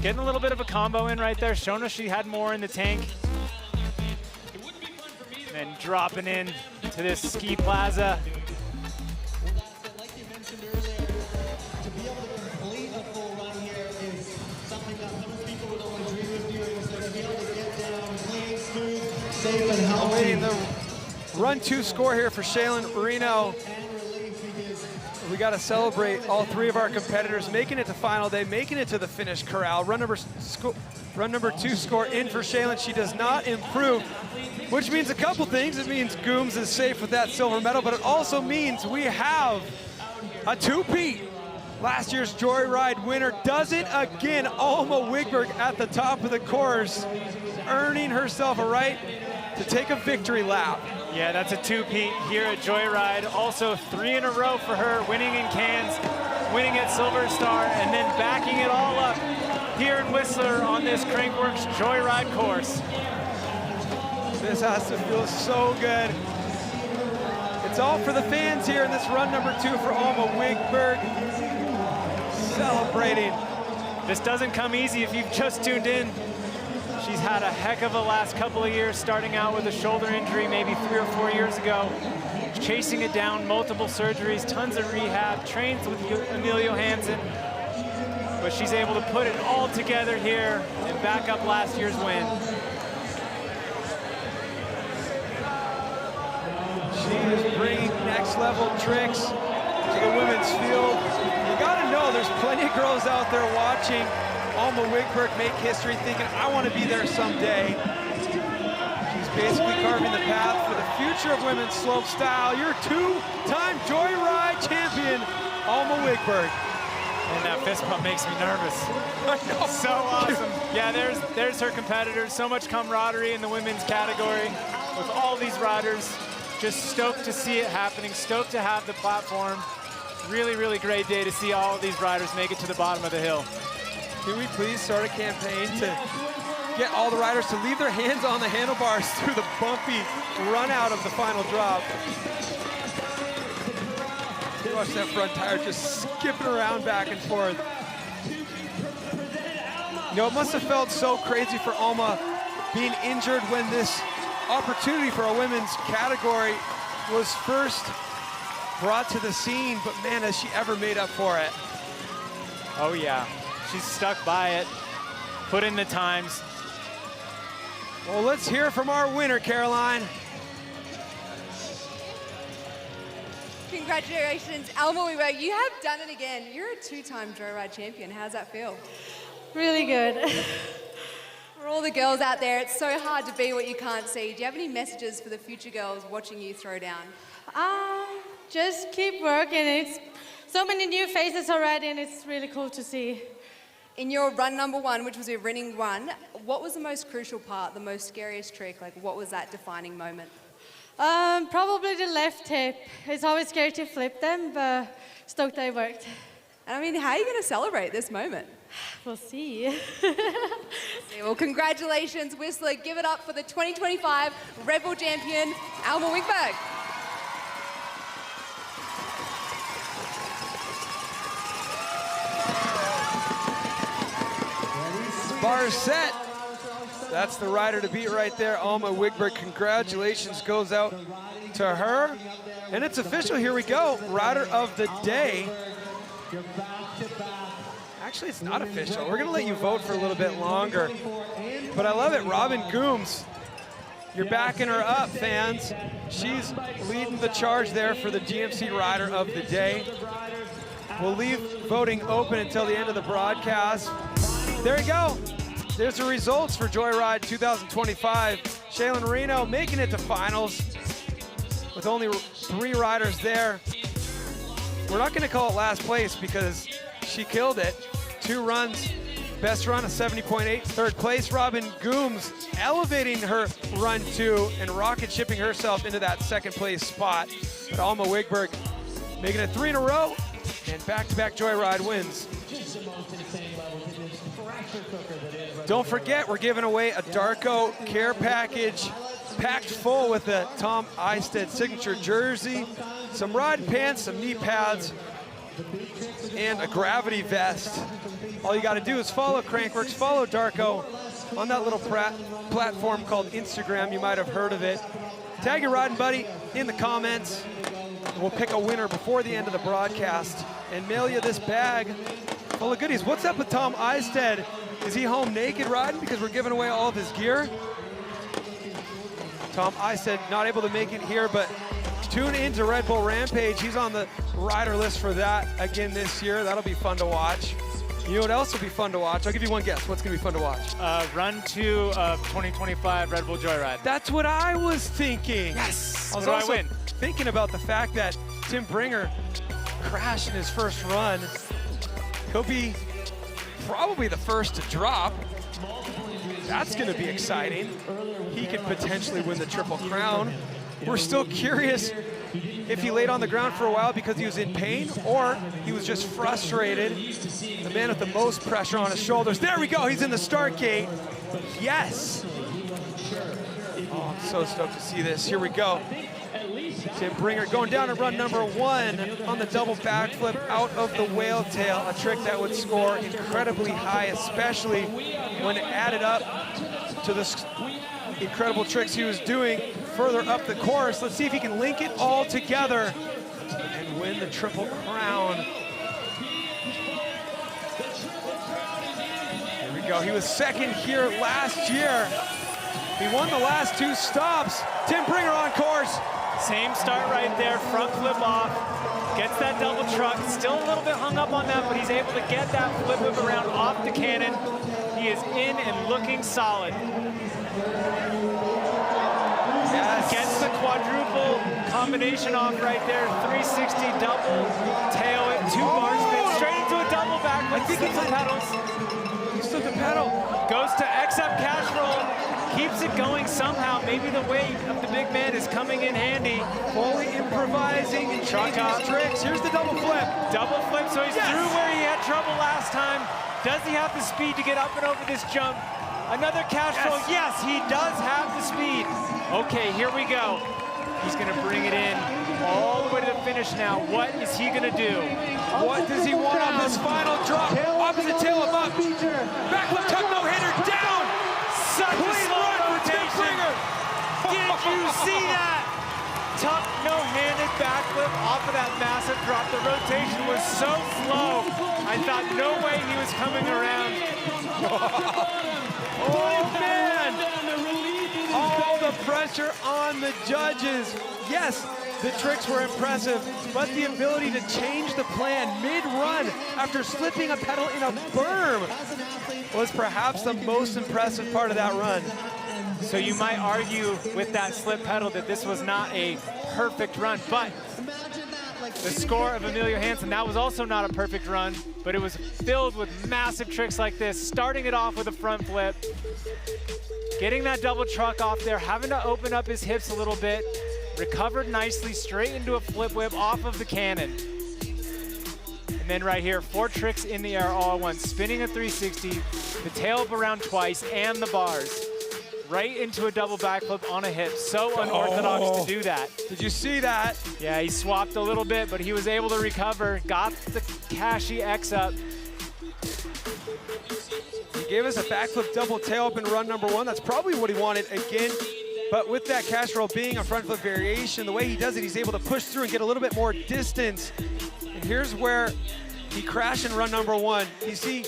[SPEAKER 5] Getting a little bit of a combo in right there, showing us she had more in the tank. And then dropping in to this ski plaza.
[SPEAKER 4] Awaiting the run 2 score here for Shealen Reno. We got to celebrate all 3 of our competitors making it to final day, making it to the finish corral. Run number 2 score in for Shealen. She does not improve, which means a couple things. It means Goomes is safe with that silver medal, but it also means we have a 2-peat. Last year's Joyride winner does it again. Alma Wiggberg at the top of the course, earning herself a right to take a victory lap.
[SPEAKER 5] Yeah, that's a 2-peat here at Joyride. Also 3 in a row for her, winning in Cannes, winning at Silver Star, and then backing it all up here in Whistler on this Crankworx Joyride course.
[SPEAKER 4] This has to feel so good. It's all for the fans here in this run number 2 for Alma Wiggberg. Celebrating.
[SPEAKER 5] This doesn't come easy if you've just tuned in. She's had a heck of a last couple of years, starting out with a shoulder injury maybe 3 or 4 years ago, chasing it down, multiple surgeries, tons of rehab, trains with Emil Johannson, but she's able to put it all together here and back up last year's win.
[SPEAKER 4] She is bringing next level tricks to the women's field. You gotta know there's plenty of girls out there watching Alma Wiggberg make history, thinking, I want to be there someday. She's basically carving the path for the future of women's slopestyle. Your 2-time Joyride champion, Alma Wiggberg.
[SPEAKER 5] And that fist pump makes me nervous. So awesome. Yeah, there's her competitors. So much camaraderie in the women's category with all these riders. Just stoked to see it happening, stoked to have the platform. Really, really great day to see all of these riders make it to the bottom of the hill.
[SPEAKER 4] Can we please start a campaign to get all the riders to leave their hands on the handlebars through the bumpy run out of the final drop? Watch that front tire just skipping around back and forth. You know, it must have felt so crazy for Alma being injured when this opportunity for a women's category was first brought to the scene, but man, has she ever made up for it.
[SPEAKER 5] Oh yeah. She's stuck by it, put in the times.
[SPEAKER 4] Well, let's hear from our winner, Caroline.
[SPEAKER 6] Congratulations, Alma Wiggberg. You have done it again. You're a 2-time Joyride champion. How's that feel?
[SPEAKER 11] Really good.
[SPEAKER 6] For all the girls out there, it's so hard to be what you can't see. Do you have any messages for the future girls watching you throw down?
[SPEAKER 11] Just keep working. It's so many new faces already, and it's really cool to see.
[SPEAKER 6] In your run number 1, which was your winning run, what was the most crucial part, the most scariest trick? Like, what was that defining moment?
[SPEAKER 11] Probably the left hip. It's always scary to flip them, but stoked that it worked.
[SPEAKER 6] I mean, how are you going to celebrate this moment?
[SPEAKER 11] We'll see.
[SPEAKER 6] Well, congratulations, Whistler. Give it up for the 2025 Red Bull champion, Alma Wiggberg.
[SPEAKER 4] Bar set. That's the rider to beat right there, Alma Wiggberg. Congratulations goes out to her. And it's official, here we go. Rider of the day. Actually, it's not official. We're gonna let you vote for a little bit longer. But I love it, Robin Goomes. You're backing her up, fans. She's leading the charge there for the GMC Rider of the Day. We'll leave voting open until the end of the broadcast. There you go. There's the results for Joyride 2025. Shealen Reno making it to finals with only 3 riders there. We're not gonna call it last place because she killed it. 2 runs, best run, a 70.8, 3rd place. Robin Goomes elevating her run 2 and rocket shipping herself into that 2nd place spot. But Alma Wiggberg making it 3 in a row and back-to-back Joyride wins. Don't forget, we're giving away a Darko care package packed full with the Tom Eistedt signature jersey, some ride pants, some knee pads, and a gravity vest. All you got to do is follow Crankworx, follow Darko on that little platform called Instagram. You might have heard of it. Tag your riding buddy in the comments. We'll pick a winner before the end of the broadcast and mail you this bag full of goodies. What's up with Tom Eistedt? Is he home naked riding because we're giving away all of his gear? Tom Eistedt not able to make it here, but tune into Red Bull Rampage. He's on the rider list for that again this year. That'll be fun to watch. You know what else will be fun to watch? I'll give you one guess. What's gonna be fun to watch?
[SPEAKER 5] Run 2 of 2025 Red Bull Joyride.
[SPEAKER 4] That's what I was thinking.
[SPEAKER 5] Yes.
[SPEAKER 4] I was
[SPEAKER 5] What do I
[SPEAKER 4] also
[SPEAKER 5] win?
[SPEAKER 4] thinking about the fact that Tim Bringer crashed in his first run. He'll be probably the first to drop. That's gonna be exciting. He could potentially win the Triple Crown. We're still curious if he laid on the ground for a while because he was in pain or he was just frustrated. The man with the most pressure on his shoulders. There we go, he's in the start gate. Yes. Oh, I'm so stoked to see this. Here we go. Tim Bringer going down to run number 1 on the double backflip out of the whale tail, a trick that would score incredibly high, especially when added up to the incredible tricks he was doing further up the course. Let's see if he can link it all together and win the Triple Crown. Here we go, he was 2nd here last year. He won the last 2 stops. Tim Bringer on course.
[SPEAKER 5] Same start right there, front flip off, gets that double truck, still a little bit hung up on that, but he's able to get that flip move around off the cannon. He is in and looking solid. Yes. Gets the quadruple combination off right there, 360 double, tail it, 2 bar spin, straight into a double back. I think he's the pedals.
[SPEAKER 4] He's still the pedal.
[SPEAKER 5] Goes to XM cash roll. Keeps it going somehow. Maybe the weight of the big man is coming in handy.
[SPEAKER 4] Fully improvising and changing his tricks. Here's the double flip.
[SPEAKER 5] Double flip, so he's through where he had trouble last time. Does he have the speed to get up and over this jump? Another cash roll. Yes, he does have the speed. Okay, here we go. He's gonna bring it in all the way to the finish now. What is he gonna do?
[SPEAKER 4] What does he want on this final drop? Opposite tail him up. Backflip tuck, no hitter, down.
[SPEAKER 5] Such a slow rotation. Did you see that? Tuck, no-handed backflip off of that massive drop. The rotation was so slow. I thought no way he was coming around.
[SPEAKER 4] Oh, man. All the pressure on the judges. Yes, the tricks were impressive, but the ability to change the plan mid-run after slipping a pedal in a berm was perhaps the most impressive part of that run.
[SPEAKER 5] So you might argue with that slip pedal that this was not a perfect run, but the score of Emil Johannson, that was also not a perfect run, but it was filled with massive tricks like this, starting it off with a front flip, getting that double truck off there, having to open up his hips a little bit, recovered nicely, straight into a flip whip off of the cannon. And then right here, 4 tricks in the air all at once, spinning a 360, the tail up around twice, and the bars. Right into a double backflip on a hip. So unorthodox to do that.
[SPEAKER 4] Did you see that?
[SPEAKER 5] Yeah, he swapped a little bit, but he was able to recover, got the Kashi X up.
[SPEAKER 4] He gave us a backflip double tail up in run number 1. That's probably what he wanted again. But with that cash roll being a front flip variation, the way he does it, he's able to push through and get a little bit more distance. And here's where he crashed in run number 1. You see,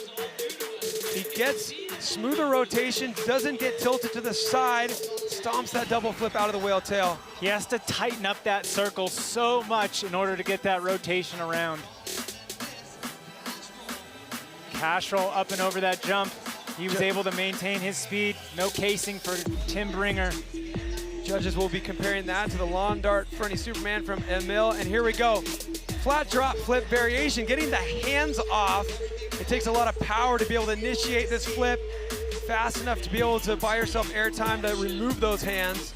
[SPEAKER 4] he gets smoother rotation, doesn't get tilted to the side, stomps that double flip out of the whale tail.
[SPEAKER 5] He has to tighten up that circle so much in order to get that rotation around. Cash roll up and over that jump. He was able to maintain his speed. No casing for Tim Bringer.
[SPEAKER 4] Judges will be comparing that to the lawn dart Fernie Superman from Emil. And here we go. Flat drop flip variation, getting the hands off. It takes a lot of power to be able to initiate this flip fast enough to be able to buy yourself airtime to remove those hands.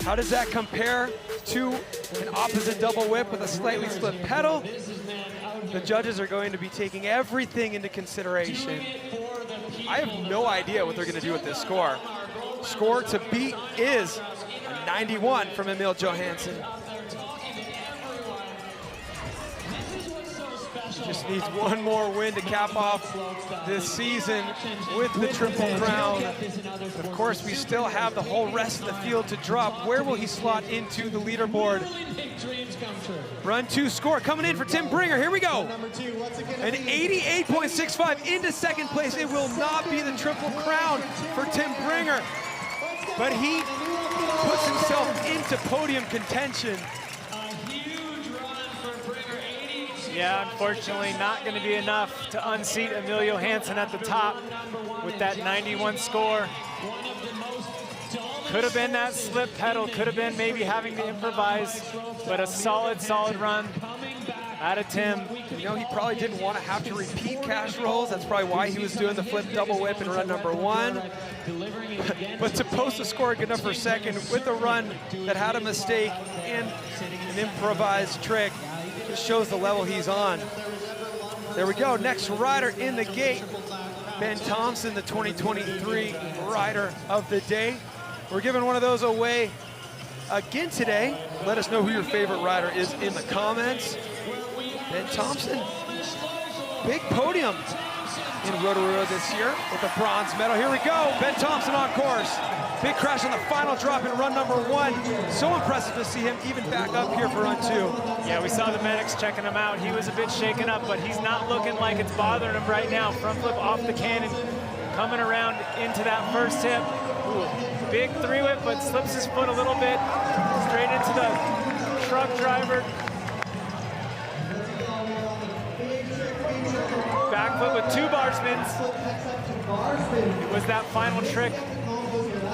[SPEAKER 4] How does that compare to an opposite double whip with a slightly split pedal? The judges are going to be taking everything into consideration. I have no idea what they're going to do with this score. Score to beat is a 91 from Emil Johannson. Just needs one more win to cap off this season with the Triple Crown. Of course, we still have the whole rest of the field to drop. Where will he slot into the leaderboard? Run 2 score coming in for Tim Bringer. Here we go. An 88.65 into second place. It will not be the Triple Crown for Tim Bringer, but he puts himself into podium contention.
[SPEAKER 5] Yeah, unfortunately not going to be enough to unseat Emil Johannson at the top with that 91 score. Could have been that slip pedal, could have been maybe having to improvise, but a solid run out of Tim.
[SPEAKER 4] You know, he probably didn't want to have to repeat cash rolls. That's probably why he was doing the flip double whip in run number 1. But to post a score good enough for second with a run that had a mistake and an improvised trick, just shows the level he's on. There we go, next rider in the gate, Ben Thompson, the 2023 rider of the day. We're giving one of those away again today. Let us know who your favorite rider is in the comments. Ben Thompson, big podium in Rotorua this year with a bronze medal. Here we go, Ben Thompson on course. Big crash on the final drop in run number 1. So impressive to see him even back up here for run 2.
[SPEAKER 5] Yeah, we saw the medics checking him out. He was a bit shaken up, but he's not looking like it's bothering him right now. Front flip off the cannon, coming around into that first hip. Ooh, big 3-whip, but slips his foot a little bit. Straight into the truck driver. Backflip with 2 bar spins. It was that final trick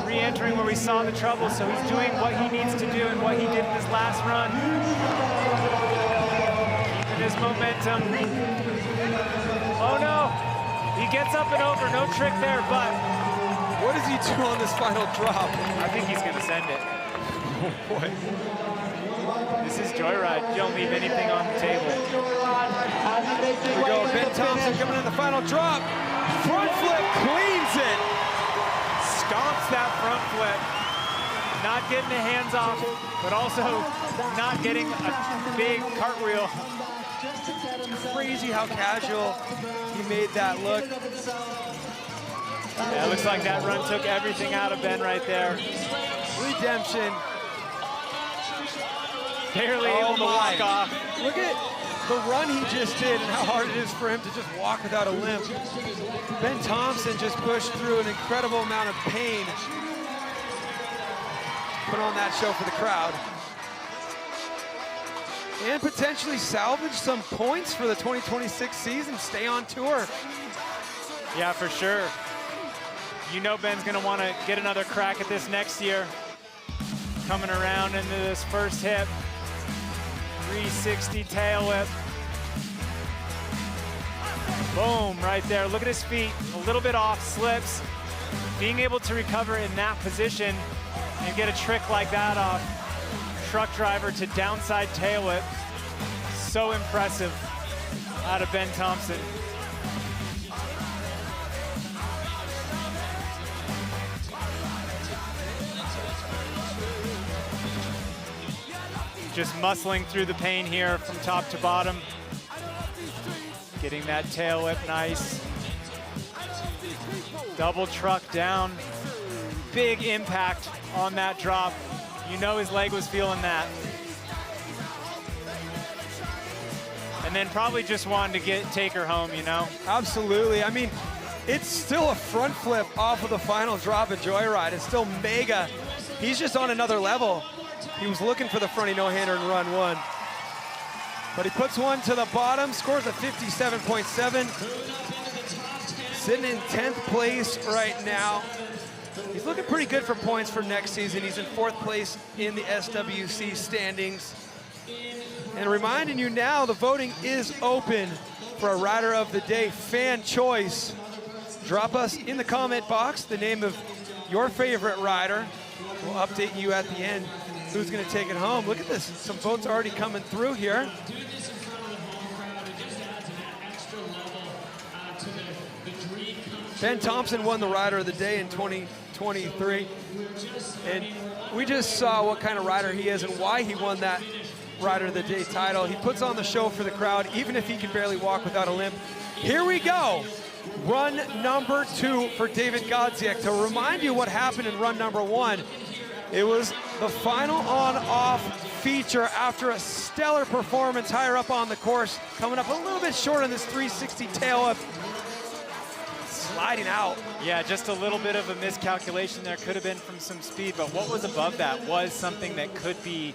[SPEAKER 5] re-entering where we saw the trouble, so he's doing what he needs to do and what he did in his last run. Keeping his momentum. Oh no, he gets up and over, no trick there, but
[SPEAKER 4] what does he do on this final drop?
[SPEAKER 5] I think he's gonna send it.
[SPEAKER 4] Oh boy.
[SPEAKER 5] This is Joyride, you don't leave anything on the table.
[SPEAKER 4] Here we go, Ben Thompson coming in the final drop. Front flip, cleans it.
[SPEAKER 5] Stomps that front flip, not getting the hands off, but also not getting a big cartwheel.
[SPEAKER 4] Crazy how casual he made that look.
[SPEAKER 5] Yeah, it looks like that run took everything out of Ben right there.
[SPEAKER 4] Redemption.
[SPEAKER 5] Barely able to walk off.
[SPEAKER 4] Look at the run he just did and how hard it is for him to just walk without a limp. Ben Thompson just pushed through an incredible amount of pain. Put on that show for the crowd. And potentially salvage some points for the 2026 season, stay on tour.
[SPEAKER 5] Yeah, for sure. You know Ben's gonna wanna get another crack at this next year. Coming around into this first hip. 360 tail whip. Boom, right there. Look at his feet. A little bit off, slips. being able to recover in that position and get a trick like that off truck driver to downside tail whip, so impressive out of Ben Thompson. Just muscling through the pain here from top to bottom. Getting that tail whip nice. Double truck down. Big impact on that drop. You know his leg was feeling that. And then probably just wanted to take her home, you know?
[SPEAKER 4] Absolutely. I mean, it's still a front flip off of the final drop at Joyride. It's still mega. He's just on another level. He was looking for the fronty no-hander in run one. But he puts one to the bottom, scores a 57.7. Sitting in 10th place right now. He's looking pretty good for points for next season. He's in 4th place in the SWC standings. And reminding you now, the voting is open for a Rider of the Day fan choice. Drop us in the comment box the name of your favorite rider. We'll update you at the end who's going to take it home. Look at this, some votes already coming through here. Ben Thompson won the Rider of the Day in 2023. And we just saw what kind of rider he is and why he won that Rider of the Day title. He puts on the show for the crowd, even if he can barely walk without a limp. Here we go. Run number 2 for David Godziek. To remind you what happened in run number 1, it was the final on-off feature after a stellar performance higher up on the course, coming up a little bit short on this 360 tail up, sliding out.
[SPEAKER 5] Yeah, just a little bit of a miscalculation there. Could have been from some speed, but what was above that was something that could be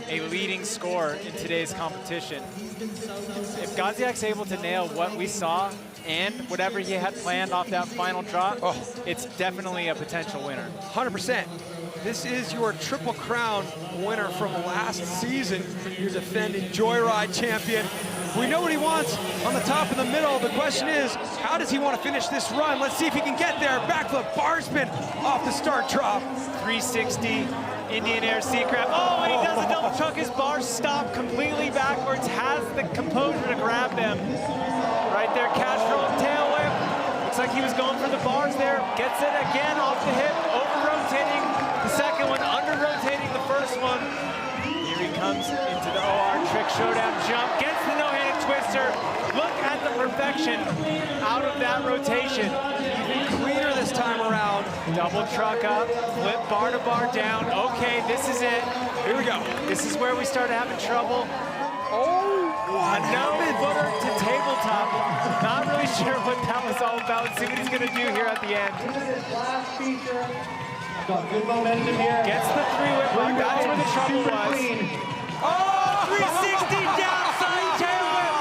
[SPEAKER 5] a leading score in today's competition. If Godziek's able to nail what we saw and whatever he had planned off that final drop, it's definitely a potential winner.
[SPEAKER 4] 100%. This is your Triple Crown winner from last season, your defending Joyride champion. We know what he wants on the top and the middle. The question is, how does he want to finish this run? Let's see if he can get there. Backflip, bar spin off the start drop.
[SPEAKER 5] 360, Indian Air Sea Crab. Oh, and he does a double truck. His bars stop completely backwards, has the composure to grab them. Right there, cash roll, tail whip. Looks like he was going for the bars there. Gets it again off the hip, over-rotating the second one, under-rotating the first one. Here he comes into the OR trick showdown jump, gets the no-handed twister. Look at the perfection out of that rotation.
[SPEAKER 4] Even cleaner this time around.
[SPEAKER 5] Double truck up, flip bar to bar down. Okay, this is it.
[SPEAKER 4] Here we go.
[SPEAKER 5] This is where we started having trouble.
[SPEAKER 4] Oh, what
[SPEAKER 5] happened? Footer to tabletop. Not really sure what that was all about. Let's see what he's going to do here at the end.
[SPEAKER 14] Last feature. Got good momentum here.
[SPEAKER 5] Gets the 3-whip. That's where the trouble was. Oh, 360 downside tail whip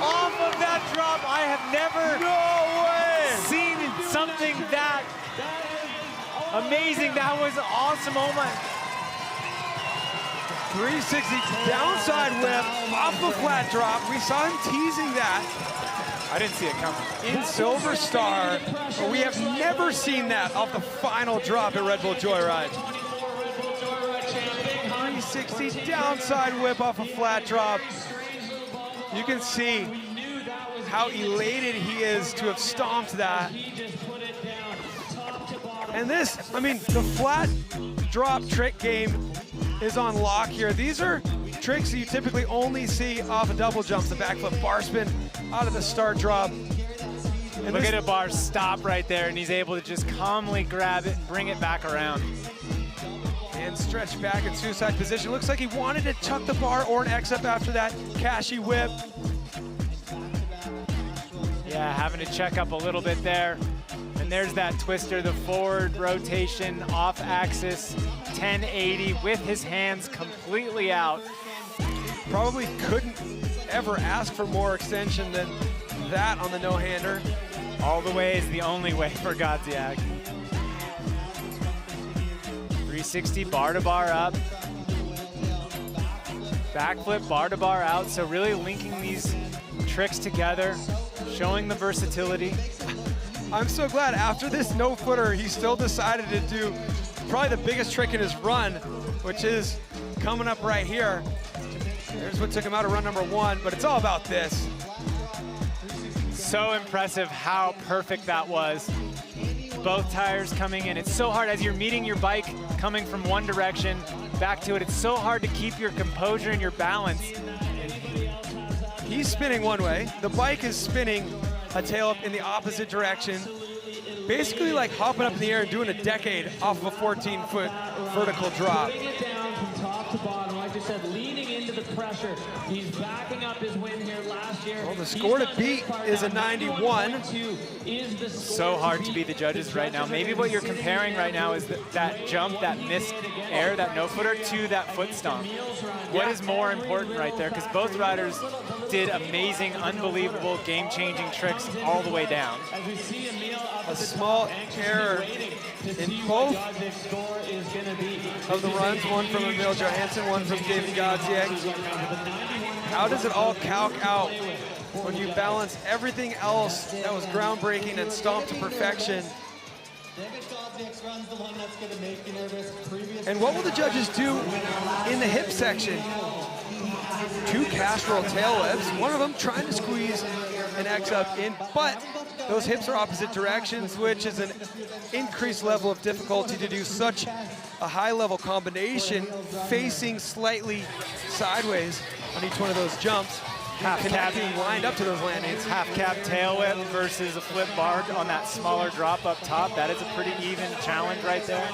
[SPEAKER 5] off of that drop. I have never seen something that amazing. That was awesome. Oh my.
[SPEAKER 4] 360 downside whip off the flat drop. We saw him teasing that.
[SPEAKER 5] I didn't see it coming.
[SPEAKER 4] In Silver Star, but we have never seen that off the final drop at Red Bull Joyride. 360 downside whip off a flat drop. You can see how elated he is to have stomped that. And this, I mean, the flat drop trick game is on lock here. These are tricks that you typically only see off of double jumps, the backflip bar spin out of the start drop. And
[SPEAKER 5] look at the bar stop right there, and he's able to just calmly grab it and bring it back around.
[SPEAKER 4] And stretch back in suicide position. Looks like he wanted to chuck the bar or an X up after that cashy whip.
[SPEAKER 5] Yeah, having to check up a little bit there. And there's that twister, the forward rotation, off axis, 1080 with his hands completely out.
[SPEAKER 4] Probably couldn't ever ask for more extension than that on the no-hander.
[SPEAKER 5] All the way is the only way for Godziek. 360 bar to bar up. Backflip bar to bar out. So really linking these tricks together, showing the versatility.
[SPEAKER 4] I'm so glad after this no-footer, he still decided to do probably the biggest trick in his run, which is coming up right here. Here's what took him out of run number 1, but it's all about this.
[SPEAKER 5] So impressive how perfect that was. Both tires coming in. It's so hard as you're meeting your bike coming from one direction back to it. It's so hard to keep your composure and your balance.
[SPEAKER 4] He's spinning one way. The bike is spinning a tail up in the opposite direction. Basically like hopping up in the air and doing a decade off of a 14-foot vertical drop.
[SPEAKER 10] Putting it down from top to bottom, like I said, leaning into the pressure. He's backing up his win here last year.
[SPEAKER 4] Well, the score to beat is a 91.
[SPEAKER 5] So hard to be the judges right now. Maybe what you're comparing right now is that jump, that missed air, that no-footer to that foot stomp. What is more important right there? Because both riders did amazing, unbelievable, game-changing tricks all the way down.
[SPEAKER 4] A small error in both of the runs, one from Emil Johannson, one from David Godziek. How does it all calc out when you balance everything else that was groundbreaking and stomped to perfection? And what will the judges do in the hip section? 2 cast roll tail whips, one of them trying to squeeze an X up in, but those hips are opposite directions, which is an increased level of difficulty to do such a high level combination, facing slightly sideways on each one of those jumps.
[SPEAKER 5] Half cap
[SPEAKER 4] being lined up to those landings.
[SPEAKER 5] Half cap tail whip versus a flip bar on that smaller drop up top. That is a pretty even challenge right there.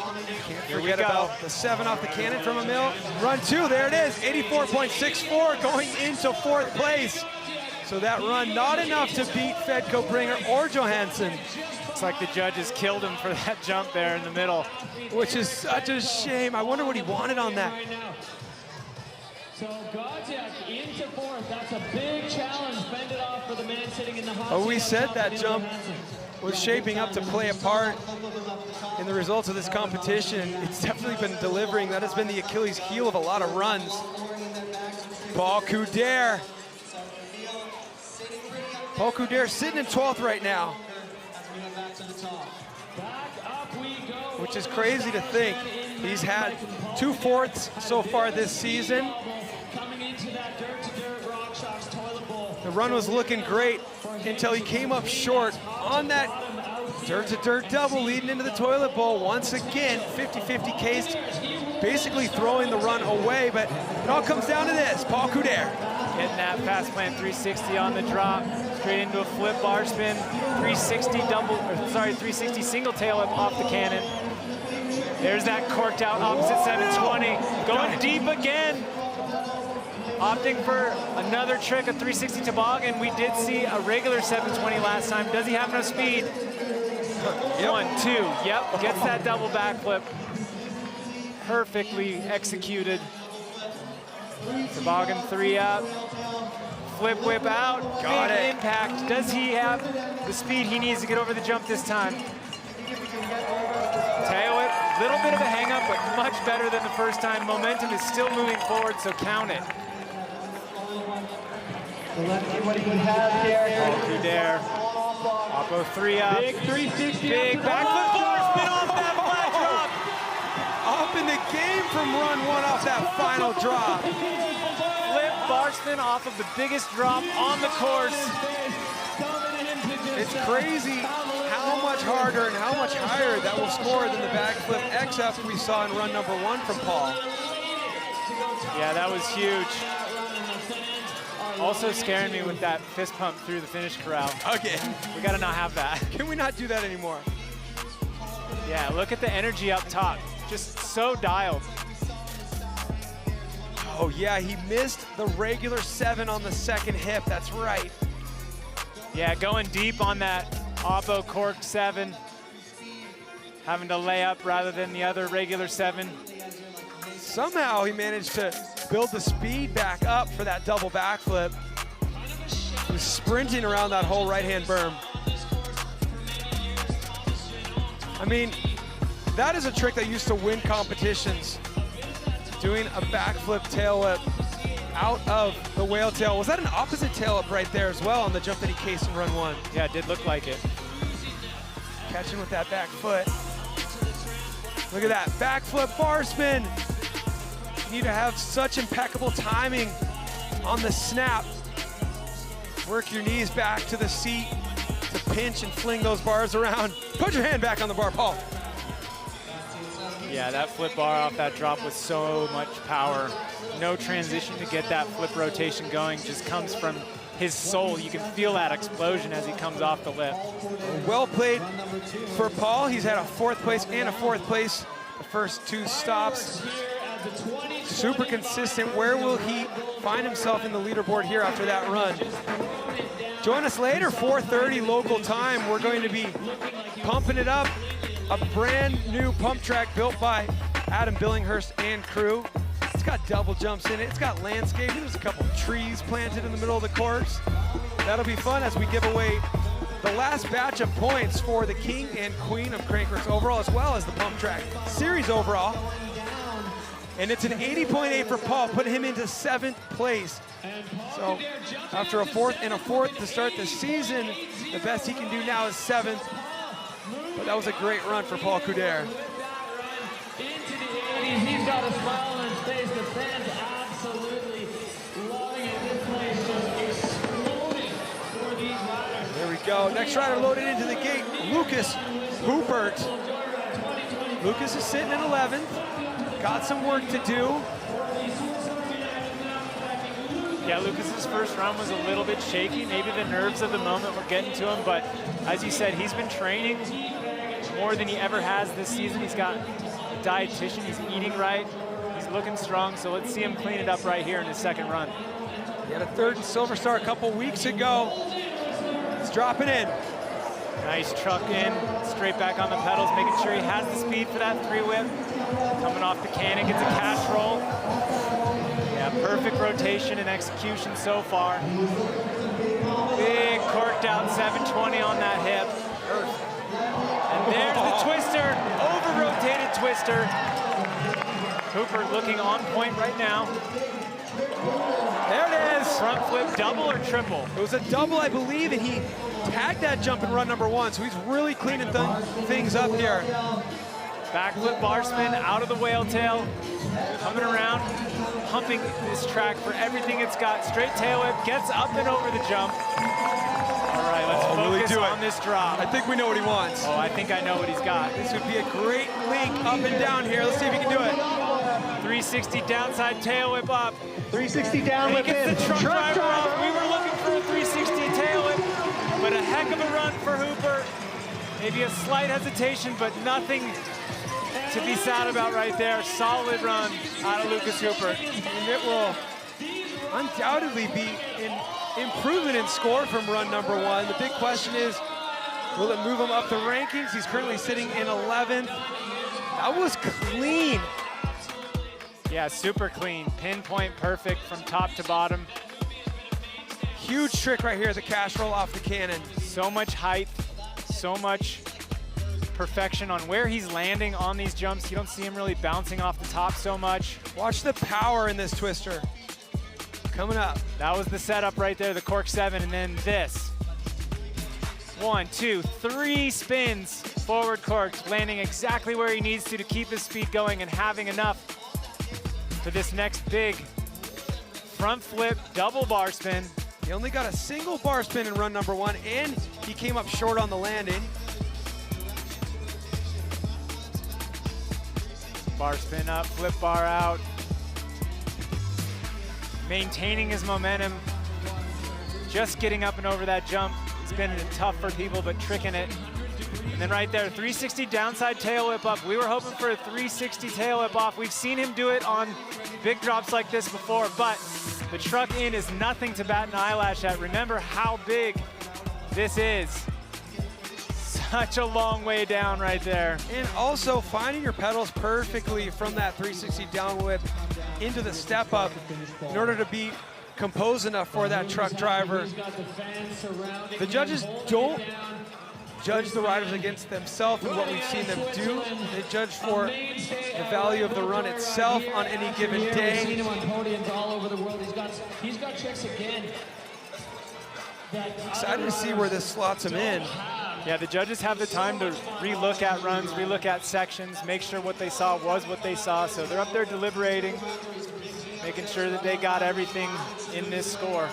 [SPEAKER 4] Can't forget about the 7 off the cannon from Emil. Run 2, there it is, 84.64 going into 4th place. So that run not enough to beat Fedko, Bringer, or Johannson.
[SPEAKER 5] Looks like the judges killed him for that jump there in the middle.
[SPEAKER 4] Which is such a shame. I wonder what he wanted on that.
[SPEAKER 10] So Godziek into 4th. That's a big challenge. Fend it off for the man sitting in the hot
[SPEAKER 4] Oh, we said that jump was shaping up to play a part in the results of this competition. It's definitely been delivering. That has been the Achilles heel of a lot of runs. Paul Couderc. Paul Couderc sitting in 12th right now. Which is crazy to think. He's had 2 4ths so far this season. The run was looking great until he came up short on that dirt-to-dirt double leading into the toilet bowl. Once again, 50-50 case, basically throwing the run away, but it all comes down to this, Paul Couderc.
[SPEAKER 5] Hitting that fast plant 360 on the drop, straight into a flip bar spin, 360 single tail whip off the cannon. There's that corked out opposite 720, going deep again. Opting for another trick, a 360 toboggan. We did see a regular 720 last time. Does he have enough speed? Yep. 1, 2, yep, gets that double backflip. Perfectly executed. Toboggan 3 up. Flip whip out.
[SPEAKER 4] Got
[SPEAKER 5] Big
[SPEAKER 4] it.
[SPEAKER 5] impact. Does he have the speed he needs to get over the jump this time? Tail whip, little bit of a hang up, but much better than the first time. Momentum is still moving forward, so count it.
[SPEAKER 14] So let's see what he has here.
[SPEAKER 5] Couderc. Oppo 3 up.
[SPEAKER 10] Big 360.
[SPEAKER 5] Big backflip bar spin off that flat drop.
[SPEAKER 4] Up in the game from run 1 off that final drop.
[SPEAKER 5] Flip bar spin off of the biggest drop on the course.
[SPEAKER 4] It's crazy how much harder and how much higher that will score than the backflip X-up we saw in run number 1 from Paul.
[SPEAKER 5] Yeah, that was huge. Also scaring me with that fist pump through the finish corral.
[SPEAKER 4] Okay.
[SPEAKER 5] We gotta not have that.
[SPEAKER 4] Can we not do that anymore?
[SPEAKER 5] Yeah, look at the energy up top. Just so dialed.
[SPEAKER 4] Oh yeah, he missed the regular 7 on the second hip, that's right.
[SPEAKER 5] Yeah, going deep on that Oppo cork 7. Having to lay up rather than the other regular 7.
[SPEAKER 4] Somehow he managed to build the speed back up for that double backflip. He was sprinting around that whole right-hand berm. I mean, that is a trick that used to win competitions. Doing a backflip tail whip out of the whale tail. Was that an opposite tail whip right there as well on the jump that he cased in run 1?
[SPEAKER 5] Yeah, it did look like it.
[SPEAKER 4] Catching with that back foot. Look at that, backflip bar spin. You need to have such impeccable timing on the snap. Work your knees back to the seat to pinch and fling those bars around. Put your hand back on the bar, Paul.
[SPEAKER 5] Yeah, that flip bar off that drop with so much power. No transition to get that flip rotation going, just comes from his soul. You can feel that explosion as he comes off the lip.
[SPEAKER 4] Well played for Paul. He's had a 4th place and a 4th place the first 2 stops. Super consistent. Where will he find himself in the leaderboard here after that run? Join us later, 4:30 local time. We're going to be pumping it up. A brand new pump track built by Adam Billinghurst and crew. It's got double jumps in it. It's got landscaping. There's a couple trees planted in the middle of the course. That'll be fun as we give away the last batch of points for the king and queen of Crankworx overall, as well as the pump track series overall. And it's an 80.8 for Paul, putting him into 7th place. So after a 4th and a 4th to start the season, the best he can do now is 7th. But that was a great run for Paul Couderc.
[SPEAKER 10] He's got a smile on his face. The fans absolutely loving it. This place just exploding for these riders.
[SPEAKER 4] There we go. Next rider loaded into the gate, Lucas Huppert. Lucas is sitting in 11th. Got some work to do.
[SPEAKER 5] Yeah, Lucas's first run was a little bit shaky. Maybe the nerves of the moment were getting to him, but as you said, he's been training more than he ever has this season. He's got a dietitian, he's eating right, he's looking strong, so let's see him clean it up right here in his 2nd run.
[SPEAKER 4] He had a 3rd Silver Star a couple weeks ago. He's dropping in.
[SPEAKER 5] Nice truck in, straight back on the pedals, making sure he has the speed for that 3-whip. Coming off the cannon, gets a cash roll. Yeah, perfect rotation and execution so far. Big corked out 720 on that hip. And there's the twister, over-rotated twister. Huppert looking on point right now.
[SPEAKER 4] There it is.
[SPEAKER 5] Front flip, double or triple?
[SPEAKER 4] It was a double, I believe, and he tagged that jump in run number 1, so he's really cleaning things up here.
[SPEAKER 5] Backflip bar spin out of the whale tail, coming around, pumping this track for everything it's got. Straight tail whip, gets up and over the jump. All right, let's focus on this drop.
[SPEAKER 4] I think we know what he wants.
[SPEAKER 5] Oh, I think I know what he's got.
[SPEAKER 4] This would be a great link up and down here. Let's see if he can do it.
[SPEAKER 5] 360 downside tail whip up.
[SPEAKER 14] 360 down whip in.
[SPEAKER 5] He gets the truck driver off. We were looking for a 360 tail whip, but a heck of a run for Huppert. Maybe a slight hesitation, but nothing to be sad about right there. Solid run out of Lucas Huppert.
[SPEAKER 4] And it will undoubtedly be an improvement in score from run number 1. The big question is, will it move him up the rankings? He's currently sitting in 11th. That was clean.
[SPEAKER 5] Yeah, super clean. Pinpoint perfect from top to bottom.
[SPEAKER 4] Huge trick right here, the cash roll off the cannon.
[SPEAKER 5] So much height, so much perfection on where he's landing on these jumps. You don't see him really bouncing off the top so much.
[SPEAKER 4] Watch the power in this twister. Coming up.
[SPEAKER 5] That was the setup right there, the cork 7, and then this. 1, 2, 3 spins, forward corked, landing exactly where he needs to keep his speed going and having enough for this next big front flip, double bar spin.
[SPEAKER 4] He only got a single bar spin in run number 1, and he came up short on the landing.
[SPEAKER 5] Bar spin up, flip bar out. Maintaining his momentum. Just getting up and over that jump. It's been tough for people, but tricking it. And then right there, 360 downside tail whip up. We were hoping for a 360 tail whip off. We've seen him do it on big drops like this before, but the truck in is nothing to bat an eyelash at. Remember how big this is. Such a long way down right there.
[SPEAKER 4] And also finding your pedals perfectly from that 360 down whip into the step up in order to be composed enough for that truck driver. The judges don't judge the riders against themselves and what we've seen them do. They judge for the value of the run itself on any given day.
[SPEAKER 10] We've seen him on podiums all over the world. He's got tricks again.
[SPEAKER 4] Excited to see where this slots him in.
[SPEAKER 5] Yeah, the judges have the time to relook at runs, relook at sections, make sure what they saw was what they saw. So they're up there deliberating, making sure that they got everything in this score.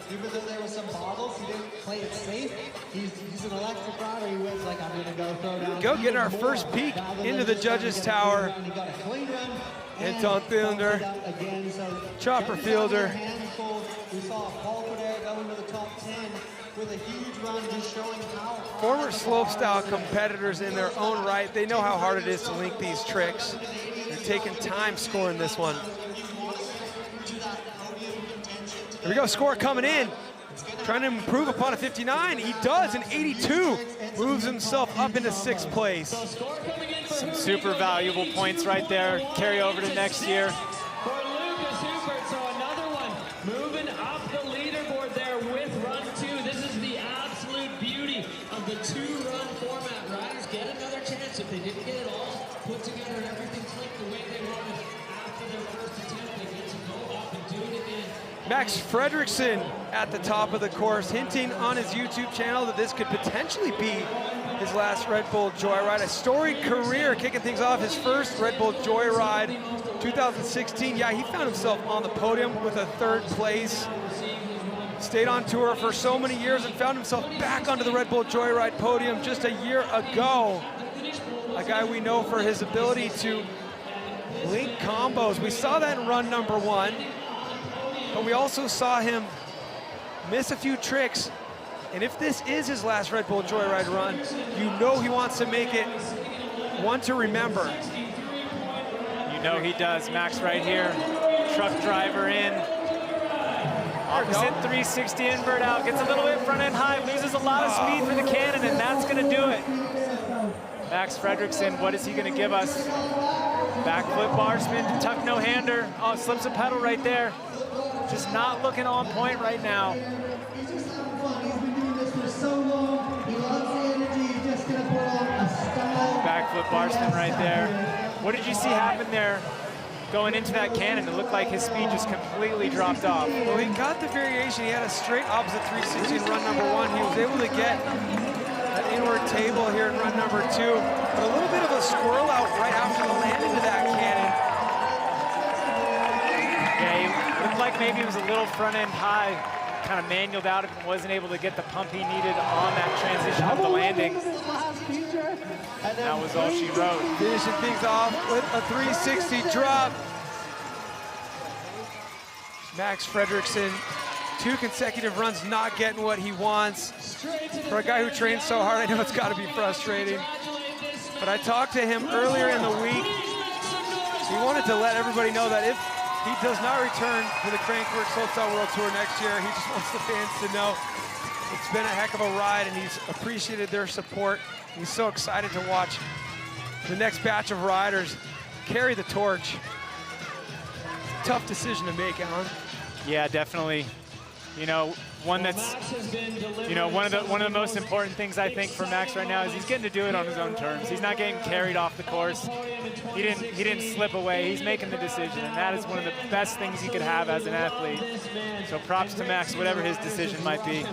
[SPEAKER 14] Even though there was some bobbles, he didn't play it safe. He's an electric rider. He was like, I'm going to go throw down.
[SPEAKER 4] Go getting our first peek into the judges' tower. Anton Fielder, Chopper Fielder.
[SPEAKER 14] We saw Couderc go into the top 10 with a huge run, just showing how
[SPEAKER 4] Former slopestyle competitors in their own right. They know how hard it is to link these tricks. They're taking time scoring this one. Here we go, score coming in. Trying to improve upon a 59. He does, an 82. Moves himself up into 6th place.
[SPEAKER 5] Some super valuable points right there. Carry over to next year.
[SPEAKER 10] For Lucas Huppert, so another one moving up the leaderboard there with run 2. This is the absolute beauty of the 2-run format. Riders get another chance. If they didn't get it all put together, everything clicked the way they wanted after their first attempt, they get to go up and do it again.
[SPEAKER 4] Max Fredriksson at the top of the course, hinting on his YouTube channel that this could potentially be his last Red Bull Joyride. A storied career, kicking things off, his first Red Bull Joyride, 2016. Yeah, he found himself on the podium with a 3rd place. Stayed on tour for so many years and found himself back onto the Red Bull Joyride podium just a year ago. A guy we know for his ability to link combos. We saw that in run number 1. But we also saw him miss a few tricks. And if this is his last Red Bull Joyride run, you know he wants to make it one to remember.
[SPEAKER 5] You know he does. Max right here. Truck driver in. Opposite 360 invert out. Gets a little bit front end high. Loses a lot of speed for the cannon, and that's going to do it. Max Fredriksson, what is he going to give us? Backflip bar spin to tuck no-hander. Oh, slips a pedal right there. Just not looking on point right now.
[SPEAKER 14] He's just having fun. He's been doing this for so long. He loves the energy. He's just going to put on a style.
[SPEAKER 5] Backflip bar spin right there. What did you see happen there going into that cannon? It looked like his speed just completely dropped off.
[SPEAKER 4] Well, he got the variation. He had a straight opposite 360 in run number 1. He was able to get an inward table here in run number 2. But a little bit of a squirrel out right after the landing to that cannon.
[SPEAKER 5] Yeah, he looked like maybe it was a little front end high, kind of manualed out and wasn't able to get the pump he needed on that transition of the landing. That was all she wrote.
[SPEAKER 4] Finishing things off with a 360 drop. Max Fredriksson, 2 consecutive runs not getting what he wants. For a guy who trains so hard, I know it's got to be frustrating. But I talked to him earlier in the week. He wanted to let everybody know that if he does not return to the Crankworx Slopestyle World Tour next year, he just wants the fans to know it's been a heck of a ride, and he's appreciated their support. He's so excited to watch the next batch of riders carry the torch. Tough decision to make, Alan.
[SPEAKER 5] Yeah, definitely. You know, one that's, you know, one of the most important things I think for Max right now is he's getting to do it on his own terms. He's not getting carried off the course. He didn't slip away. He's making the decision, and that is one of the best things he could have as an athlete. So props to Max, whatever his decision might be.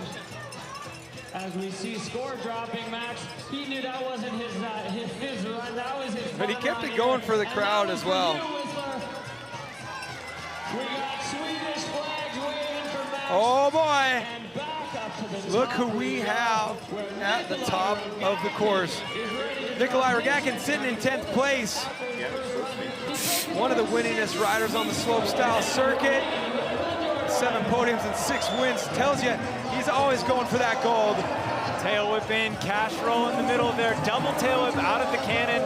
[SPEAKER 10] As we see score dropping, Max, he knew that wasn't his run. That was his.
[SPEAKER 4] But he kept it going for the crowd as well.
[SPEAKER 10] We got Swedish flags waving for Max.
[SPEAKER 4] Oh boy! Look who we have at the top of the course. Nicholi Rogatkin sitting in 10th place. One of the winningest riders on the slopestyle circuit. 7 podiums and 6 wins. Tells you he's always going for that gold.
[SPEAKER 5] Tail whip in, cash roll in the middle there. Double tail whip out of the cannon.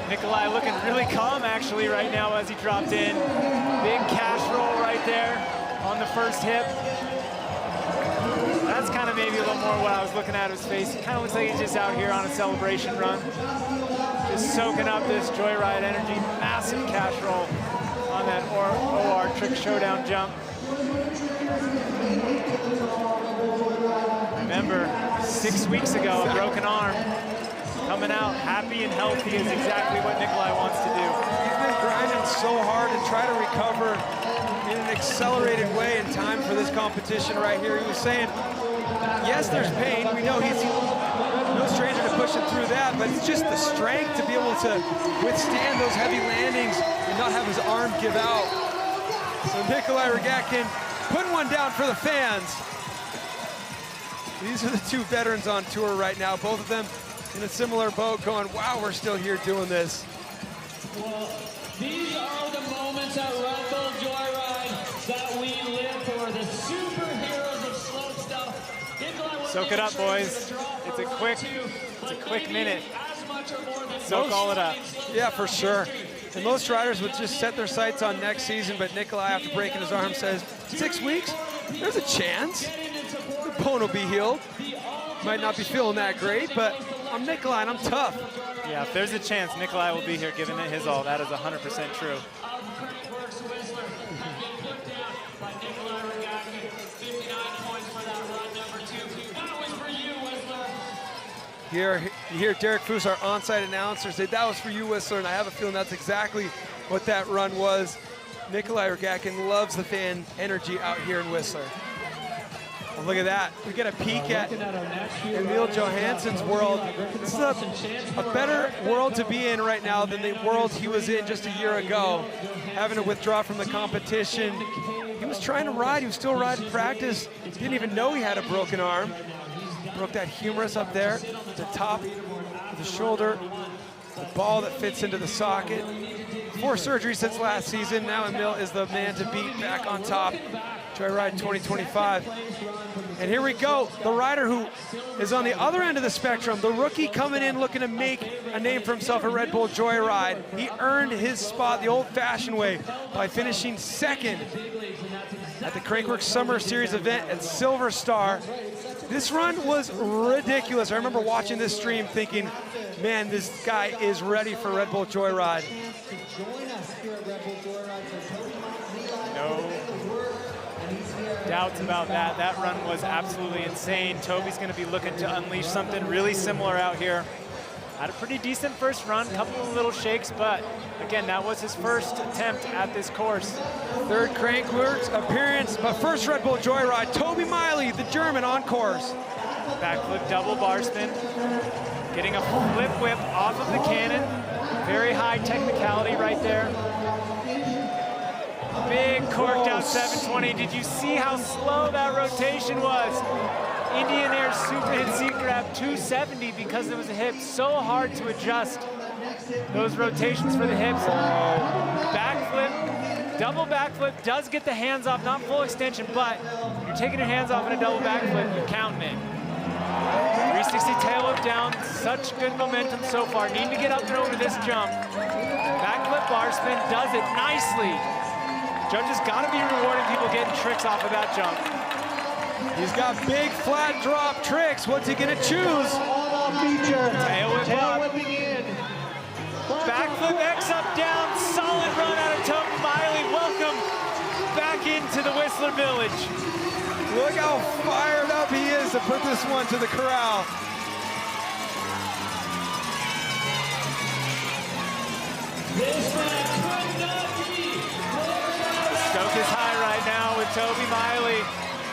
[SPEAKER 5] Nicholi looking really calm actually right now as he dropped in. Big cash roll right there on the first hip. That's kind of maybe a little more what I was looking at his face. It kind of looks like he's just out here on a celebration run. Just soaking up this Joyride energy. Massive cash roll on that OR trick showdown jump. Remember, 6 weeks ago, a broken arm. Coming out happy and healthy is exactly what Nicholi wants to do.
[SPEAKER 4] He's been grinding so hard to try to recover in an accelerated way in time for this competition right here. He was saying, yes, there's pain. We know he's no stranger to pushing through that, but it's just the strength to be able to withstand those heavy landings and not have his arm give out. So Nicholi Rogatkin putting one down for the fans. These are the two veterans on tour right now, both of them in a similar boat going, wow, we're still here doing this.
[SPEAKER 10] Well, these are the moments at Red Bull Joyride that we live for, the superheroes of slopestyle.
[SPEAKER 5] Soak it up, boys. It's a quick minute. Soak all it up.
[SPEAKER 4] Yeah, for sure. And most riders would just set their sights on next season, but Nicholi, after breaking his arm, says, 6 weeks? There's a chance. The bone will be healed. Might not be feeling that great, but I'm Nicholi and I'm tough.
[SPEAKER 5] Yeah, if there's a chance, Nicholi will be here giving it his all. That is 100% true.
[SPEAKER 4] You hear Derek Foos, our on-site announcer, say, that was for you, Whistler, and I have a feeling that's exactly what that run was. Nicholi Rogatkin loves the fan energy out here in Whistler. Well, look at that. We get a peek at Emil Johansson's world. This is a better world to be in right now than the world he was in just a year ago. Having to withdraw from the competition. He was trying to ride. He was still riding practice. Didn't even know he had a broken arm. Broke that humerus up there, the top of the shoulder, the ball that fits into the socket. 4 surgeries since last season. Now Emil is the man to beat, back on top. Joyride 2025. And here we go, the rider who is on the other end of the spectrum, the rookie coming in looking to make a name for himself at Red Bull Joyride. He earned his spot the old-fashioned way by finishing second at the Crankworx Summer Series event at Silver Star. This run was ridiculous. I remember watching this stream thinking, man, this guy is ready for Red Bull Joyride.
[SPEAKER 5] No doubts about that. That run was absolutely insane. Tobey's going to be looking to unleash something really similar out here. Had a pretty decent first run, couple of little shakes, but again, that was his first attempt at this course.
[SPEAKER 4] Third Crankworx appearance, but first Red Bull Joyride. Tobey Miley, the German, on course.
[SPEAKER 5] Backflip double bar spin. Getting a flip whip off of the cannon. Very high technicality right there. Big corked out 720. Did you see how slow that rotation was? Indian Air super hit seat grab 270 because it was a hip. So hard to adjust those rotations for the hips. Backflip, double backflip does get the hands off, not full extension, but you're taking your hands off in a double backflip, you're counting it. 360 tail whip down, such good momentum so far. Need to get up and over this jump. Backflip bar spin does it nicely. Judges gotta be rewarding people getting tricks off of that jump.
[SPEAKER 4] He's got big flat drop tricks. What's he gonna choose?
[SPEAKER 5] Tail whip up. Backflip X up down. Solid run out of Tobey Miley. Welcome back into the Whistler Village.
[SPEAKER 4] Look how fired up he is to put this one to the corral.
[SPEAKER 5] Stoke is high right now with Tobey Miley.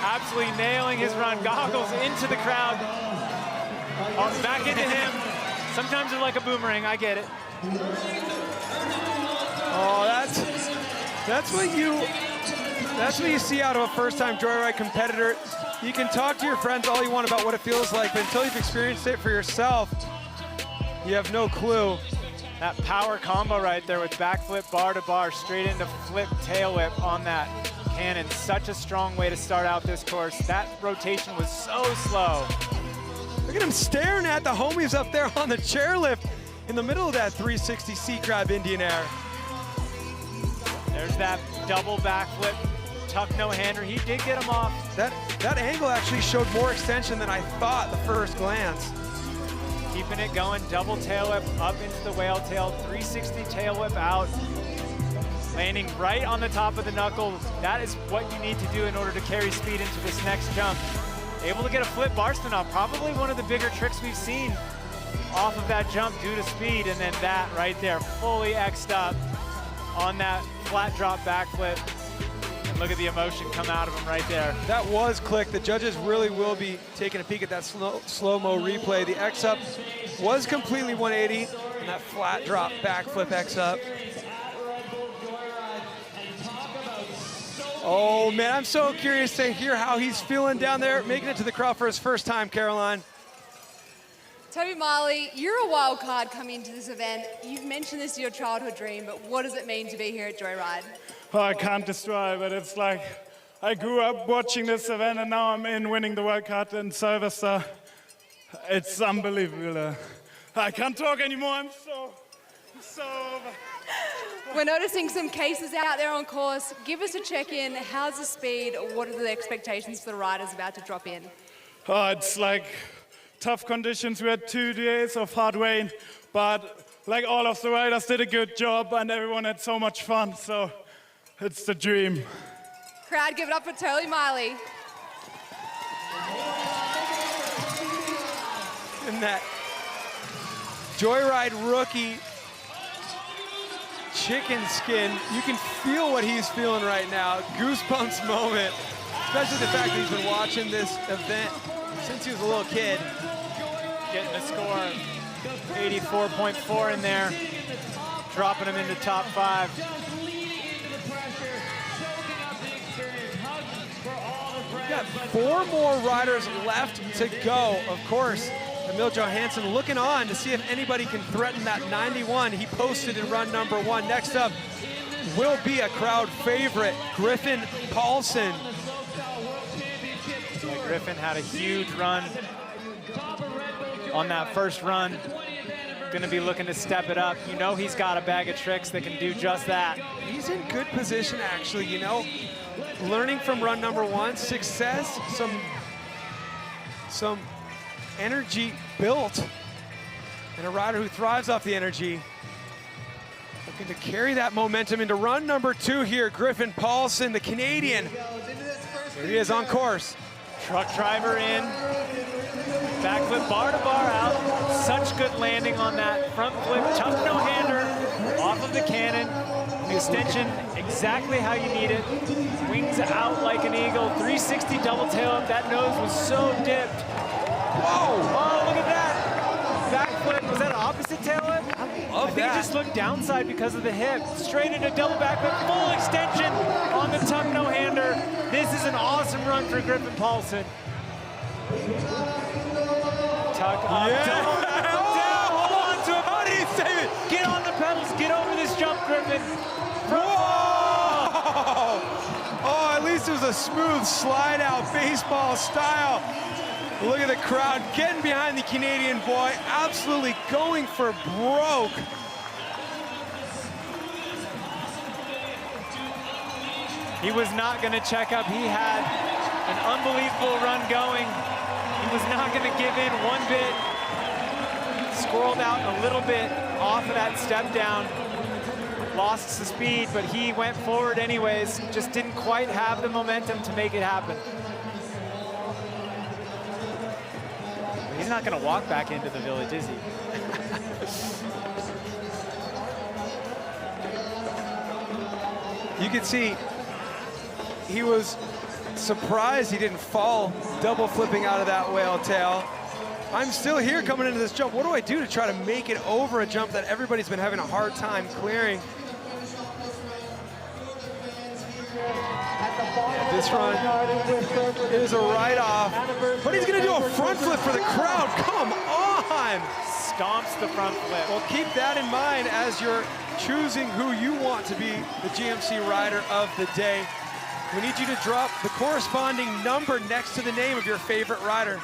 [SPEAKER 5] Absolutely nailing his run. Goggles into the crowd. Oh, back into him. Sometimes they're like a boomerang, I get it.
[SPEAKER 4] Oh, that's what you see out of a first-time Joyride competitor. You can talk to your friends all you want about what it feels like, but until you've experienced it for yourself, you have no clue.
[SPEAKER 5] That power combo right there with backflip bar to bar, straight into flip tail whip on that cannon. Such a strong way to start out this course. That rotation was so slow.
[SPEAKER 4] Look at him staring at the homies up there on the chairlift in the middle of that 360 seat grab Indian Air.
[SPEAKER 5] There's that double backflip, tuck no-hander. He did get him off.
[SPEAKER 4] That angle actually showed more extension than I thought at the first glance.
[SPEAKER 5] Keeping it going, double tail whip up into the whale tail, 360 tail whip out. Landing right on the top of the knuckle. That is what you need to do in order to carry speed into this next jump. Able to get a flip bar spin off, probably one of the bigger tricks we've seen off of that jump due to speed, and then that right there, fully X'd up on that flat drop backflip. And look at the emotion come out of him right there.
[SPEAKER 4] That was click. The judges really will be taking a peek at that slow-mo replay. The X-up was completely 180, and that flat drop backflip X-up. Oh man, I'm so curious to hear how he's feeling down there, making it to the crowd for his first time, Caroline.
[SPEAKER 6] Tobey Miley, you're a wild card coming into this event. You've mentioned this is your childhood dream, but what does it mean to be here at Joyride?
[SPEAKER 20] Oh, I can't describe it. It's like I grew up watching this event and now I'm in winning the World Cup in Silverstone. It's unbelievable. I can't talk anymore. I'm so over.
[SPEAKER 6] We're noticing some cases out there on course. Give us a check-in. How's the speed? What are the expectations for the riders about to drop in?
[SPEAKER 20] Oh, it's like tough conditions. We had 2 days of hard rain, but like all of the riders did a good job and everyone had so much fun, so it's the dream.
[SPEAKER 6] Crowd, give it up for Tobey Miley.
[SPEAKER 4] And that Joyride rookie chicken skin, you can feel what he's feeling right now. Goosebumps moment, especially the fact that he's been watching this event since he was a little kid.
[SPEAKER 5] Getting a score, 84.4 in there, dropping him into top 5.
[SPEAKER 4] We've got 4 more riders left to go. Of course, Emil Johannson looking on to see if anybody can threaten that 91 he posted in run number 1. Next up will be a crowd favorite, Griffin Paulson.
[SPEAKER 5] Yeah, Griffin had a huge run on that first run. Gonna be looking to step it up. You know he's got a bag of tricks that can do just that.
[SPEAKER 4] He's in good position actually, you know. Learning from run number 1, success, some energy built, and a rider who thrives off the energy. Looking to carry that momentum into run number 2 here, Griffin Paulson, the Canadian. There he is on course.
[SPEAKER 5] Truck driver in, backflip bar to bar out. Such good landing on that front flip, tough no-hander off of the cannon. The extension exactly how you need it. Wings out like an eagle, 360 double tail up. That nose was so dipped. Whoa! Oh, look at that! Backflip, was that an opposite tail whip? I think it just looked downside because of the hip. Straight into double backflip, full extension on the tuck no-hander. This is an awesome run for Griffin Paulson. Tuck up, double back, down, hold on to it. How did he save it? Get on the pedals, get over this jump, Griffin.
[SPEAKER 4] Whoa! Oh, at least it was a smooth slide out, baseball style. Look at the crowd getting behind the Canadian boy, absolutely going for broke.
[SPEAKER 5] He was not going to check up. He had an unbelievable run going. He was not going to give in one bit. Squirreled out a little bit off of that step down. Lost the speed, but he went forward anyways. Just didn't quite have the momentum to make it happen. He's not going to walk back into the village, is he?
[SPEAKER 4] You can see he was surprised he didn't fall double flipping out of that whale tail. I'm still here coming into this jump. What do I do to try to make it over a jump that everybody's been having a hard time clearing? Yeah, this run is a write-off, but he's gonna do a front flip for the crowd. Come on!
[SPEAKER 5] Stomps the front flip.
[SPEAKER 4] Well, keep that in mind as you're choosing who you want to be the GMC rider of the day. We need you to drop the corresponding number next to the name of your favorite rider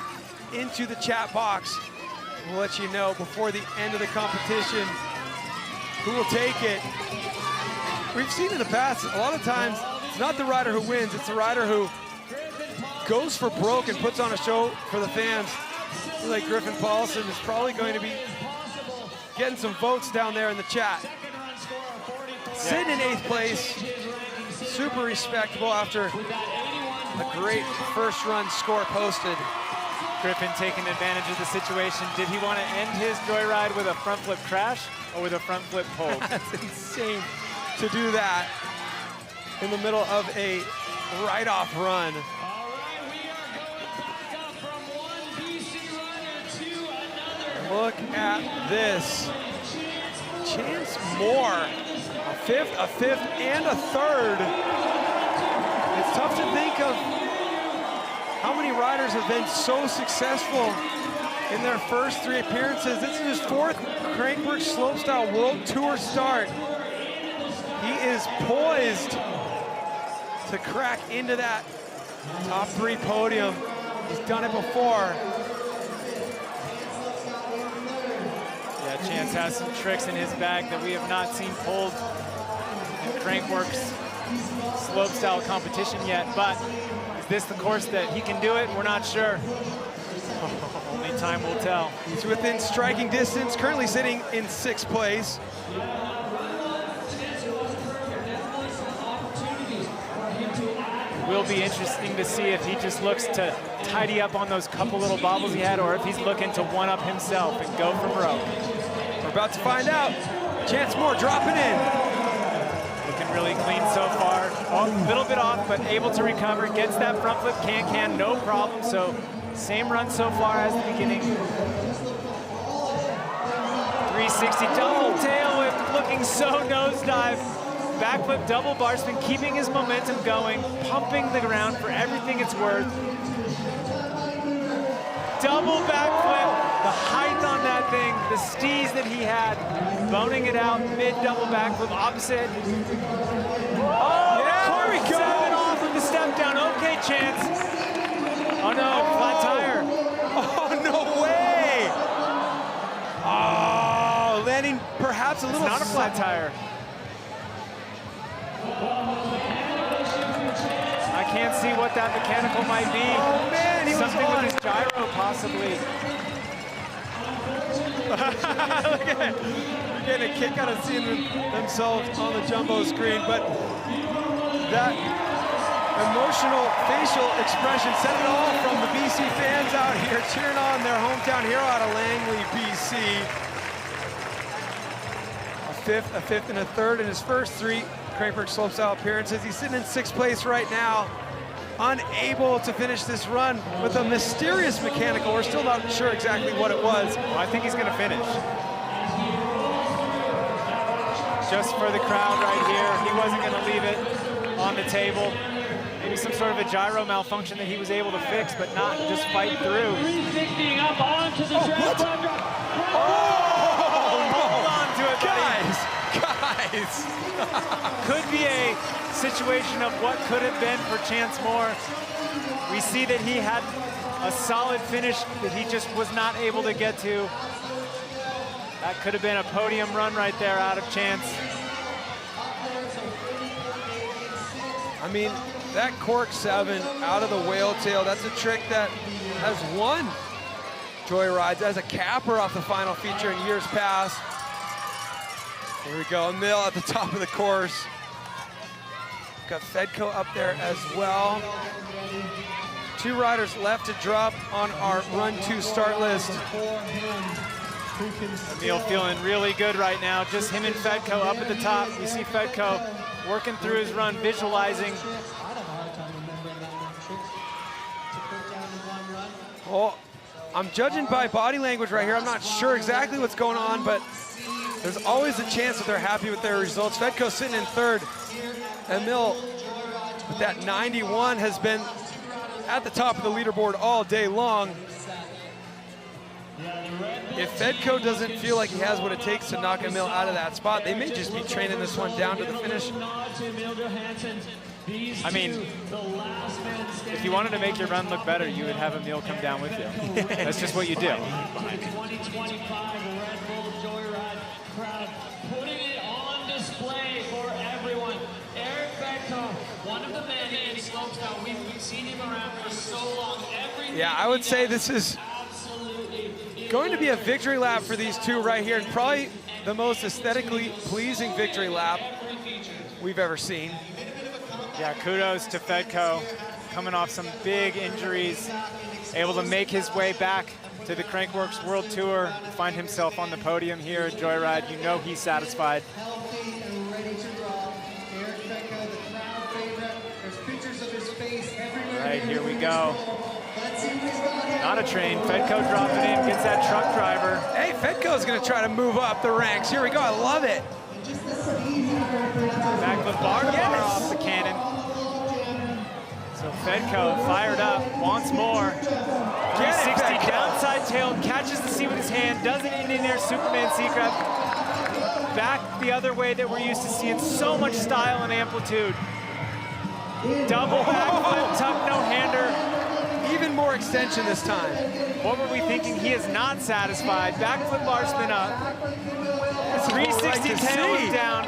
[SPEAKER 4] into the chat box. We'll let you know before the end of the competition who will take it. We've seen in the past, a lot of times, it's not the rider who wins, it's the rider who goes for broke and puts on a show for the fans. Like Griffin Paulson is probably going to be getting some votes down there in the chat. Sitting in 8th place, super respectable after a great first run score posted.
[SPEAKER 5] Griffin taking advantage of the situation. Did he want to end his Joyride with a front flip crash or with a front flip hold?
[SPEAKER 4] That's insane to do that in the middle of a right-off run. Look at this. Chance Moore, a fifth, and a third. It's tough to think of how many riders have been so successful in their first 3 appearances. This is his 4th Crankworx Slopestyle World Tour start. He is poised to crack into that top 3 podium. He's done it before.
[SPEAKER 5] Yeah, Chance has some tricks in his bag that we have not seen pulled in Crankworx slopestyle competition yet, but is this the course that he can do it? We're not sure. Only time will tell.
[SPEAKER 4] He's within striking distance, currently sitting in 6th place.
[SPEAKER 5] It will be interesting to see if he just looks to tidy up on those couple little bobbles he had, or if he's looking to one-up himself and go for broke.
[SPEAKER 4] We're about to find out. Chance Moore dropping in.
[SPEAKER 5] Looking really clean so far. A little bit off, but able to recover. Gets that front flip can, no problem. So same run so far as the beginning. 360 double tail whip, looking so nosedive. Backflip double bar spin, keeping his momentum going, pumping the ground for everything it's worth. Double backflip, the height on that thing, the steez that he had, boning it out, mid-double backflip, opposite. Oh, yeah, there we go. 7 off of the step down. Okay, Chance. Oh no, flat tire.
[SPEAKER 4] Oh, no way. Oh, landing perhaps a little.
[SPEAKER 5] It's not a flat tire. I can't see what that mechanical might be.
[SPEAKER 4] Oh man, he
[SPEAKER 5] something
[SPEAKER 4] was on.
[SPEAKER 5] with his gyro possibly.
[SPEAKER 4] Look at it. They're getting a kick out of seeing themselves on the jumbo screen, but that emotional facial expression said it all from the BC fans out here cheering on their hometown hero out of Langley, BC. A fifth, and a third in his first 3 Crankworx slopestyle appearances. He's sitting in 6th place right now, unable to finish this run with a mysterious mechanical. We're still not sure exactly what it was.
[SPEAKER 5] Well, I think he's gonna finish. Just for the crowd right here, he wasn't gonna leave it on the table. Maybe some sort of a gyro malfunction that he was able to fix, but not just fight through.
[SPEAKER 10] 360 up onto the track.
[SPEAKER 5] Hold on to it,
[SPEAKER 4] guys.
[SPEAKER 5] Could be a situation of what could have been for Chance Moore. We see that he had a solid finish that he just was not able to get to. That could have been a podium run right there out of Chance.
[SPEAKER 4] I mean, that cork 7 out of the whale tail, that's a trick that has won Joyrides as a capper off the final feature in years past. Here we go, Emil at the top of the course. Got Fedko up there as well. 2 riders left to drop on our Run 2 start list.
[SPEAKER 5] Emil feeling really good right now. Just him and Fedko up at the top. We see Fedko working through his run, visualizing.
[SPEAKER 4] Well, I'm judging by body language right here. I'm not sure exactly what's going on, but there's always a chance that they're happy with their results. Fedko sitting in 3rd. Emil, with that 91, has been at the top of the leaderboard all day long. If Fedko doesn't feel like he has what it takes to knock Emil out of that spot, they may just be training this one down to the finish.
[SPEAKER 5] I mean, if you wanted to make your run look better, you would have Emil come down with you. That's just what you do.
[SPEAKER 10] 2025 Red Bull Joyride crowd putting it on display for everyone. Erik Fedko, one of the men in slopestyle. We've seen him around for so long.
[SPEAKER 4] Yeah, I would say this is going to be a victory lap for these 2 right here, and probably the most aesthetically pleasing victory lap we've ever seen.
[SPEAKER 5] Yeah, kudos to Fedko, coming off some big injuries, able to make his way back to the Crankworx World Tour, find himself on the podium here at Joyride. You know he's
[SPEAKER 14] Healthy and ready to rock. Erik Fedko, the crowd favorite. There's pictures of his
[SPEAKER 5] All right, here we go. Not a train. Fedko dropping in, gets that truck driver.
[SPEAKER 4] Hey, Fedko's gonna try to move up the ranks. Here we go, I love it.
[SPEAKER 5] Back with bar to bar off the cannon. So Fedko fired up, wants more. 360 downside tail, catches the seat with his hand, does an Indian Air Superman sea crab. Back the other way that we're used to seeing so much style and amplitude. Double backflip, tuck no-hander.
[SPEAKER 4] Even more extension this time.
[SPEAKER 5] What were we thinking? He is not satisfied. Backflip bar spin up. 360 tail whip down.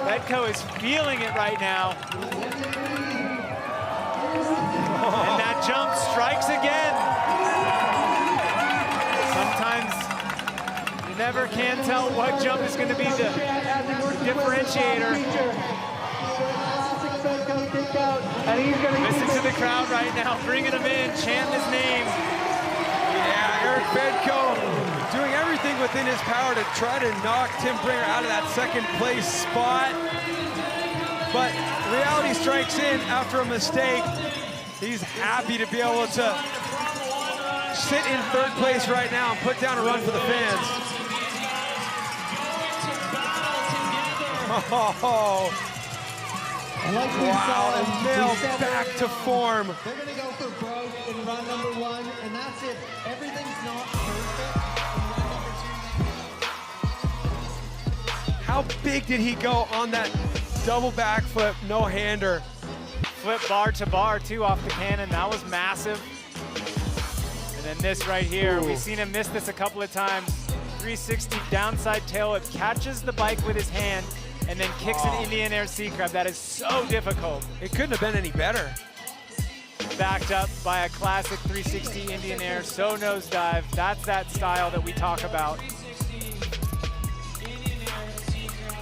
[SPEAKER 5] Fedko is feeling it right now. And that jump strikes again. Sometimes you never can tell what jump is going to be the differentiator. Listen to the crowd right now, bringing him in, chanting his name.
[SPEAKER 4] Yeah, Erik Fedko doing everything within his power to try to knock Tim Bringer out of that second place spot. But reality strikes in after a mistake. He's happy to be able to sit in third place right now and put down a run for the fans. Oh. Wow, Emil back to form.
[SPEAKER 14] They're going to go for broke in run number 1, and that's it. Everything's not perfect.
[SPEAKER 4] How big did he go on that double backflip, no-hander?
[SPEAKER 5] Flip bar to bar, too, off the cannon. That was massive. And then this right here, we've seen him miss this a couple of times. 360 downside tail whip, catches the bike with his hand, and then kicks an Indian Air Sea Crab. That is so difficult.
[SPEAKER 4] It couldn't have been any better.
[SPEAKER 5] Backed up by a classic 360 Indian Air, so nosedive. That's that style that we talk about.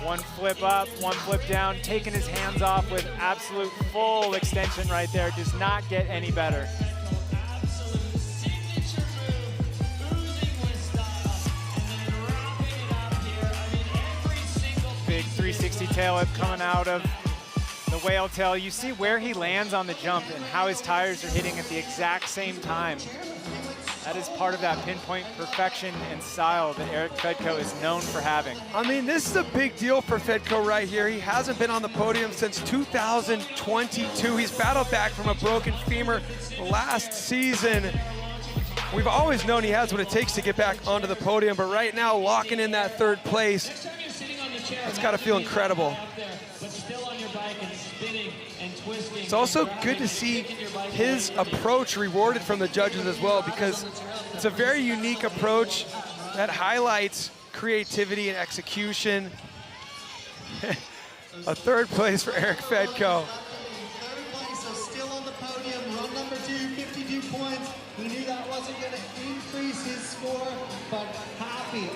[SPEAKER 5] One flip up, one flip down, taking his hands off with absolute full extension right there. Does not get any better. Big 360 tail whip coming out of the whale tail. You see where he lands on the jump and how his tires are hitting at the exact same time. That is part of that pinpoint perfection and style that Erik Fedko is known for having.
[SPEAKER 4] I mean, this is a big deal for Fedko right here. He hasn't been on the podium since 2022. He's battled back from a broken femur last season. We've always known he has what it takes to get back onto the podium, but right now, locking in that third place, it's got to feel incredible. It's also good to see his approach rewarded from the judges as well, because it's a very unique approach that highlights creativity and execution. A third place for Erik Fedko.
[SPEAKER 14] Third place, so still on the podium, run number 2, 52 points. He knew that wasn't going to increase his score, but happy.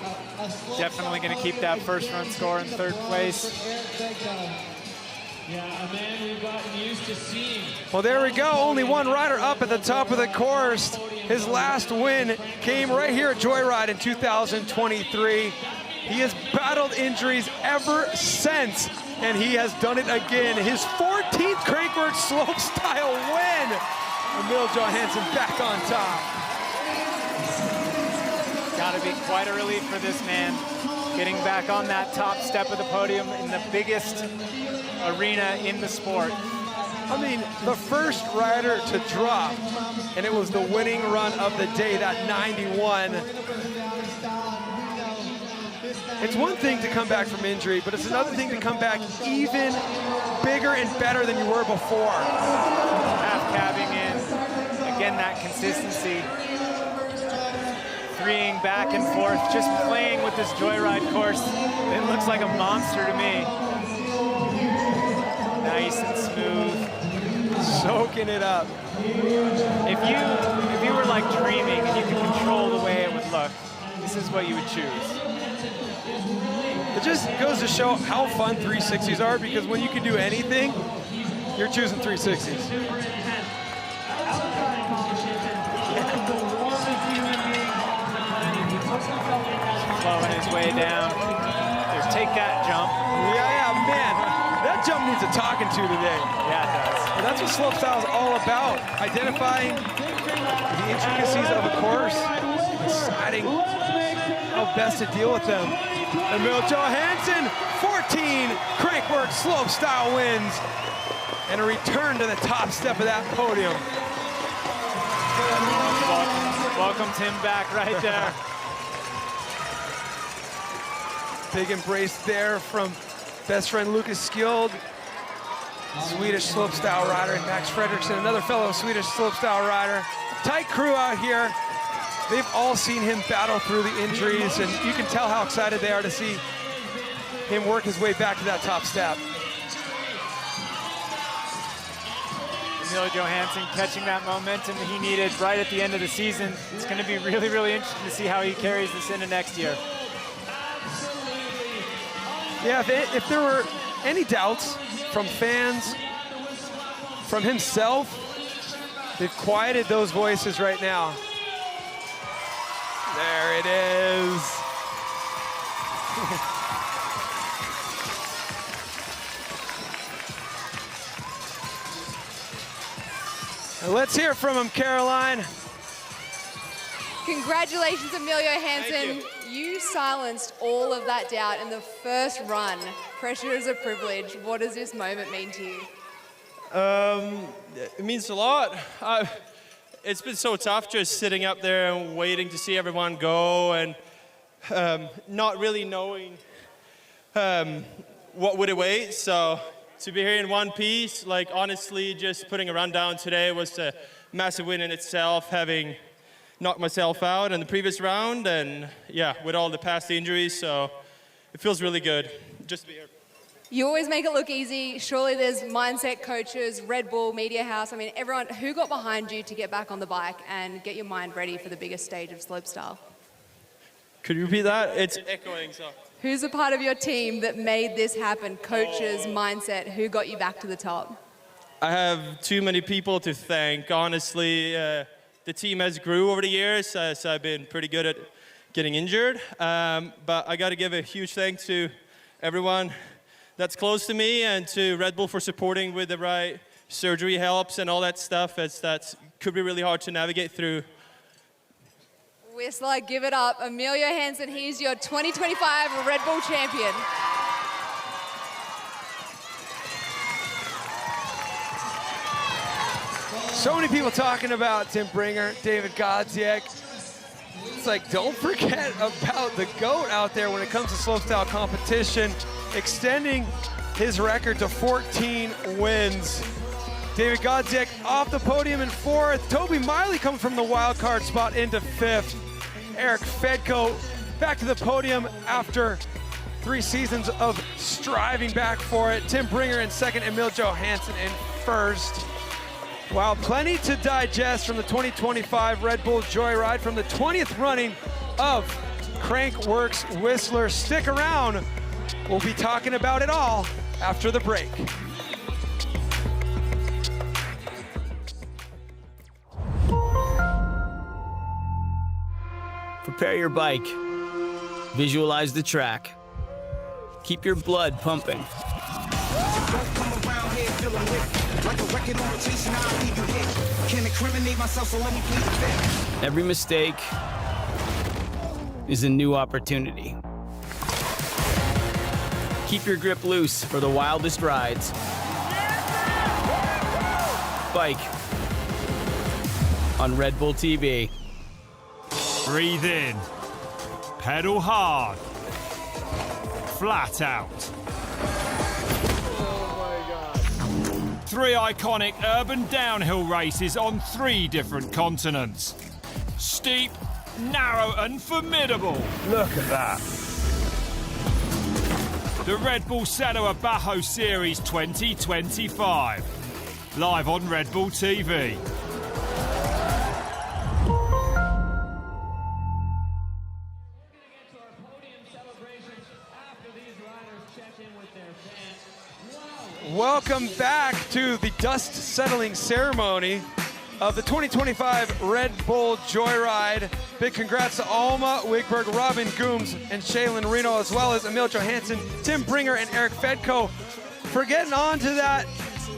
[SPEAKER 5] Definitely going to keep that first run score in third place.
[SPEAKER 10] Yeah, a man we've gotten used to seeing.
[SPEAKER 4] Well, there we go. Only one rider up at the top of the course. His last win came right here at Joyride in 2023. He has battled injuries ever since, and he has done it again. His 14th Crankworx slopestyle win. Emil Johannson back on top.
[SPEAKER 5] Got to be quite a relief for this man, getting back on that top step of the podium in the biggest arena in the sport.
[SPEAKER 4] I mean, the first rider to drop, and it was the winning run of the day, that 91. It's one thing to come back from injury, but it's another thing to come back even bigger and better than you were before.
[SPEAKER 5] Half cabbing in, again, that consistency. Freeing back and forth, just playing with this Joyride course. It looks like a monster to me. Nice and smooth.
[SPEAKER 4] Soaking it up.
[SPEAKER 5] If you were like dreaming and you could control the way it would look, this is what you would choose.
[SPEAKER 4] It just goes to show how fun 360s are, because when you can do anything, you're choosing 360s.
[SPEAKER 5] Flowing his way down. There, take that jump.
[SPEAKER 4] Yeah, man. That jump needs a talking to today.
[SPEAKER 5] Yeah, it does.
[SPEAKER 4] And that's what slopestyle is all about. Identifying the intricacies of a course, deciding how best to deal with them. Emil Johannson, 14 Crankworx slopestyle wins, and a return to the top step of that podium.
[SPEAKER 5] Welcome Tim back right there.
[SPEAKER 4] Big embrace there from best friend Lucas Skjold, Swedish slopestyle rider, and Max Fredriksson, another fellow Swedish slopestyle rider. Tight crew out here. They've all seen him battle through the injuries, and you can tell how excited they are to see him work his way back to that top step.
[SPEAKER 5] Emil Johannson catching that momentum he needed right at the end of the season. It's going to be really, really interesting to see how he carries this into next year.
[SPEAKER 4] Yeah, if there were any doubts from fans, from himself, they've quieted those voices right now. There it is. Let's hear from him, Caroline.
[SPEAKER 6] Congratulations, Emil Johannson. You silenced all of that doubt in the first run. Pressure is a privilege. What does this moment mean to you?
[SPEAKER 12] It means a lot. It's been so tough just sitting up there and waiting to see everyone go and not really knowing what would await. So to be here in one piece, like honestly, just putting a run down today was a massive win in itself, having knocked myself out in the previous round and yeah, with all the past injuries. So it feels really good just to be here.
[SPEAKER 6] You always make it look easy. Surely there's mindset coaches, Red Bull, Media House. I mean, everyone, who got behind you to get back on the bike and get your mind ready for the biggest stage of slopestyle?
[SPEAKER 12] Could you repeat that? It's echoing, so.
[SPEAKER 6] Who's a part of your team that made this happen? Coaches, mindset, who got you back to the top?
[SPEAKER 12] I have too many people to thank. Honestly, the team has grew over the years as I've been pretty good at getting injured. But I got to give a huge thanks to everyone that's close to me and to Red Bull for supporting with the right surgery helps and all that stuff, as that could be really hard to navigate through.
[SPEAKER 6] Whistler, give it up. Emil Johannson, he's your 2025 Red Bull champion.
[SPEAKER 4] So many people talking about Tim Bringer, David Godziek. It's like, don't forget about the GOAT out there when it comes to slopestyle competition, extending his record to 14 wins. David Godziek off the podium in 4th. Tobey Miley comes from the wild card spot into 5th. Erik Fedko back to the podium after 3 seasons of striving back for it. Tim Bringer in 2nd, Emil Johannson in 1st. Wow, plenty to digest from the 2025 Red Bull Joyride, from the 20th running of Crankworx Whistler. Stick around. We'll be talking about it all after the break.
[SPEAKER 21] Prepare your bike. Visualize the track. Keep your blood pumping. Every mistake is a new opportunity. Keep your grip loose for the wildest rides. Bike on Red Bull TV.
[SPEAKER 17] Breathe in. Pedal hard. Flat out. 3 iconic urban downhill races on 3 different continents. Steep, narrow and formidable.
[SPEAKER 1] Look at that.
[SPEAKER 17] The Red Bull Seno Abajo Series 2025. Live on Red Bull TV.
[SPEAKER 4] Welcome back to the dust settling ceremony of the 2025 Red Bull Joyride. Big congrats to Alma Wiggberg, Robin Goomes, and Shealen Reno, as well as Emil Johannson, Tim Bringer, and Erik Fedko for getting on to that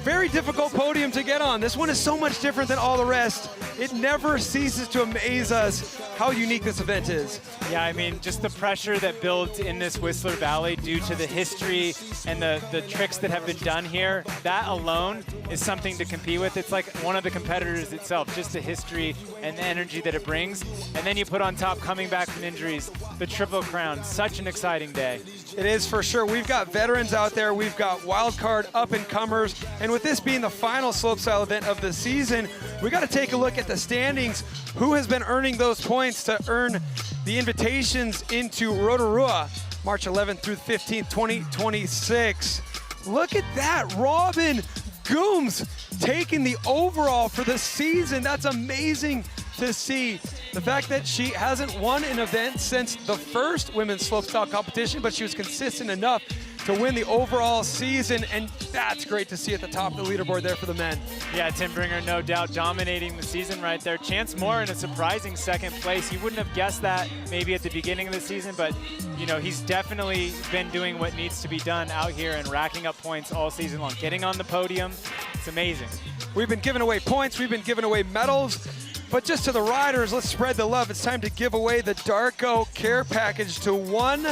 [SPEAKER 4] very difficult podium to get on. This one is so much different than all the rest. It never ceases to amaze us how unique this event is.
[SPEAKER 5] Yeah, I mean, just the pressure that builds in this Whistler Valley due to the history and the tricks that have been done here, that alone is something to compete with. It's like one of the competitors itself, just the history and the energy that it brings. And then you put on top, coming back from injuries, the Triple Crown. Such an exciting day.
[SPEAKER 4] It is for sure. We've got veterans out there. We've got wildcard up-and-comers. And with this being the final slopestyle event of the season, we got to take a look at the standings. Who has been earning those points to earn the invitations into Rotorua, March 11th through 15th, 2026. Look at that, Robin Goomes taking the overall for the season. That's amazing to see. The fact that she hasn't won an event since the first women's slopestyle competition, but she was consistent enough to win the overall season, and that's great to see at the top of the leaderboard there for the men.
[SPEAKER 5] Yeah, Tim Bringer, no doubt, dominating the season right there. Chance Moore in a surprising second place. You wouldn't have guessed that maybe at the beginning of the season, but you know, he's definitely been doing what needs to be done out here and racking up points all season long. Getting on the podium, it's amazing.
[SPEAKER 4] We've been giving away points, we've been giving away medals, but just to the riders, let's spread the love. It's time to give away the Darko care package to one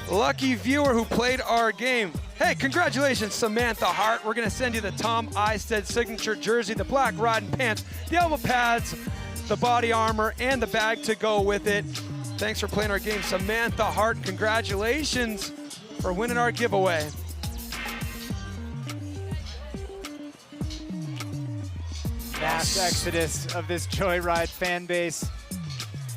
[SPEAKER 4] lucky viewer who played our game. Hey, congratulations, Samantha Hart. We're gonna send you the Tom Eistedt signature jersey, the black riding pants, the elbow pads, the body armor, and the bag to go with it. Thanks for playing our game, Samantha Hart. Congratulations for winning our giveaway.
[SPEAKER 5] Mass exodus of this Joyride fan base.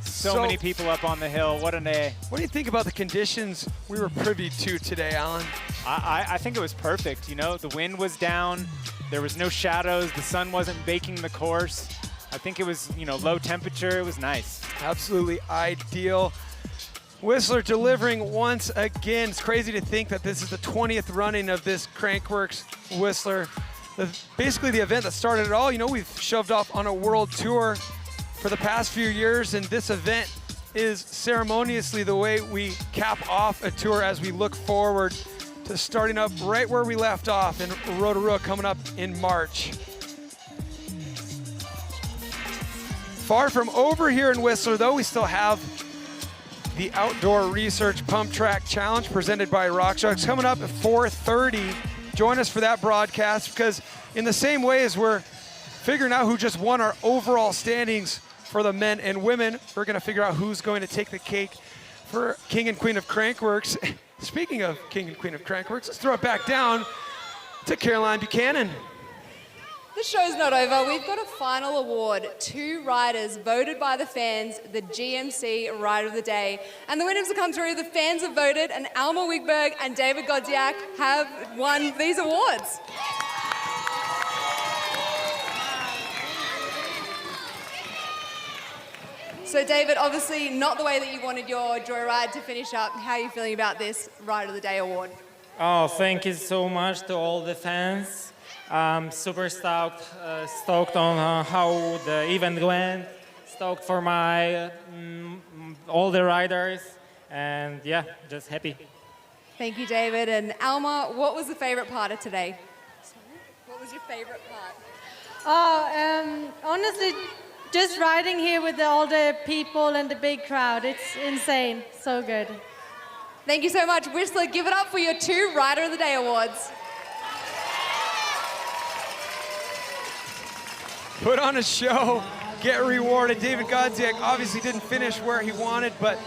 [SPEAKER 5] So many people up on the hill. What a day.
[SPEAKER 4] What do you think about the conditions we were privy to today, Alan?
[SPEAKER 5] I think it was perfect. You know, the wind was down. There was no shadows. The sun wasn't baking the course. I think it was, you know, low temperature. It was nice.
[SPEAKER 4] Absolutely ideal. Whistler delivering once again. It's crazy to think that this is the 20th running of this Crankworx Whistler. Basically the event that started it all. You know, we've shoved off on a world tour for the past few years, and this event is ceremoniously the way we cap off a tour as we look forward to starting up right where we left off in Rotorua coming up in March. Far from over here in Whistler, though, we still have the Outdoor Research Pump Track Challenge presented by RockShox coming up at 4:30. Join us for that broadcast, because in the same way as we're figuring out who just won our overall standings for the men and women, we're going to figure out who's going to take the cake for King and Queen of Crankworx. Speaking of King and Queen of Crankworx, let's throw it back down to Caroline Buchanan.
[SPEAKER 6] The show's not over. We've got a final award. 2 riders voted by the fans, the GMC Rider of the Day. And the winners have come through. The fans have voted, and Alma Wiggberg and David Godziek have won these awards. So David, obviously not the way that you wanted your Joyride to finish up. How are you feeling about this Rider of the Day award?
[SPEAKER 2] Oh, thank you so much to all the fans. I'm super stoked on how the event went. Stoked for my all the riders, and yeah, just happy.
[SPEAKER 6] Thank you, David. And Alma, what was the favorite part of today? What was your favorite part?
[SPEAKER 11] Oh, honestly, just riding here with all the people and the big crowd. It's insane. So good.
[SPEAKER 6] Thank you so much, Whistler. Give it up for your 2 Rider of the Day awards.
[SPEAKER 4] Put on a show, get rewarded. David Godziek obviously didn't finish where he wanted, but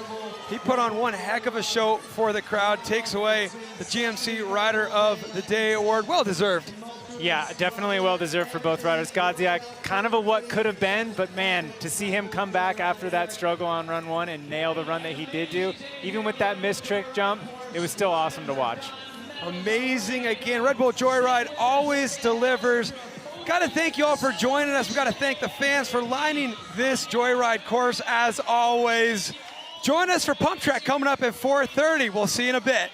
[SPEAKER 4] he put on one heck of a show for the crowd. Takes away the GMC Rider of the Day award. Well deserved.
[SPEAKER 5] Yeah, definitely well deserved for both riders. Godziek, kind of a what could have been, but man, to see him come back after that struggle on run 1 and nail the run that he did do, even with that missed trick jump, it was still awesome to watch.
[SPEAKER 4] Amazing again. Red Bull Joyride always delivers. Got to thank you all for joining us. We got to thank the fans for lining this Joyride course as always. Join us for Pump Track coming up at 4:30. We'll see you in a bit.